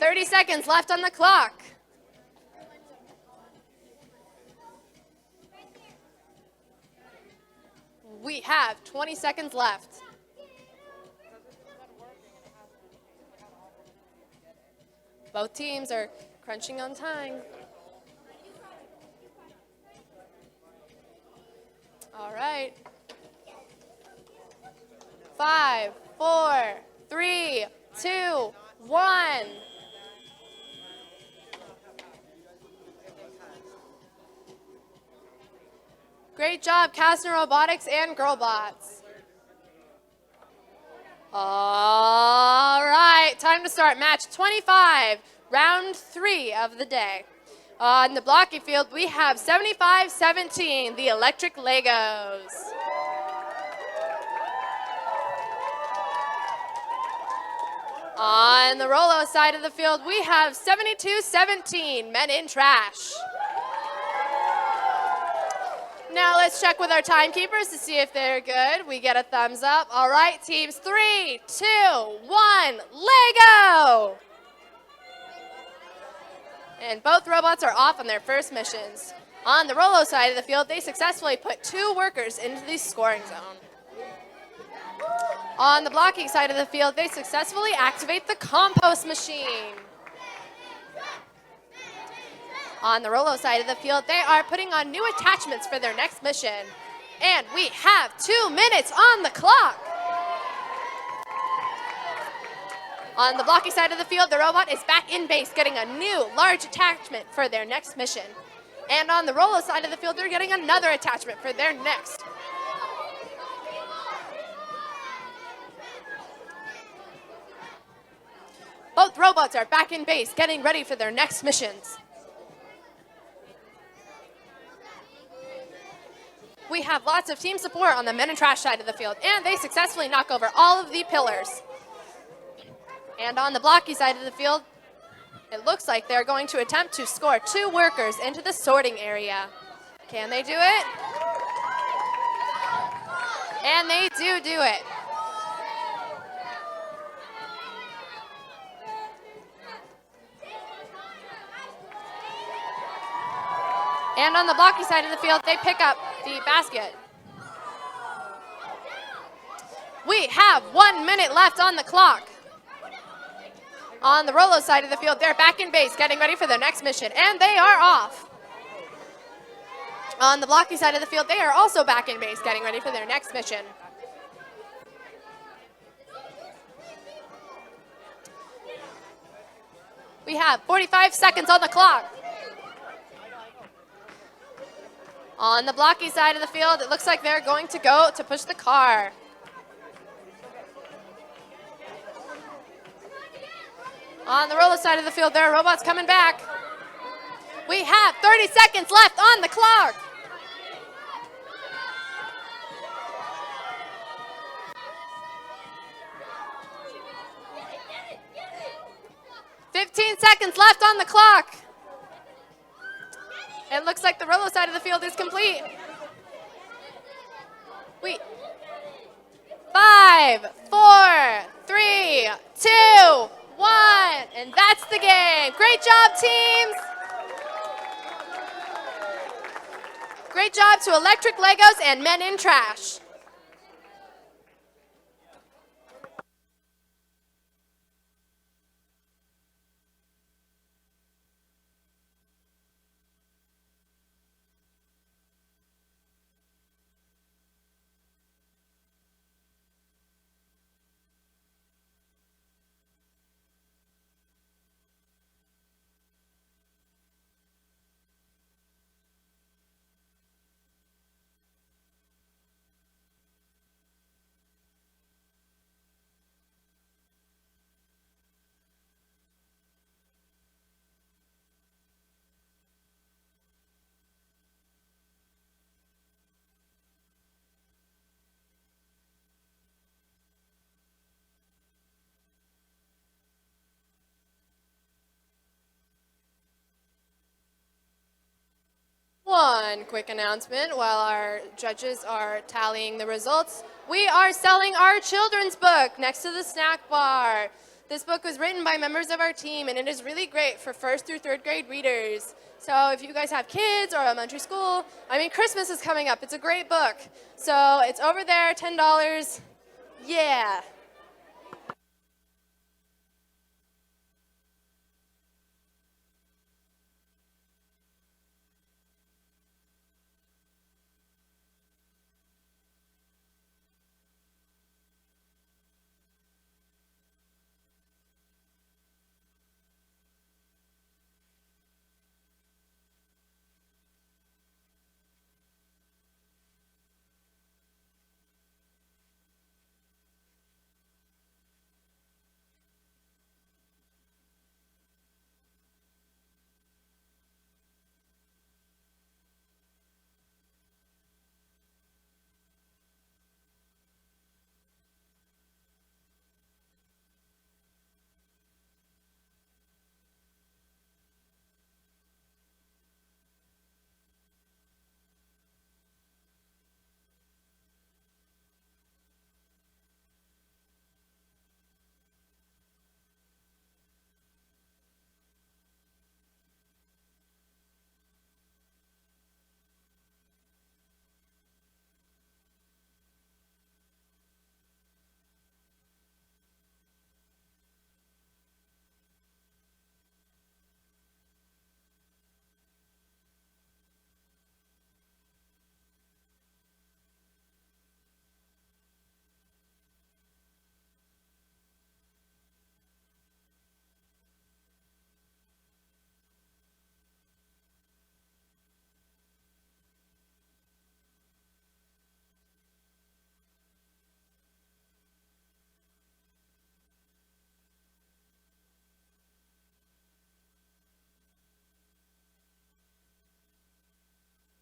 30 seconds left on the clock. We have 20 seconds left. Both teams are crunching on time. All right. 5, 4, 3, 2, 1. Great job, Kastner Robotics and Girlbots. All right, time to start match 25, round 3 of the day. On the blocky field, we have 75-17, the Electric Legos. On the Rolo side of the field, we have 72-17, Men in Trash. Now let's check with our timekeepers to see if they're good. We get a thumbs up. All right, teams, 3, 2, 1, Lego! And both robots are off on their first missions. On the Rolo side of the field, they successfully put 2 workers into the scoring zone. On the blocking side of the field, they successfully activate the compost machine. On the Rolo side of the field, they are putting on new attachments for their next mission. And we have 2 minutes on the clock. On the blocky side of the field, the robot is back in base, getting a new large attachment for their next mission. And on the Rolo side of the field, they're getting another attachment for their next. Both robots are back in base, getting ready for their next missions. We have lots of team support on the Men in Trash side of the field, and they successfully knock over all of the pillars. And on the blocky side of the field, it looks like they're going to attempt to score 2 workers into the sorting area. Can they do it? And they do it. And on the blocky side of the field, they pick up the basket. We have 1 minute left on the clock. On the Rolo side of the field, they're back in base, getting ready for their next mission, and they are off. On the blocky side of the field, they are also back in base, getting ready for their next mission. We have 45 seconds on the clock. On the blocky side of the field, it looks like they're going to go to push the car. On the Rolo side of the field, there are robots coming back. We have 30 seconds left on the clock. "15 seconds left on the clock. It looks like the Rolo side of the field is complete. Wait. 5, 4, 3, 2, 1, and that's the game. Great job, teams. Great job to Electric Legos and Men in Trash. One quick announcement while our judges are tallying the results. We are selling our children's book next to the snack bar. This book was written by members of our team, and it is really great for 1st through 3rd grade readers. So if you guys have kids or elementary school, Christmas is coming up. It's a great book. So it's over there, $10. Yeah.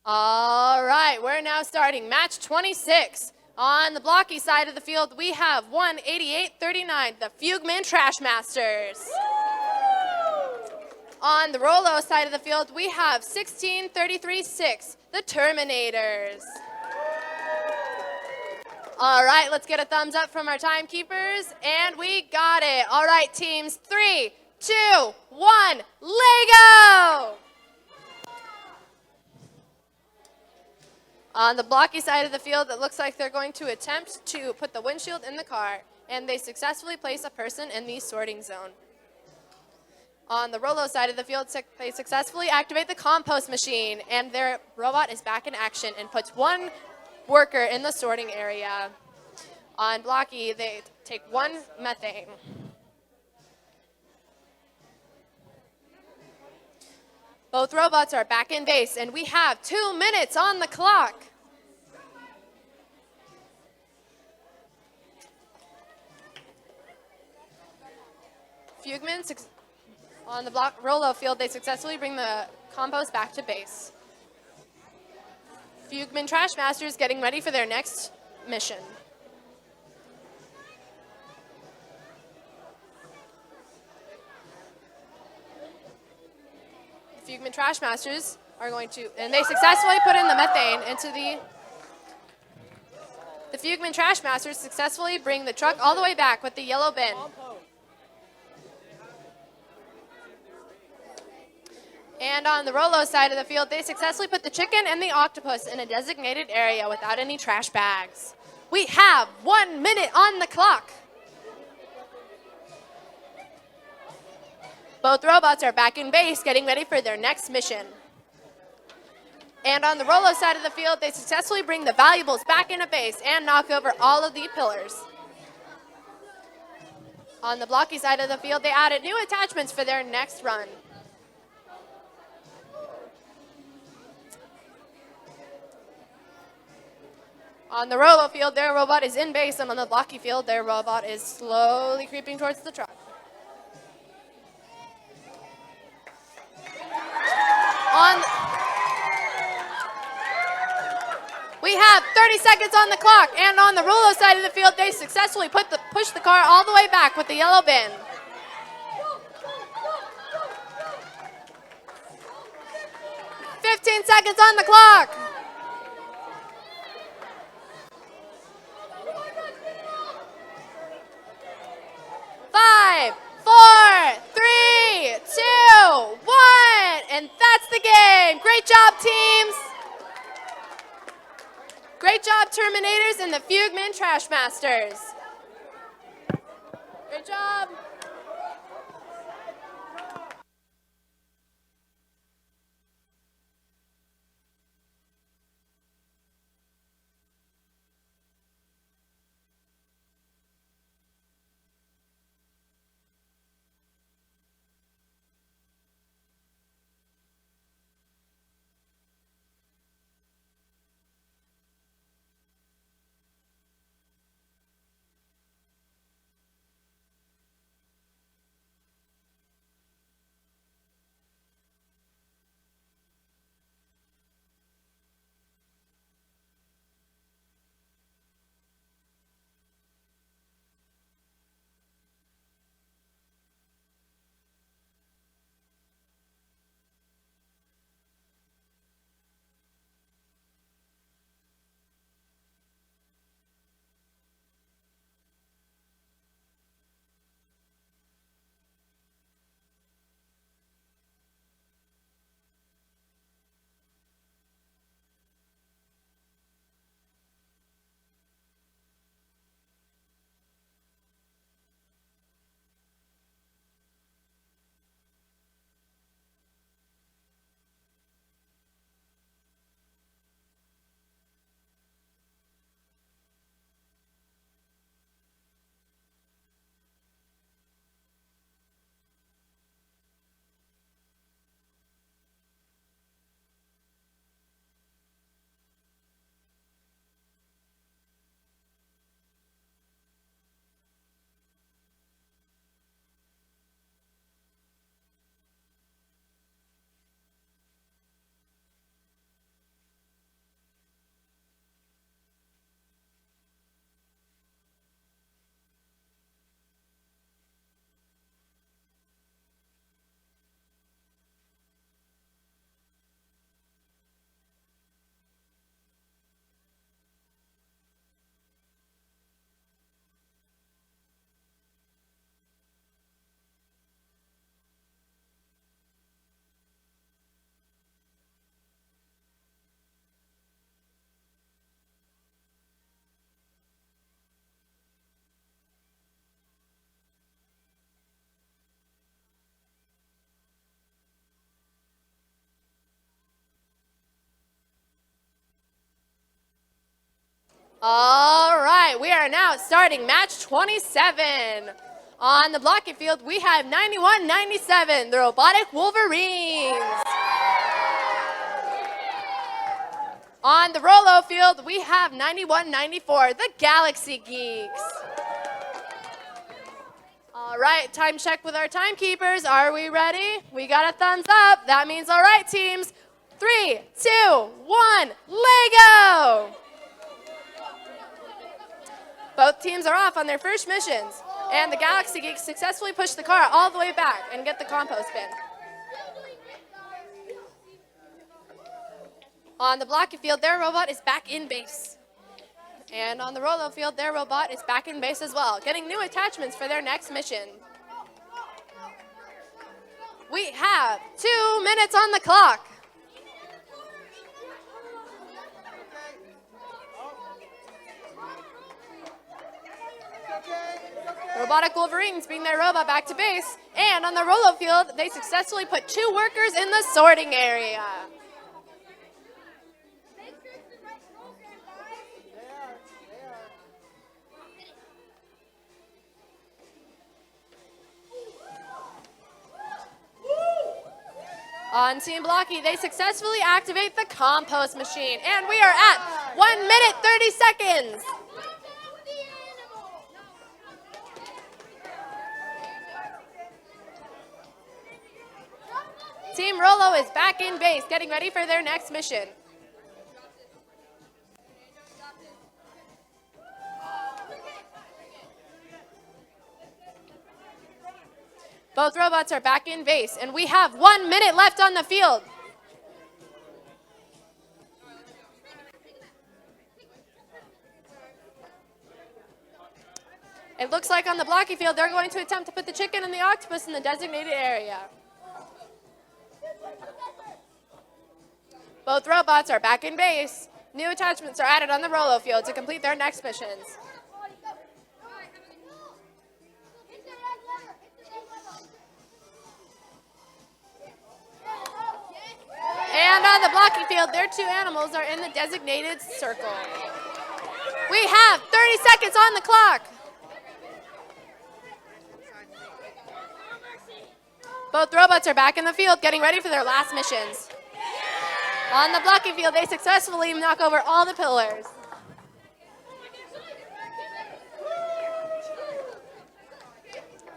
All right, we're now starting match 26. On the blocky side of the field, we have 188-39, the Fugman Trash Masters. On the Rolo side of the field, we have 16-33-6, the Terminators. All right, let's get a thumbs up from our timekeepers, and we got it. All right, teams, 3, 2, 1, Lego! On the blocky side of the field, it looks like they're going to attempt to put the windshield in the car, and they successfully place a person in the sorting zone. On the Rolo side of the field, they successfully activate the compost machine, and their robot is back in action and puts one worker in the sorting area. On blocky, they take one methane. Both robots are back in base, and we have 2 minutes on the clock. Fugman, on the Rolo field, they successfully bring the compost back to base. Fugman Trash Masters getting ready for their next mission. The Fugman Trash Masters are going to, and they successfully put in the methane into the Fugman Trash Masters successfully bring the truck all the way back with the yellow bin. And on the Rolo side of the field, they successfully put the chicken and the octopus in a designated area without any trash bags. We have 1 minute on the clock. Both robots are back in base, getting ready for their next mission. And on the Rolo side of the field, they successfully bring the valuables back into base and knock over all of the pillars. On the blocky side of the field, they added new attachments for their next run. On the Rolo field, their robot is in base, and on the blocky field, their robot is slowly creeping towards the truck. We have 30 seconds on the clock, and on the Rolo side of the field, they successfully push the car all the way back with the yellow bin. 15 seconds on the clock. 5, 4, 3, 2, 1, and that's the game. Great job, teams. Great job, Terminators and the Fugman Trash Masters. Great job. All right, we are now starting match 27. On the blocky field, we have 91-97, the Robotic Wolverines. On the Rolo field, we have 91-94, the Galaxy Geeks. All right, time check with our timekeepers. Are we ready? We got a thumbs up. That means all right, teams. 3, 2, 1, Lego! Both teams are off on their first missions, and the Galaxy Geeks successfully push the car all the way back and get the compost bin. On the blocky field, their robot is back in base. And on the Rolo field, their robot is back in base as well, getting new attachments for their next mission. We have 2 minutes on the clock. Robotic Wolverines bring their robot back to base, and on the Rolo field, they successfully put 2 workers in the sorting area. On Team Blocky, they successfully activate the compost machine, and we are at 1 minute 30 seconds. Team Rolo is back in base, getting ready for their next mission. Both robots are back in base, and we have 1 minute left on the field. It looks like on the blocky field, they're going to attempt to put the chicken and the octopus in the designated area. Both robots are back in base. New attachments are added on the Rolo field to complete their next missions. And on the blocky field, their 2 animals are in the designated circle. We have 30 seconds on the clock. Both robots are back in the field, getting ready for their last missions. On the blocky field, they successfully knock over all the pillars.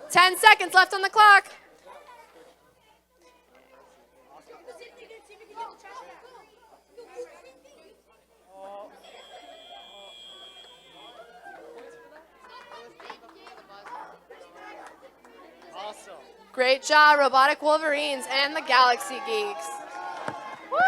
Ten seconds left on the clock. Awesome. Great job, Robotic Wolverines and the Galaxy Geeks. Woo!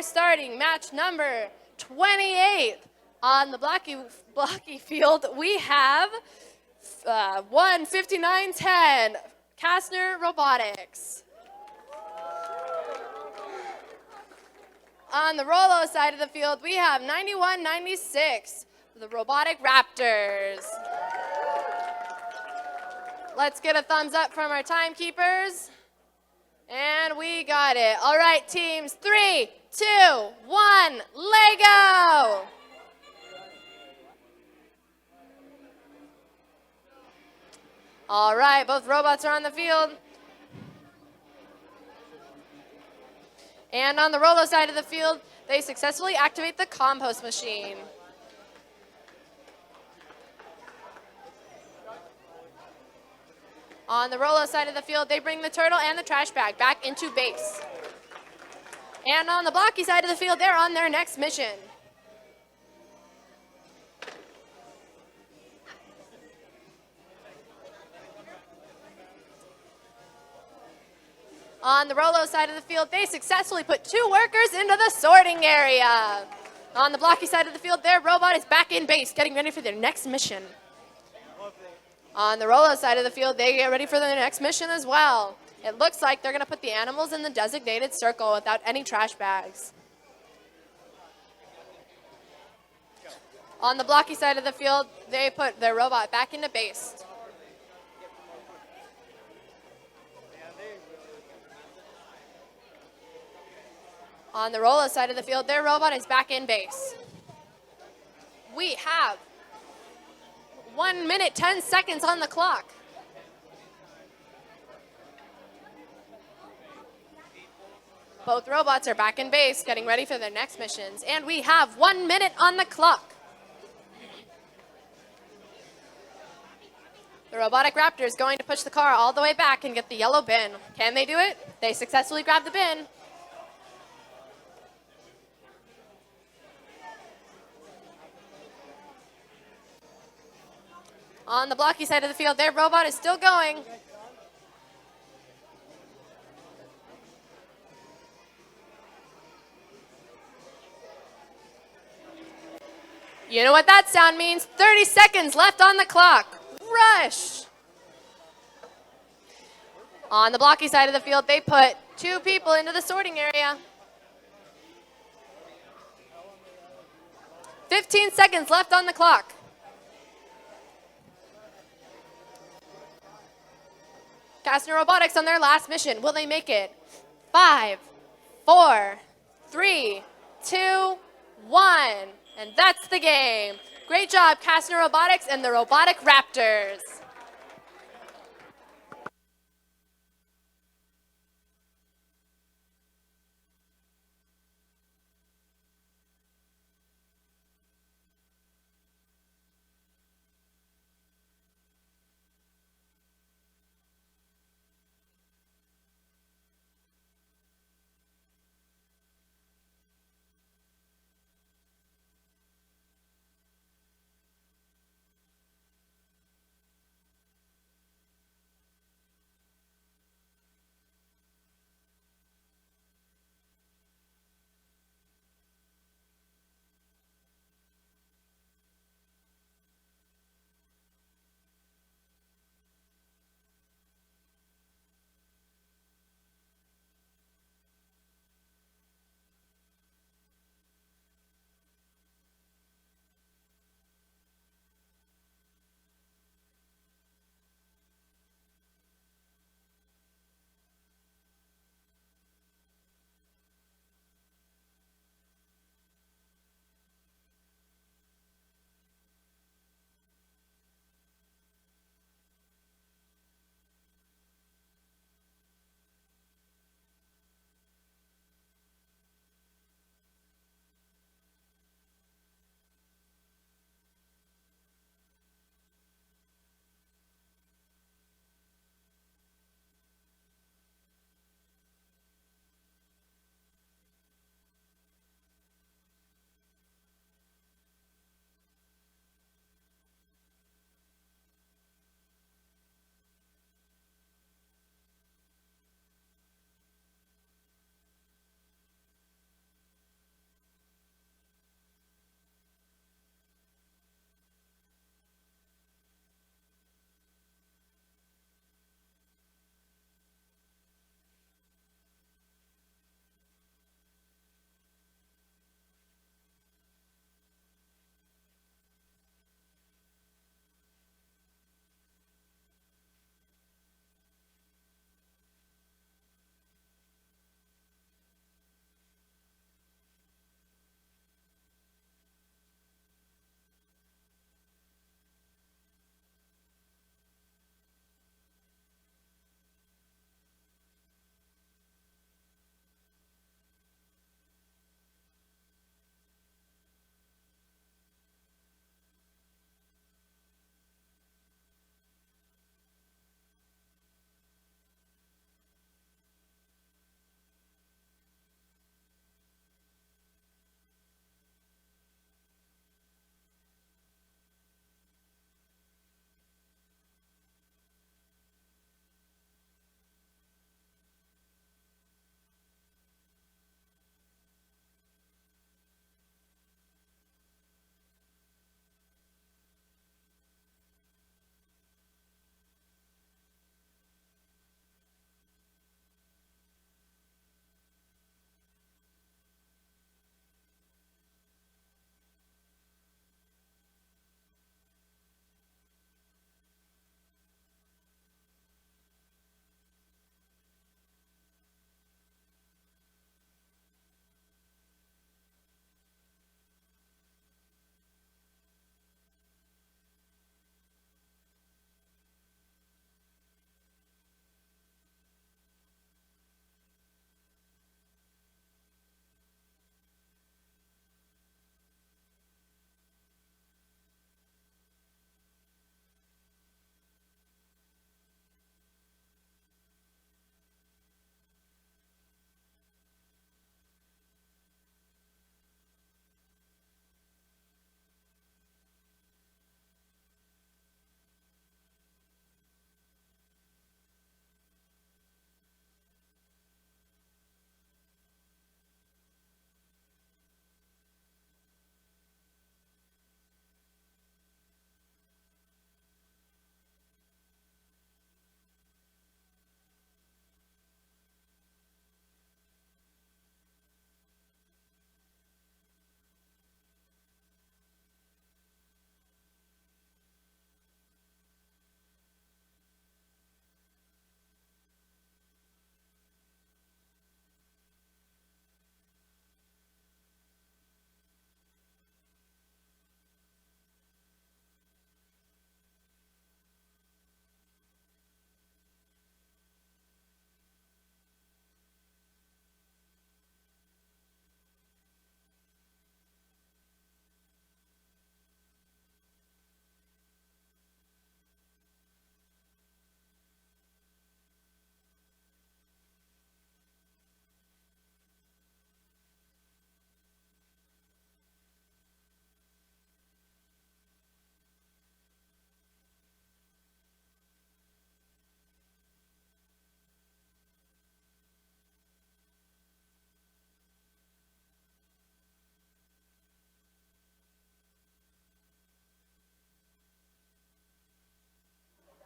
are starting match number 28. On the blocky field, we have 1:59:10, Kastner Robotics. On the Rolo side of the field, we have 91:96, the Robotic Raptors. Let's get a thumbs up from our timekeepers. And we got it. All right, teams, 3, 2, 1, Lego! All right, both robots are on the field. And on the Rolo side of the field, they successfully activate the compost machine. On the Rolo side of the field, they bring the turtle and the trash bag back into base. And on the blocky side of the field, they're on their next mission. On the Rolo side of the field, they successfully put 2 workers into the sorting area. On the blocky side of the field, their robot is back in base, getting ready for their next mission. On the Rolo side of the field, they get ready for their next mission as well. It looks like they're going to put the animals in the designated circle without any trash bags. On the blocky side of the field, they put their robot back into base. On the Rolo side of the field, their robot is back in base. We have 1 minute, 10 seconds on the clock. Both robots are back in base, getting ready for their next missions. And we have 1 minute on the clock. The Robotic Raptor is going to push the car all the way back and get the yellow bin. Can they do it? They successfully grab the bin. On the blocky side of the field, their robot is still going. You know what that sound means? 30 seconds left on the clock. Rush! On the blocky side of the field, they put 2 people into the sorting area. 15 seconds left on the clock. Kastner Robotics on their last mission. Will they make it? 5, 4, 3, 2, 1. And that's the game. Great job, Kastner Robotics and the Robotic Raptors.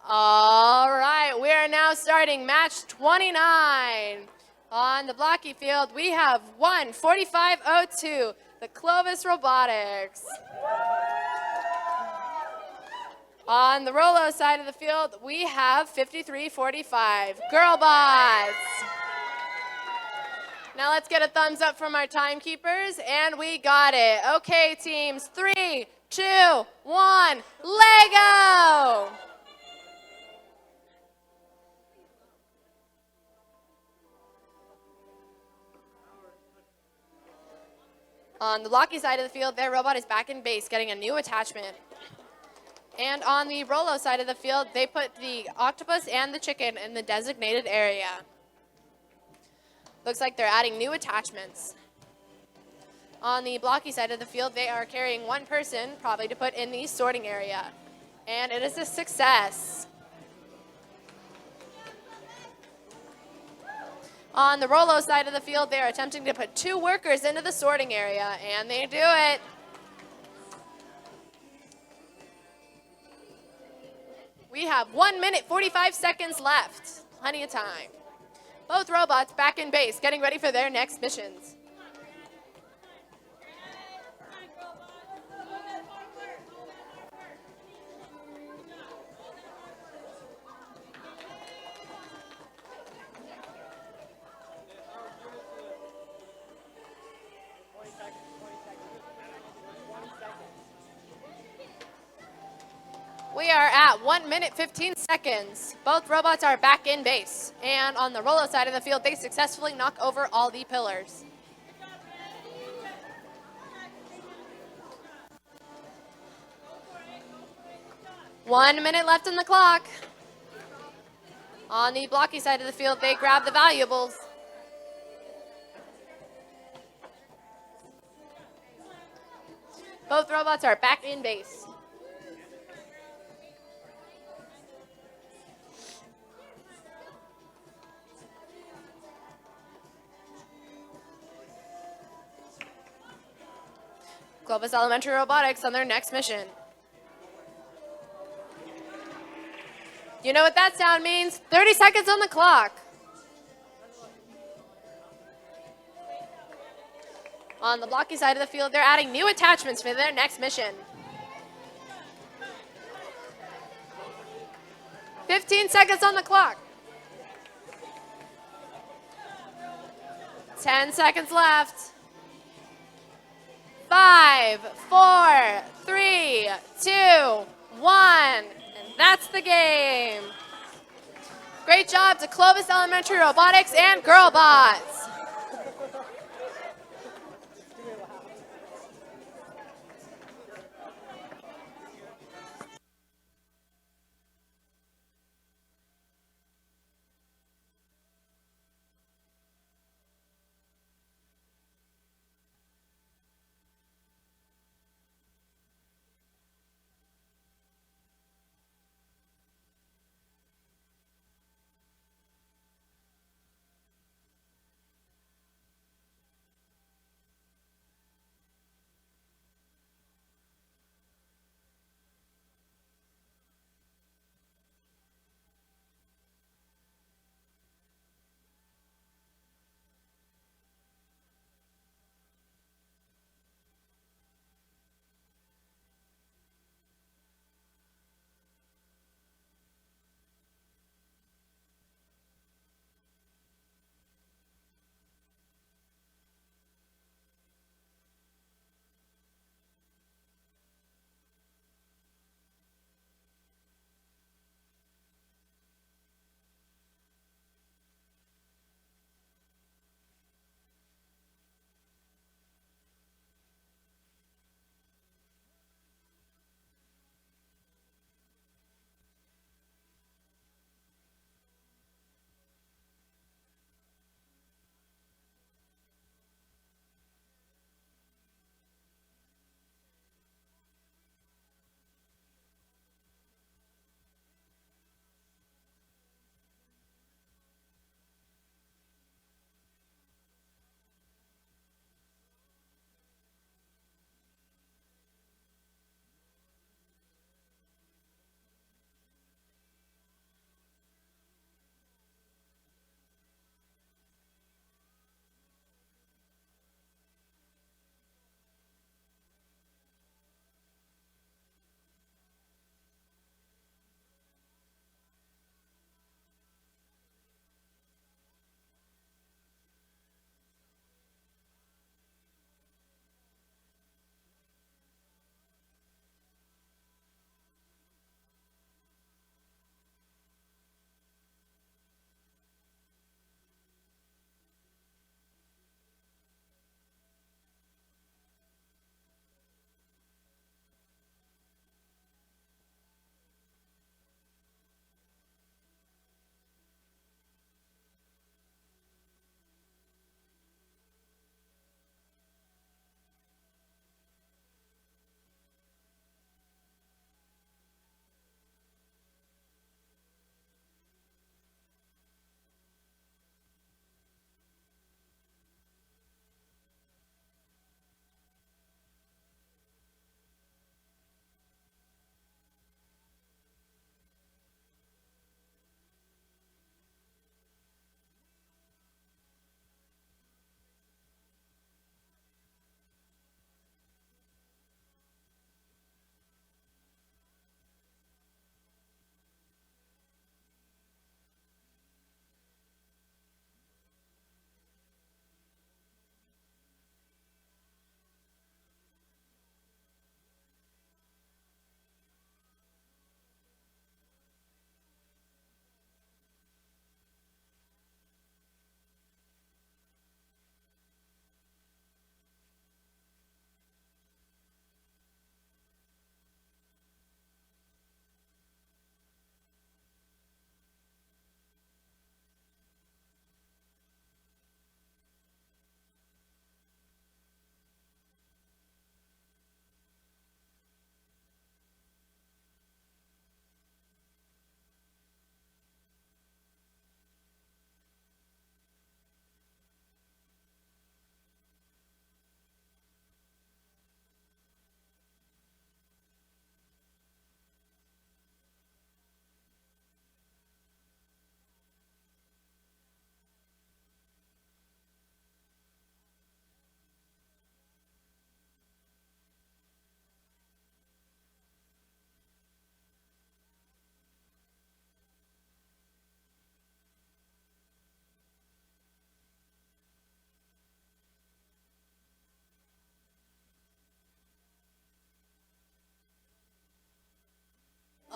All right, we are now starting match 29. On the blocky field, we have 1:45:02, the Clovis Robotics. On the Rolo side of the field, we have 53:45, Girlbots. Now let's get a thumbs up from our timekeepers, and we got it. Okay, teams, 3, 2, 1, Lego! On the blocky side of the field, their robot is back in base, getting a new attachment. And on the Rolo side of the field, they put the octopus and the chicken in the designated area. Looks like they're adding new attachments. On the blocky side of the field, they are carrying one person, probably to put in the sorting area. And it is a success. On the Rolo side of the field, they are attempting to put 2 workers into the sorting area, and they do it. We have 1 minute, 45 seconds left. Plenty of time. Both robots back in base, getting ready for their next missions. We are at 1 minute, 15 seconds. Both robots are back in base. And on the Rolo side of the field, they successfully knock over all the pillars. One minute left on the clock. On the blocky side of the field, they grab the valuables. Both robots are back in base. Clovis Elementary Robotics on their next mission. You know what that sound means? 30 seconds on the clock. On the blocky side of the field, they're adding new attachments for their next mission. 15 seconds on the clock. 10 seconds left. 5, 4, 3, 2, 1, and that's the game. Great job to Clovis Elementary Robotics and Girlbots.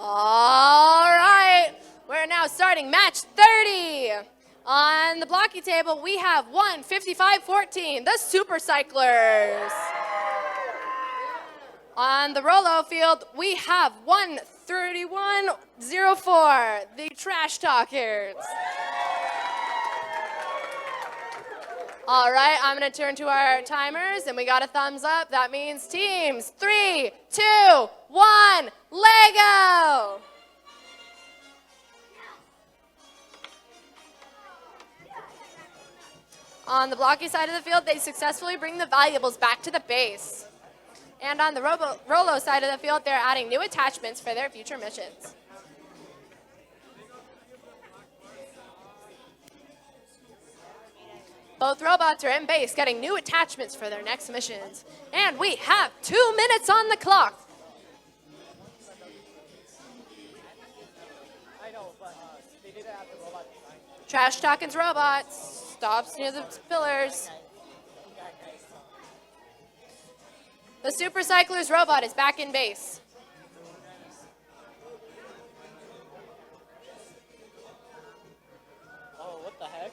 All right, we're now starting match 30. On the blocky table, we have 1:55:14, the Super Cyclers. On the Rolo field, we have 1:31:04, the Trash Talkers. All right, I'm going to turn to our timers, and we got a thumbs up. That means teams 3, 2, 1, Lego! On the blocky side of the field, they successfully bring the valuables back to the base. And on the Rolo side of the field, they're adding new attachments for their future missions. Both robots are in base getting new attachments for their next missions. And we have 2 minutes on the clock. I know, but they didn't have the robot design. Trash Talking's robots stops near the pillars. The Super Cycler's robot is back in base. Oh, what the heck?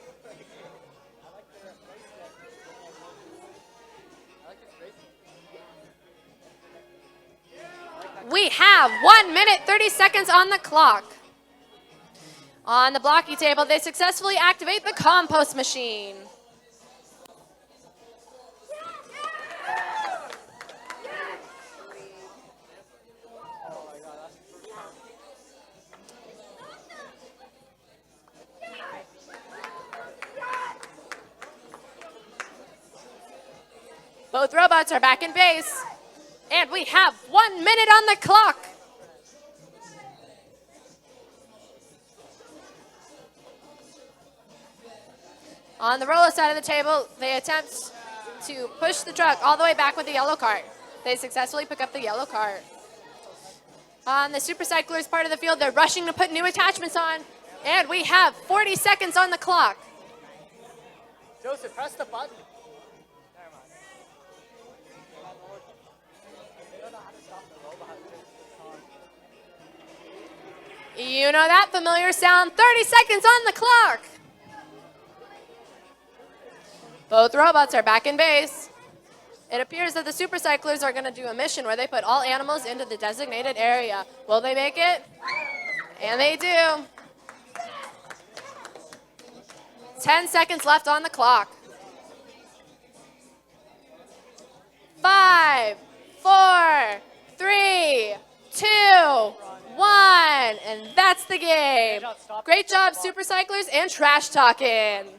We have 1 minute, 30 seconds on the clock. On the blocky table, they successfully activate the compost machine. Both robots are back in base. And we have 1 minute on the clock. On the Rolo side of the table, they attempt to push the truck all the way back with the yellow cart. They successfully pick up the yellow cart. On the Super Cyclers part of the field, they're rushing to put new attachments on. And we have 40 seconds on the clock. Joseph, press the button. Never mind. They don't know how to stop the robot. You know that familiar sound. 30 seconds on the clock. Both robots are back in base. It appears that the Super Cyclers are going to do a mission where they put all animals into the designated area. Will they make it? And they do. 10 seconds left on the clock. 5, 4, 3, 2, 1. And that's the game. Great job, Super Cyclers and Trash Talking.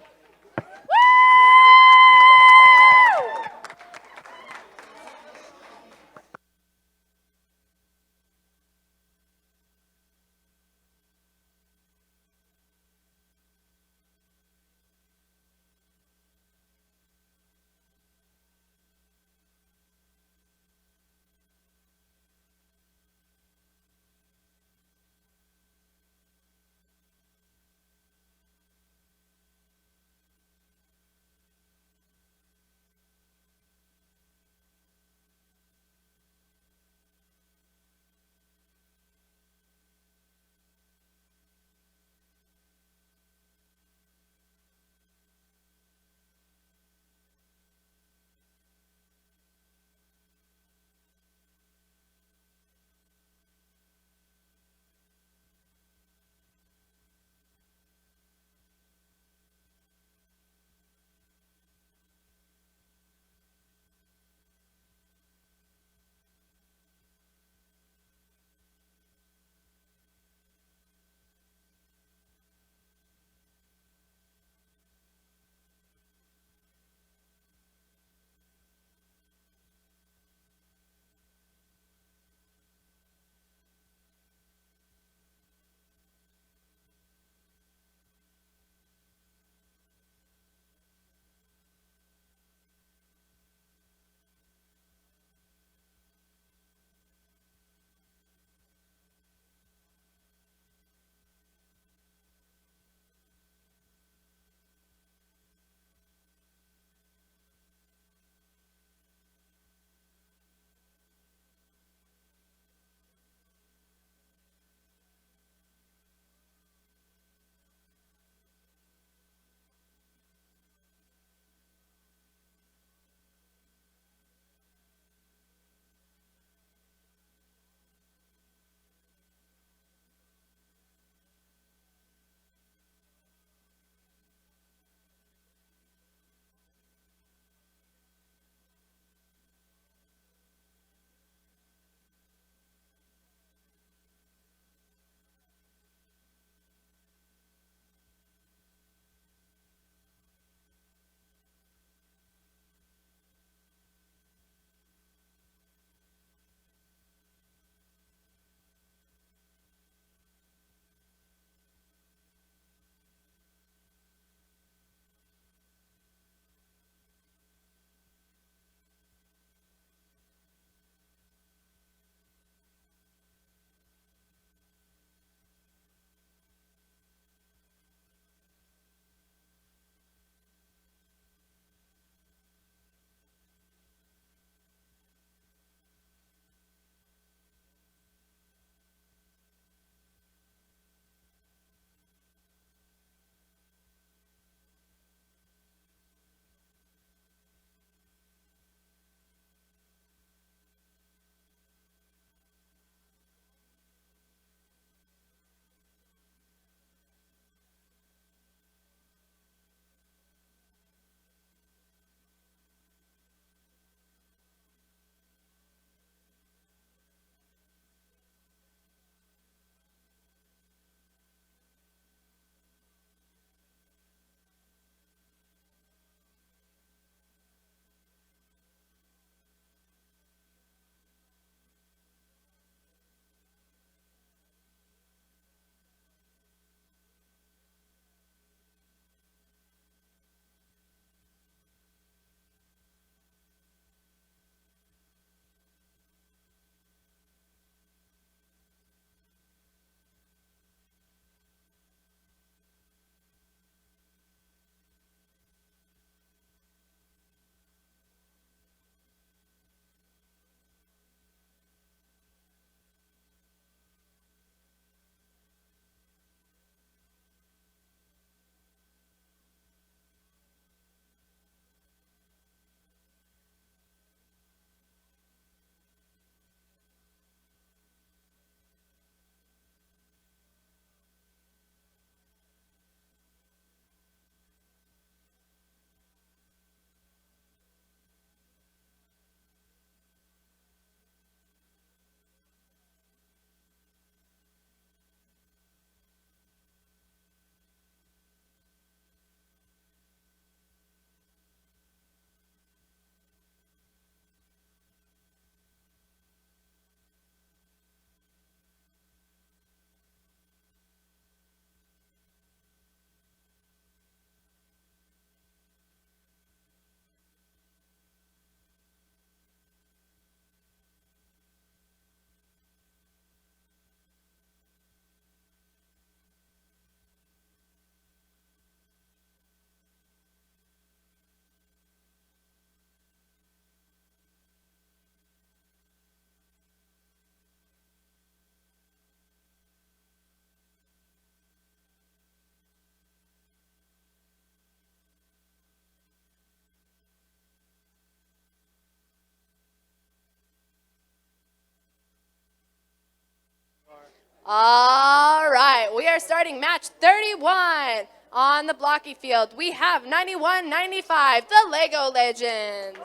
All right, we are starting match 31 on the blocky field. We have 91-95, the Lego Legends.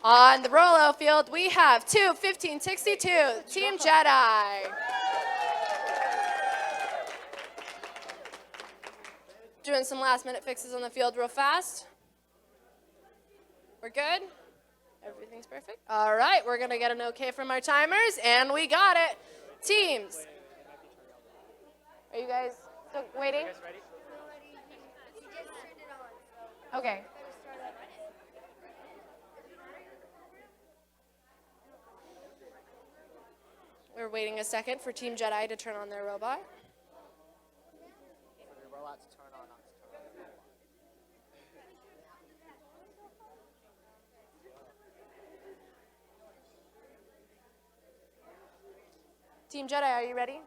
On the Rolo field, we have 15-62, Team Jedi. Doing some last-minute fixes on the field real fast. We're good? Everything's perfect? All right, we're going to get an okay from our timers, and we got it. Teams. Are you guys still waiting? You guys ready? Okay. We're waiting a second for Team Jedi to turn on their robot. The robots turn on. Team Jedi, are you ready?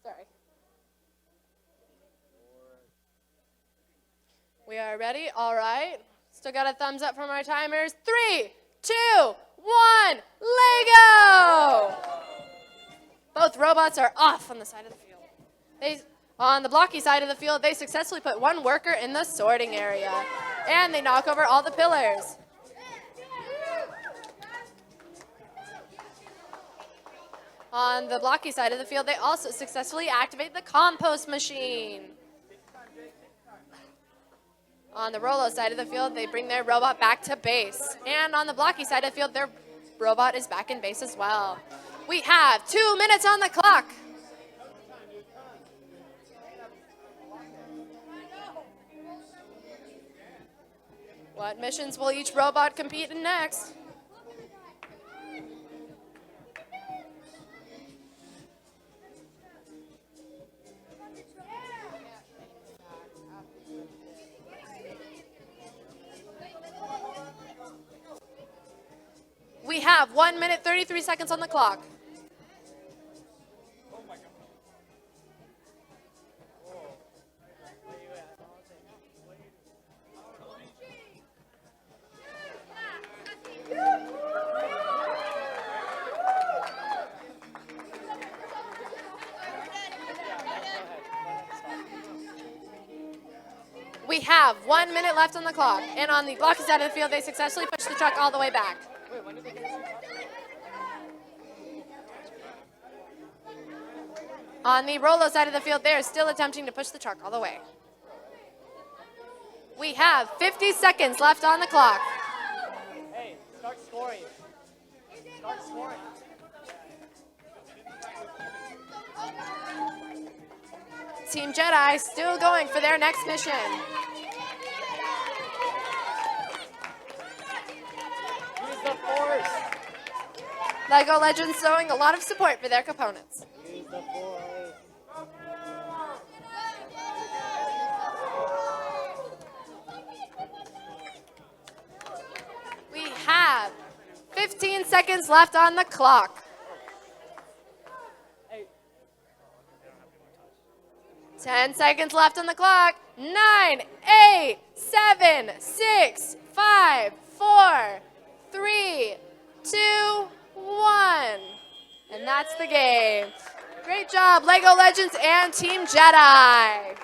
Sorry. We are ready. All right. Still got a thumbs up from our timers. 3, 2, 1, Lego! Both robots are off on the side of the field. On the blocky side of the field, they successfully put one worker in the sorting area. And they knock over all the pillars. On the blocky side of the field, they also successfully activate the compost machine. On the Rolo side of the field, they bring their robot back to base. And on the blocky side of the field, their robot is back in base as well. We have 2 minutes on the clock. What missions will each robot compete in next? We have 1 minute, 33 seconds on the clock. We have 1 minute left on the clock. And on the blocky side of the field, they successfully push the truck all the way back. Wait, when did they get this? On the Rolo side of the field, they are still attempting to push the truck all the way. We have 50 seconds left on the clock. Hey, start scoring. Start scoring. Team Jedi still going for their next mission. Use the force. Lego Legends showing a lot of support for their components. Use the force. We have 15 seconds left on the clock. Hey. 10 seconds left on the clock. 9, 8, 7, 6, 5, 4, 3, 2, 1. And that's the game. Great job, Lego Legends and Team Jedi.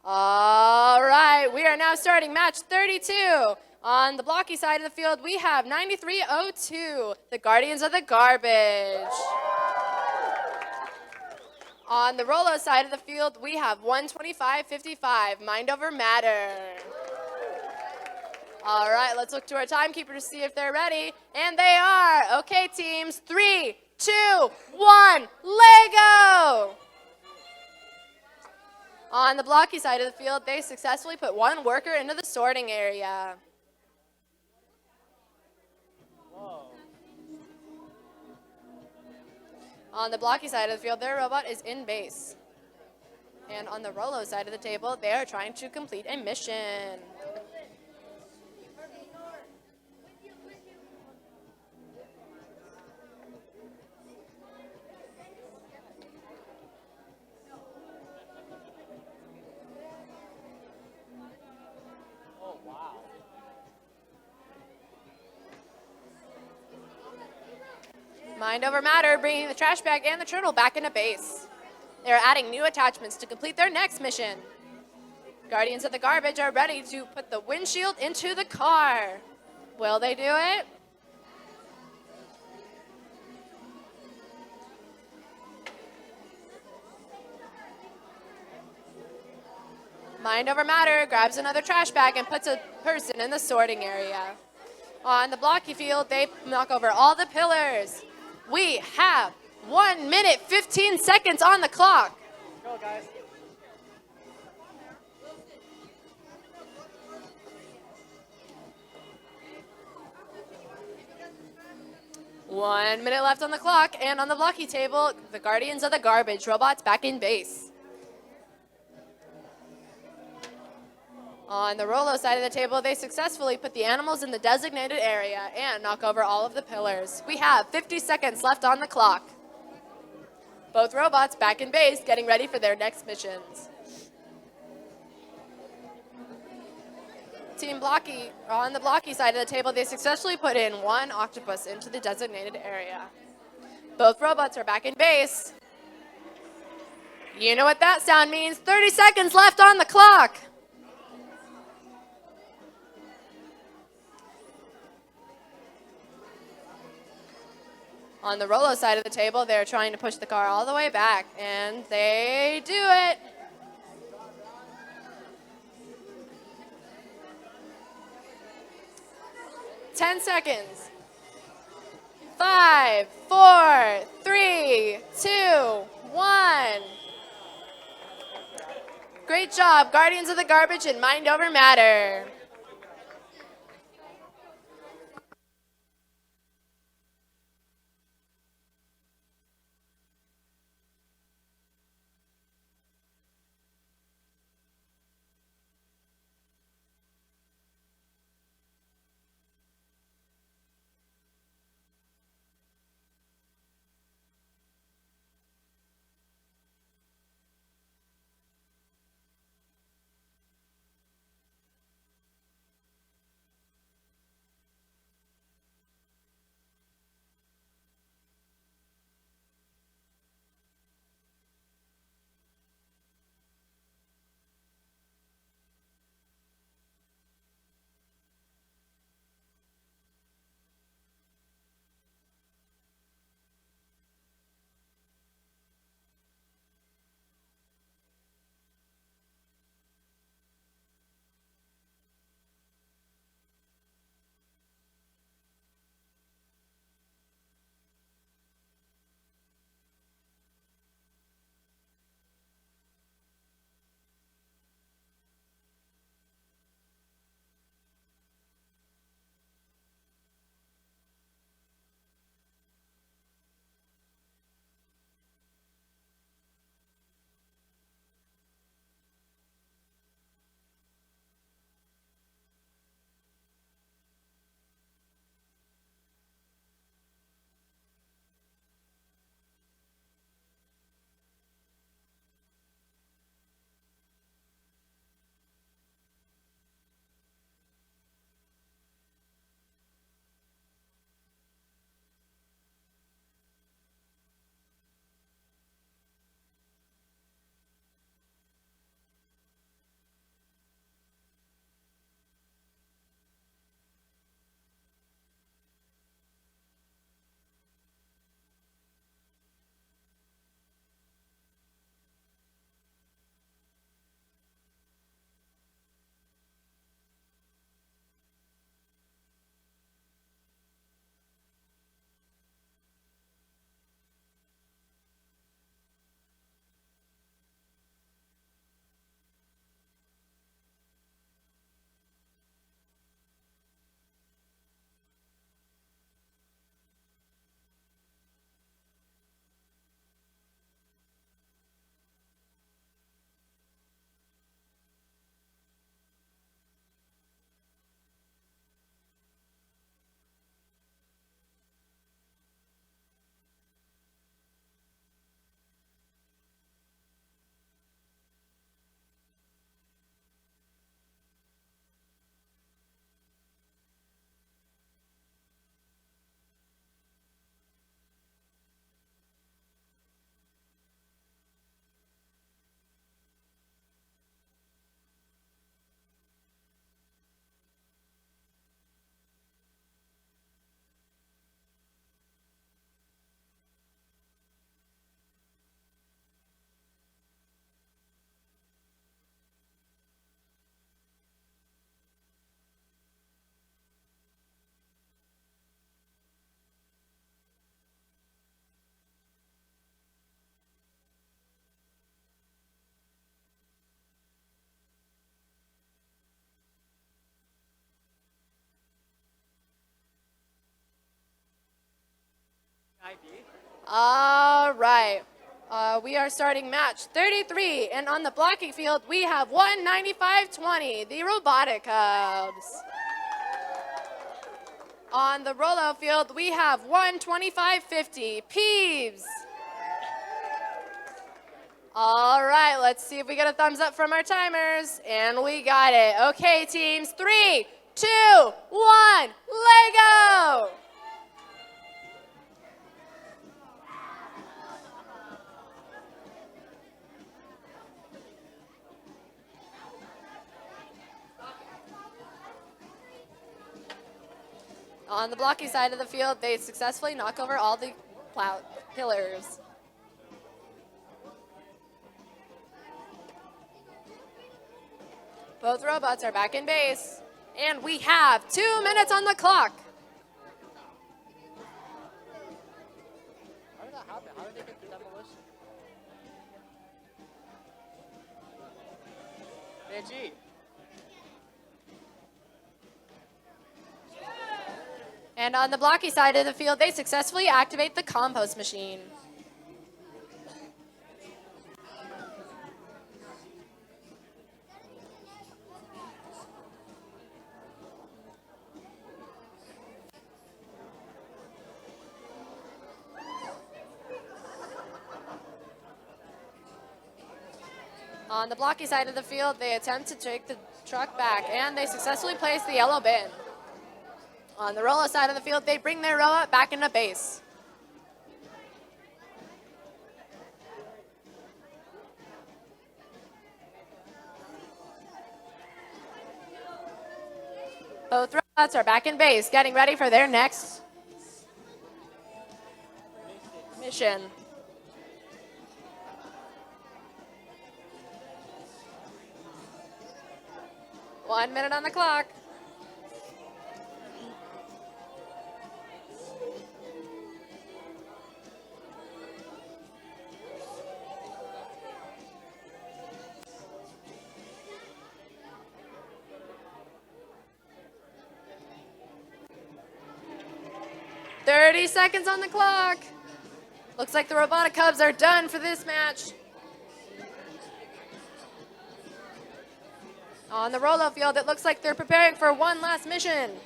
All right, we are now starting match 32. On the blocky side of the field, we have 9302, the Guardians of the Garbage. On the Rolo side of the field, we have 12555, Mind Over Matter. All right, let's look to our timekeeper to see if they're ready. And they are. Okay, teams, 3, 2, 1, Lego! On the blocky side of the field, they successfully put one worker into the sorting area. On the blocky side of the field, their robot is in base. And on the Rolo side of the table, they are trying to complete a mission. Mind Over Matter, bringing the trash bag and the turtle back into base. They're adding new attachments to complete their next mission. Guardians of the Garbage are ready to put the windshield into the car. Will they do it? Mind Over Matter grabs another trash bag and puts a person in the sorting area. On the blocky field, they knock over all the pillars. We have 1 minute, 15 seconds on the clock. Go, guys. One minute left on the clock, and on the blocky table, the Guardians of the Garbage robots back in base. On the Rolo side of the table, they successfully put the animals in the designated area and knock over all of the pillars. We have 50 seconds left on the clock. Both robots back in base, getting ready for their next missions. Team Blocky, on the blocky side of the table, they successfully put in one octopus into the designated area. Both robots are back in base. You know what that sound means. 30 seconds left on the clock. On the Rolo side of the table, they're trying to push the car all the way back, and they do it. Ten seconds. 5, 4, 3, 2, 1. Great job, Guardians of the Garbage and Mind Over Matter. All right. We are starting match 33, and on the blocking field, we have 195-20, the Robotic Cubs. On the rollout field, we have 125-50, Peeves. All right, let's see if we get a thumbs up from our timers, and we got it. Okay, teams, 3, 2, 1, Lego! On the blocking side of the field, they successfully knock over all the pillars. Both robots are back in base, and we have 2 minutes on the clock. How did that happen? How did they get the demolition? They cheat. And on the blocky side of the field, they successfully activate the compost machine. On the blocky side of the field, they attempt to take the truck back, and they successfully place the yellow bin. On the roller side of the field, they bring their robot back into base. Both robots are back in base, getting ready for their next mission. One minute on the clock. "30 seconds on the clock. Looks like the Robotic Cubs are done for this match. On the rollout field, it looks like they're preparing for one last mission.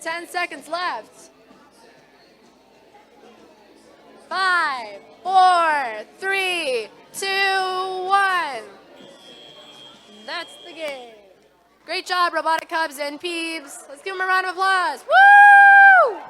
"10 seconds left. 5, 4, 3, 2, 1. That's the game. Great job, Robotic Cubs and Peeves. Let's give them a round of applause. Woo!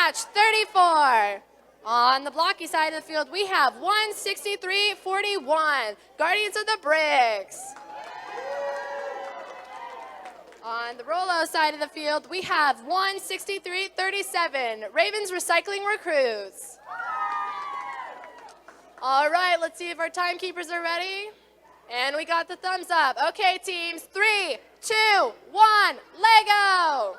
match 34. On the blocky side of the field, we have 163-41, Guardians of the Bricks. On the Rolo side of the field, we have 163-37, Ravens Recycling Recruits. All right, let's see if our timekeepers are ready. And we got the thumbs up. Okay, teams, 3, 2, 1, Lego!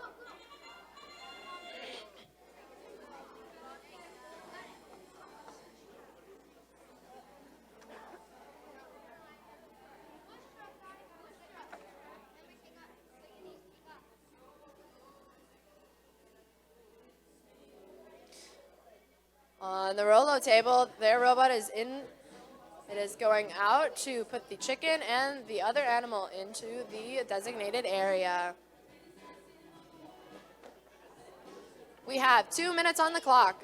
On the Rolo table, their robot is in. It is going out to put the chicken and the other animal into the designated area. We have 2 minutes on the clock.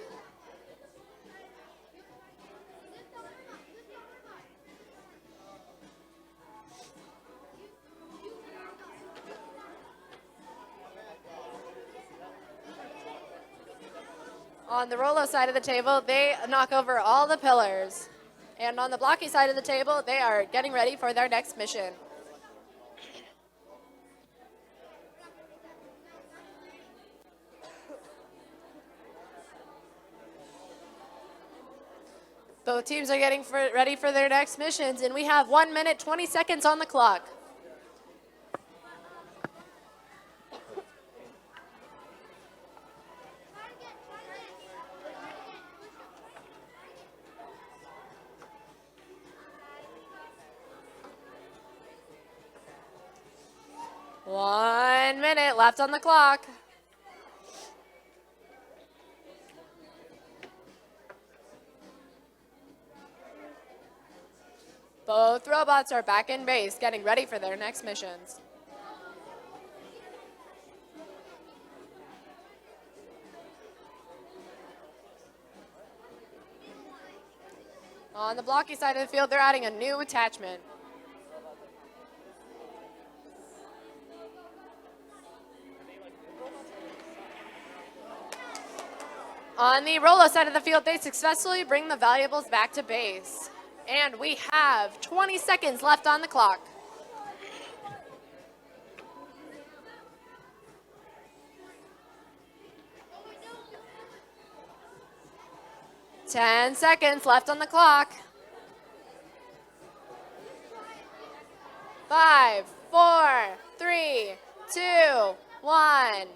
On the Rolo side of the table, they knock over all the pillars. And on the blocky side of the table, they are getting ready for their next mission. Both teams are getting ready for their next missions, and we have 1 minute, 20 seconds on the clock. One minute left on the clock. Both robots are back in base, getting ready for their next missions. On the blocky side of the field, they're adding a new attachment. On the Rolo side of the field, they successfully bring the valuables back to base. And we have 20 seconds left on the clock. 10 seconds left on the clock. 5, 4, 3, 2, 1.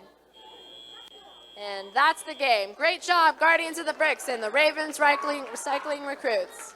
And that's the game. Great job, Guardians of the Bricks and the Ravens Recycling Recruits.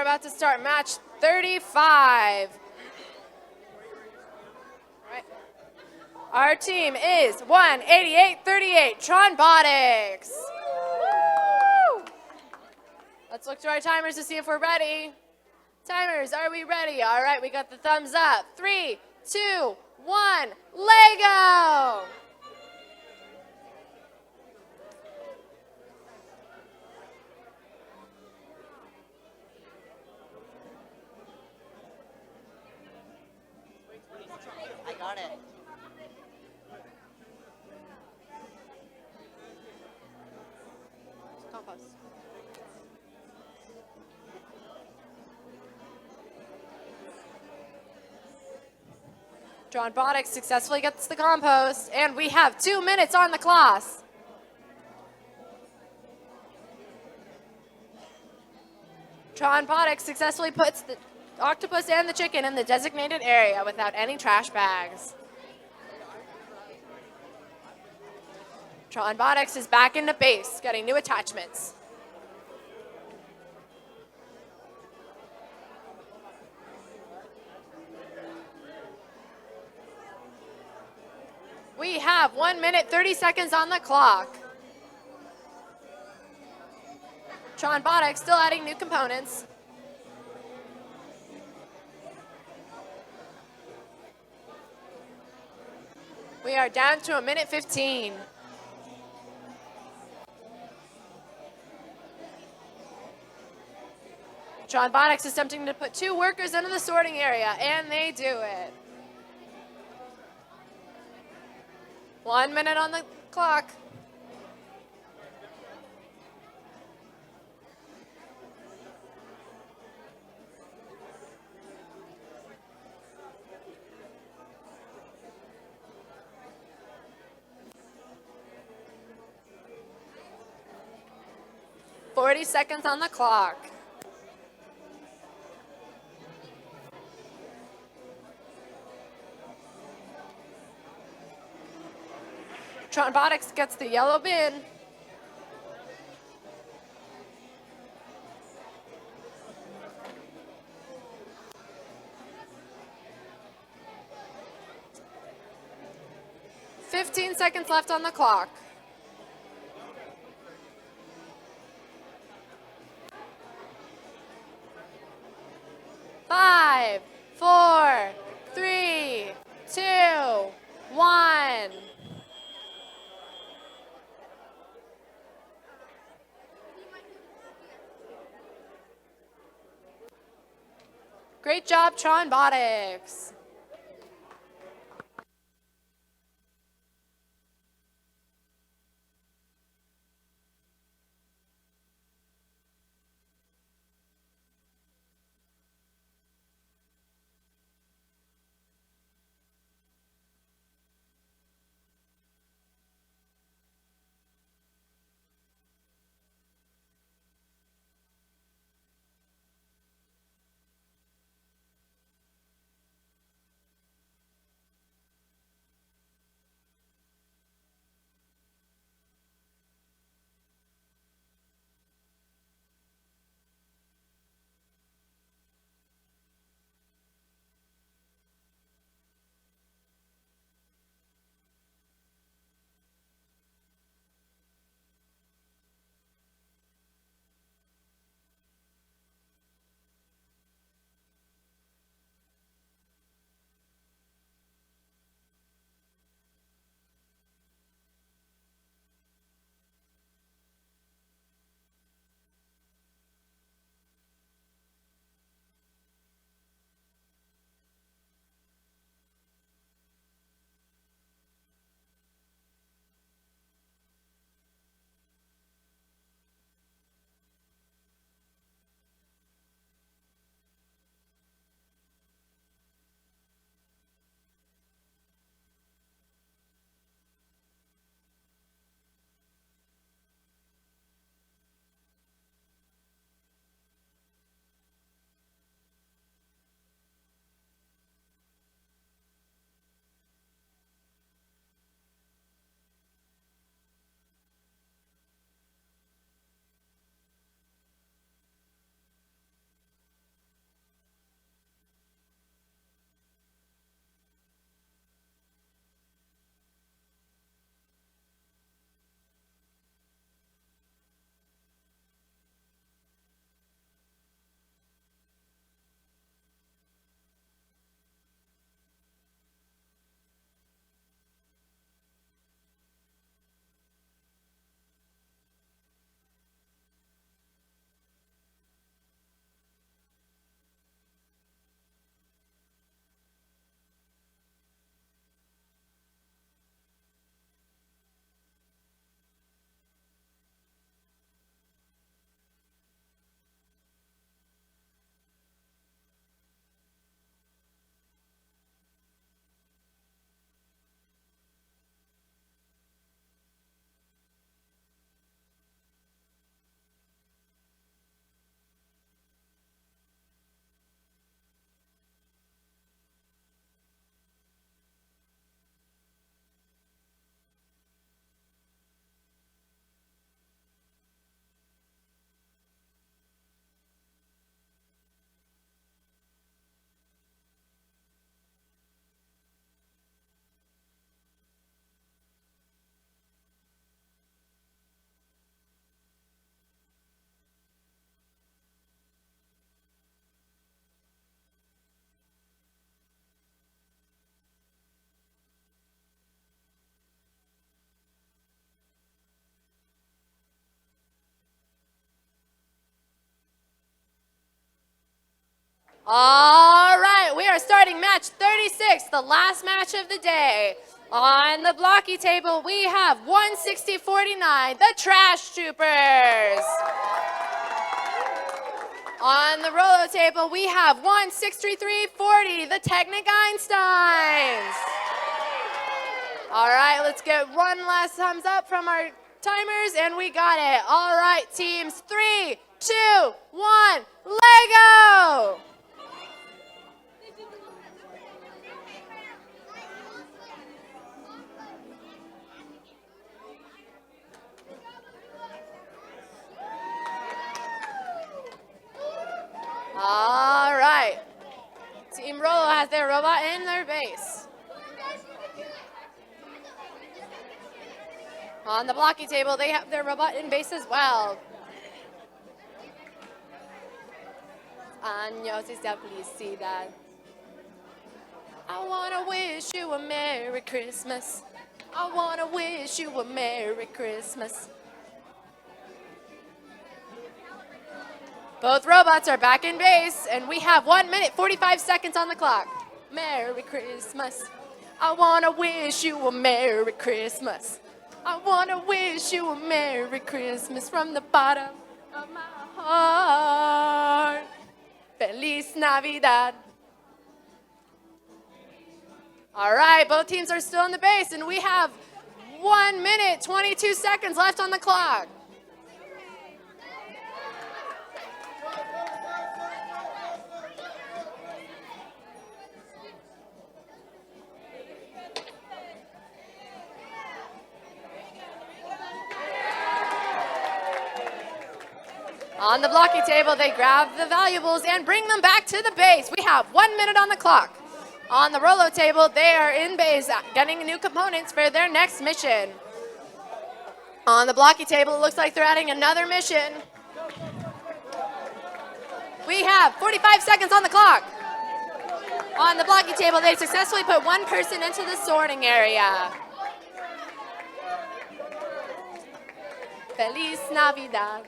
about to start match 35. Right. Our team is 188-38, Robotics. Woo! Let's look to our timers to see if we're ready. Timers, are we ready? All right, we got the thumbs up. 3, 2, 1, Lego! I got it. Compost. Robotics successfully gets the compost, and we have 2 minutes on the clock. Robotics successfully puts the octopus and the chicken in the designated area without any trash bags. Robotics is back into base, getting new attachments. We have 1 minute, 30 seconds on the clock. Robotics still adding new components. We are down to 1 minute 15. Robotics is attempting to put 2 workers into the sorting area, and they do it. 1 minute on the clock. Forty seconds on the clock. Robotics gets the yellow bin. Fifteen seconds left on the clock. Five, 4, 3, 2, 1. Great job, Robotics. All right, we are starting match 36, the last match of the day. On the blocky table, we have 160-49, the Trash Troopers. On the Rolo table, we have 163-40, the Technic Einsteins. All right, let's get one last thumbs up from our timers, and we got it. All right, teams, 3, 2, 1, Lego! All right. Team Rolo has their robot in their base. On the blocky table, they have their robot in base as well. Años esta felicidad. I want to wish you a Merry Christmas. I want to wish you a Merry Christmas. Both robots are back in base, and we have 1 minute, 45 seconds on the clock. Merry Christmas. I want to wish you a Merry Christmas. I want to wish you a Merry Christmas from the bottom of my heart. Feliz Navidad. All right, both teams are still in the base, and we have 1 minute, 22 seconds left on the clock. On the blocky table, they grab the valuables and bring them back to the base. We have 1 minute on the clock. On the Rolo table, they are in base, getting new components for their next mission. On the blocky table, it looks like they're adding another mission. We have 45 seconds on the clock. On the blocky table, they successfully put one person into the sorting area. Feliz Navidad.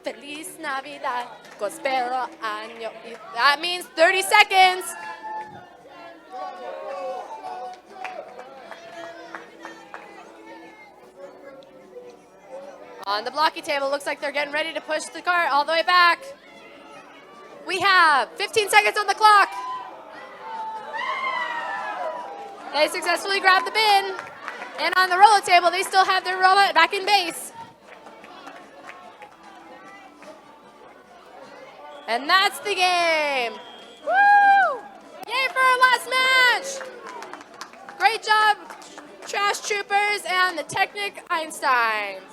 Feliz Navidad, prospero año. That means 30 seconds. On the blocky table, looks like they're getting ready to push the cart all the way back. We have 15 seconds on the clock. They successfully grabbed the bin. And on the Rolo table, they still have their robot back in base. And that's the game. Woo! Yay for our last match. Great job, Trash Troopers and the Technic Einsteins.